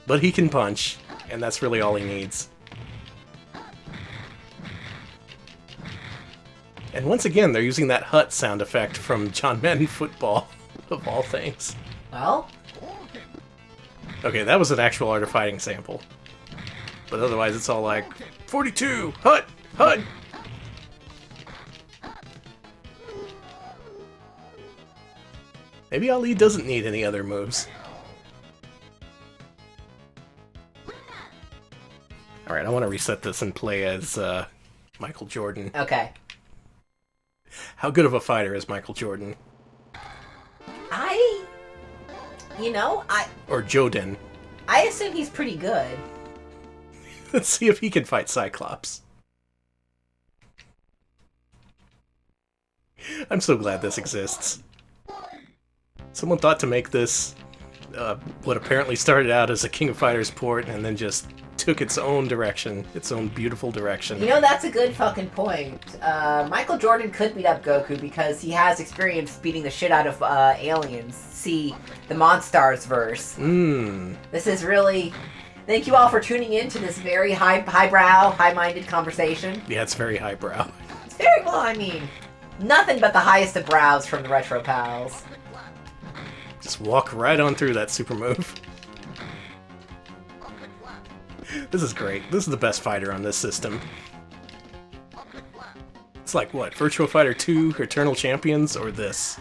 But he can punch, and that's really all he needs. And once again, they're using that hut sound effect from John Madden Football, of all things. Well, Okay, that was an actual Art of Fighting sample. But otherwise, it's all like, 42! Hut! Hut! Maybe Ali doesn't need any other moves. Alright, I want to reset this and play as Michael Jordan. okay. How good of a fighter is Michael Jordan? Or Joden. I assume he's pretty good. Let's see if he can fight Cyclops. I'm so glad this exists. Someone thought to make this what apparently started out as a King of Fighters port and then just took its own direction, its own beautiful direction. You know, that's a good fucking point. Michael Jordan could beat up Goku because he has experience beating the shit out of aliens. See the Monstars verse. This is really... Thank you all for tuning in to this very highbrow, high-minded conversation. Yeah, it's very highbrow. It's very, well, I mean, nothing but the highest of brows from the Retro Pals. Just walk right on through that super move. This is great. This is the best fighter on this system. It's like, what, Virtua Fighter 2, Eternal Champions, or this?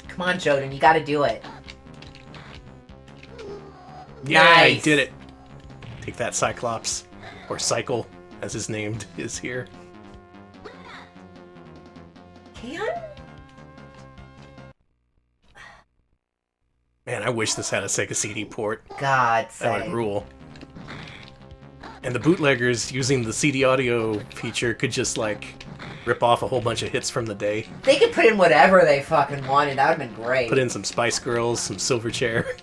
Come on, Joden, you gotta do it. Yeah, Nice. he did it! Take that, Cyclops. Or Cycle, as his name is here. Can? Man, I wish this had a Sega CD port. God That sake. would rule. And the bootleggers using the CD audio feature could just, like, rip off a whole bunch of hits from the day. They could put in whatever they fucking wanted. That would've been great. Put in some Spice Girls, some Silverchair.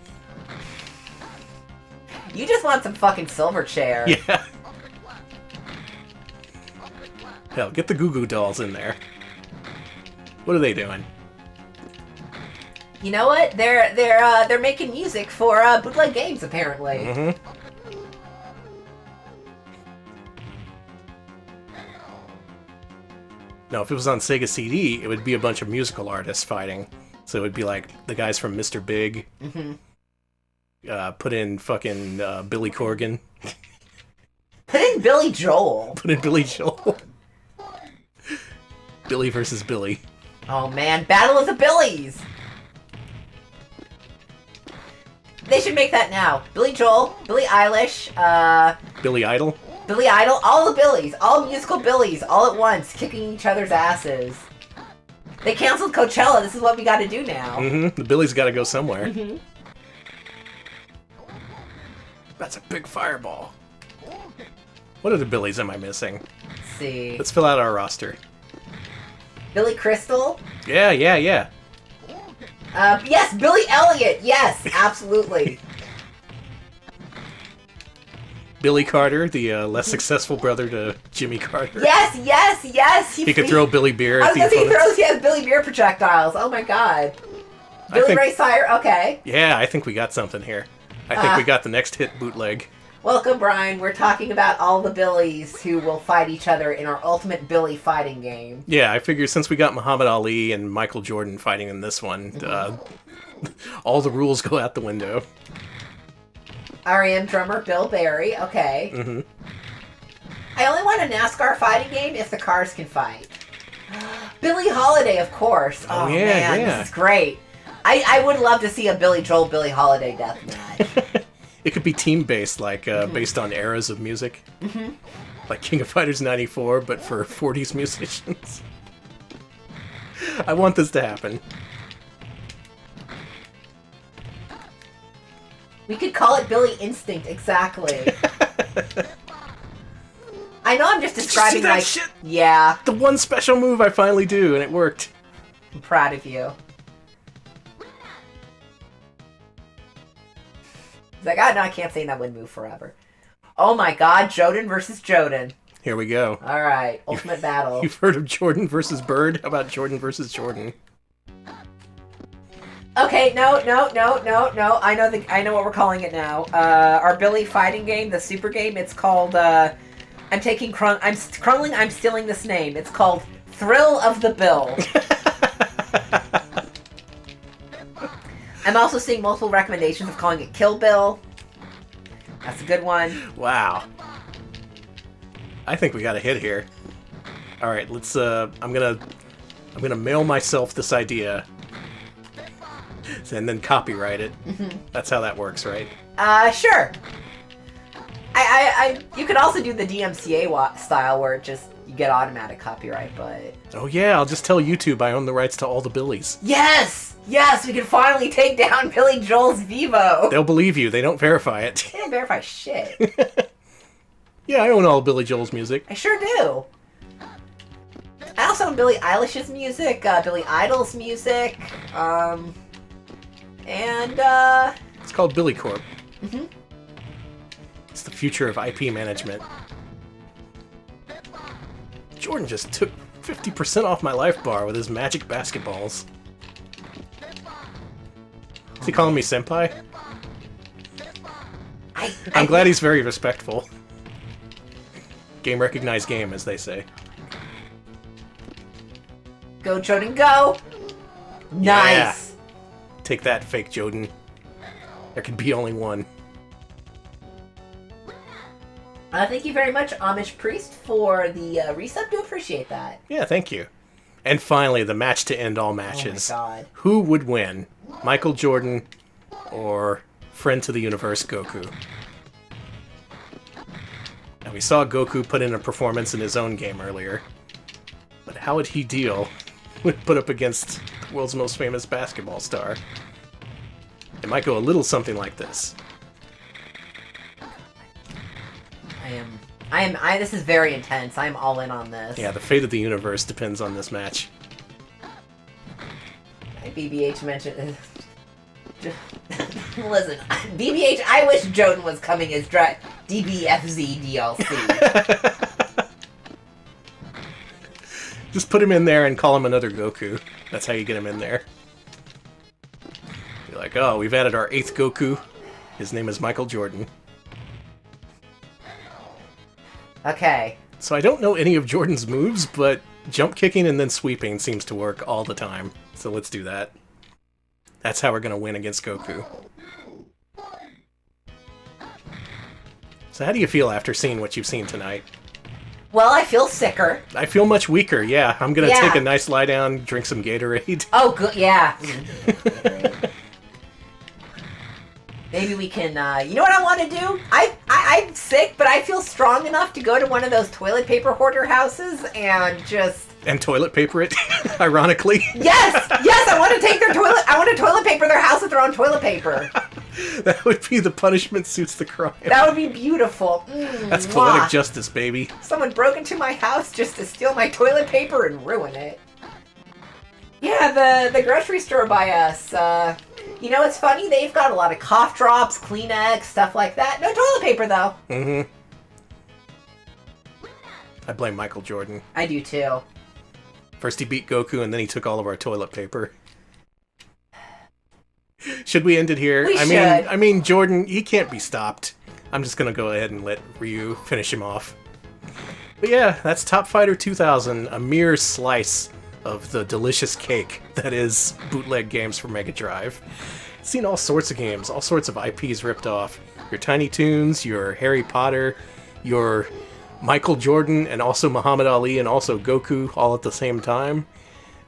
You just want some fucking Silverchair. Yeah. Hell, get the Goo Goo Dolls in there. What are they doing? You know what? They're making music for bootleg games apparently. Mm-hmm. Now, if it was on Sega CD, it would be a bunch of musical artists fighting. So it would be like the guys from Mr. Big. Mm-hmm. Put in fucking Billy Corgan. Put in Billy Joel. Put in Billy Joel. Billy versus Billy. Oh man, Battle of the Billies. They should make that now. Billy Joel, Billie Eilish, Billy Idol. Billy Idol, all the Billies, all musical Billies, all at once, kicking each other's asses. They canceled Coachella. This is what we got to do now. Mm-hmm. The Billy's got to go somewhere. Mm-hmm. That's a big fireball. What other Billies am I missing? Let's see. Let's fill out our roster. Billy Crystal. Yeah. Yes, Billy Elliot. Yes, absolutely. Billy Carter, the less successful brother to Jimmy Carter. Yes, yes, yes. He could throw Billy Beer I at was the gonna say he opponents. throws Billy Beer projectiles. Oh my god. Billy think- Ray Sire, okay. Yeah, I think we got something here. I think we got the next hit bootleg. Welcome, Brian. We're talking about all the Billies who will fight each other in our ultimate Billy fighting game. Yeah, I figure since we got Muhammad Ali and Michael Jordan fighting in this one, all the rules go out the window. REM drummer Bill Berry, okay. Mm-hmm. I only want a NASCAR fighting game if the cars can fight. Billie Holiday, of course. Oh, Oh, yeah, man, yeah. this is great. I would love to see a Billy Joel, Billie Holiday death match. It could be team-based, like based on eras of music. Mm-hmm. Like King of Fighters 94, but for 40s musicians. I want this to happen. We could call it Billy Instinct, exactly. I know I'm just describing see that like... shit? Yeah, The one special move I finally do, and it worked. I'm proud of you. He's like, no, I can't say that would move forever. Oh my god, Joden versus Joden. Here we go. Alright, ultimate battle. You've heard of Jordan versus Bird? How about Jordan versus Jordan? Okay, no. I know what we're calling it now. Our Billy fighting game, the super game, it's called, I'm stealing this name. It's called Thrill of the Bill. I'm also seeing multiple recommendations of calling it Kill Bill. That's a good one. Wow. I think we got a hit here. All right, let's. I'm gonna mail myself this idea, and then copyright it. Mm-hmm. That's how that works, right? Sure. You could also do the DMCA style where it just you get automatic copyright, but Oh yeah, I'll just tell YouTube I own the rights to all the Billies. yes, we can finally take down Billy Joel's Vivo. They'll believe you. They don't verify it. They don't verify shit. Yeah, I own all of Billy Joel's music. I sure do. I also own Billie Eilish's music, Billy Idol's music, and It's called Billy Corp. Mhm. It's the future of IP management. Jordan just took 50% off my life bar with his magic basketballs. Is he calling me senpai? I'm glad he's very respectful. Game recognized game, as they say. Go, Joden, go! Nice! Yeah. Take that, fake Joden. There can be only one. Thank you very much, Amish Priest, for the resub. Do appreciate that. Yeah, thank you. And finally, the match to end all matches. Oh my god. Who would win? Michael Jordan or friend to the universe Goku? Now, we saw Goku put in a performance in his own game earlier. But how would he deal when put up against the world's most famous basketball star? It might go a little something like this. This is very intense. I am all in on this. Yeah, the fate of the universe depends on this match. BBH mentioned... Listen, BBH, I wish Joden was coming as DBFZ DLC. Just put him in there and call him another Goku. That's how you get him in there. Be like, oh, we've added our 8th Goku. His name is Michael Jordan. Okay. So I don't know any of Jordan's moves, but jump kicking and then sweeping seems to work all the time. So let's do that. That's how we're going to win against Goku. So how do you feel after seeing what you've seen tonight? Well, I feel sicker. I feel much weaker, yeah. I'm going to Yeah. take a nice lie down, drink some Gatorade. Oh, good. Yeah. Maybe we can, you know what I want to do? I'm sick, but I feel strong enough to go to one of those toilet paper hoarder houses and just... And toilet paper it, ironically. Yes! Yes, I want to take their toilet... I want to toilet paper their house with their own toilet paper. That would be the punishment suits the crime. That would be beautiful. That's Mwah. poetic justice, baby. Someone broke into my house just to steal my toilet paper and ruin it. Yeah, the grocery store by us. You know, it's funny, they've got a lot of cough drops, Kleenex, stuff like that. No toilet paper, though. Mm-hmm. I blame Michael Jordan. I do, too. First he beat Goku, and then he took all of our toilet paper. Should we end it here? We should. I mean, Jordan, he can't be stopped. I'm just gonna go ahead and let Ryu finish him off. But yeah, that's Top Fighter 2000, a mere slice of the delicious cake that is bootleg games for Mega Drive. Seen all sorts of games, all sorts of IPs ripped off. Your Tiny Toons, your Harry Potter, your Michael Jordan, and also Muhammad Ali, and also Goku all at the same time.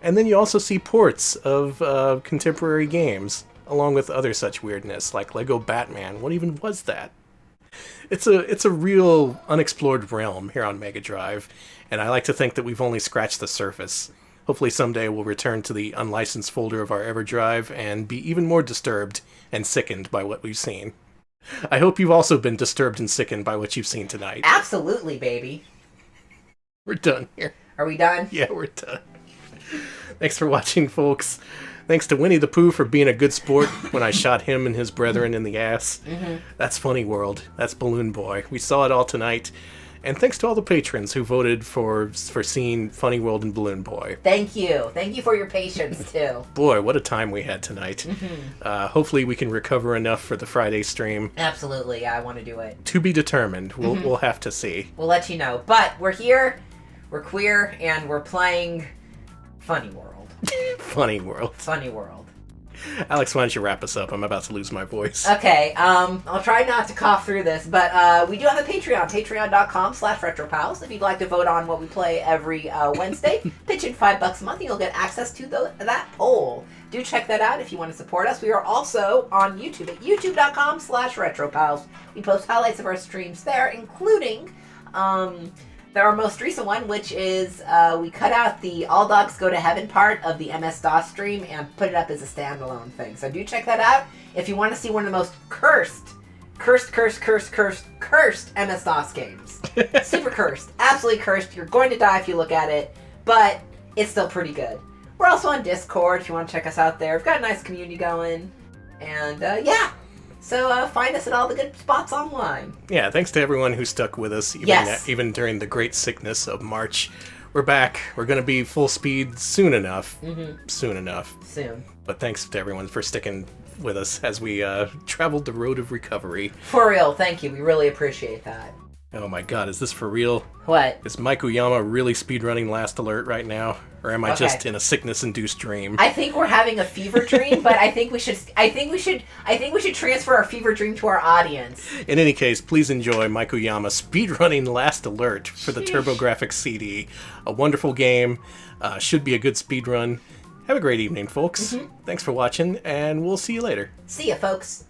And then you also see ports of contemporary games, along with other such weirdness, like Lego Batman. What even was that? It's a real unexplored realm here on Mega Drive, and I like to think that we've only scratched the surface. Hopefully someday we'll return to the unlicensed folder of our EverDrive and be even more disturbed and sickened by what we've seen. I hope you've also been disturbed and sickened by what you've seen tonight. Absolutely, baby. We're done here. Are we done? Yeah, we're done. Thanks for watching, folks. Thanks to Winnie the Pooh for being a good sport when I shot him and his brethren in the ass. Mm-hmm. That's Funny World. That's Balloon Boy. We saw it all tonight. And thanks to all the patrons who voted for seeing Funny World and Balloon Boy. Thank you. Thank you for your patience, too. Boy, what a time we had tonight. Mm-hmm. Hopefully we can recover enough for the Friday stream. Absolutely. Yeah, I want to do it. To be determined. We'll have to see. We'll let you know. But we're here, we're queer, and we're playing Funny World. Funny World. Funny World. Alex, why don't you wrap us up? I'm about to lose my voice. Okay, I'll try not to cough through this, but we do have a Patreon, patreon.com/retropals. If you'd like to vote on what we play every Wednesday, pitch in $5 a month and you'll get access to that poll. Do check that out if you want to support us. We are also on YouTube at youtube.com/retropals. We post highlights of our streams there, including our most recent one, which is we cut out the All Dogs Go to Heaven part of the MS-DOS stream and put it up as a standalone thing. So do check that out if you want to see one of the most cursed MS-DOS games. Super cursed. Absolutely cursed. You're going to die if you look at it, but it's still pretty good. We're also on Discord if you want to check us out there. We've got a nice community going. And yeah. So find us at all the good spots online. Yeah, thanks to everyone who stuck with us, even during the great sickness of March. We're back. We're going to be full speed soon enough. Mm-hmm. Soon enough. Soon. But thanks to everyone for sticking with us as we traveled the road of recovery. For real, thank you. We really appreciate that. Oh my god, is this for real? What? Is Mike Uyama really speedrunning Last Alert right now? Or am I just in a sickness-induced dream? I think we're having a fever dream, but I think we should transfer our fever dream to our audience. In any case, please enjoy Mike Uyama speedrunning Last Alert for the TurboGrafx CD. A wonderful game. Should be a good speedrun. Have a great evening, folks. Mm-hmm. Thanks for watching, and we'll see you later. See ya, folks.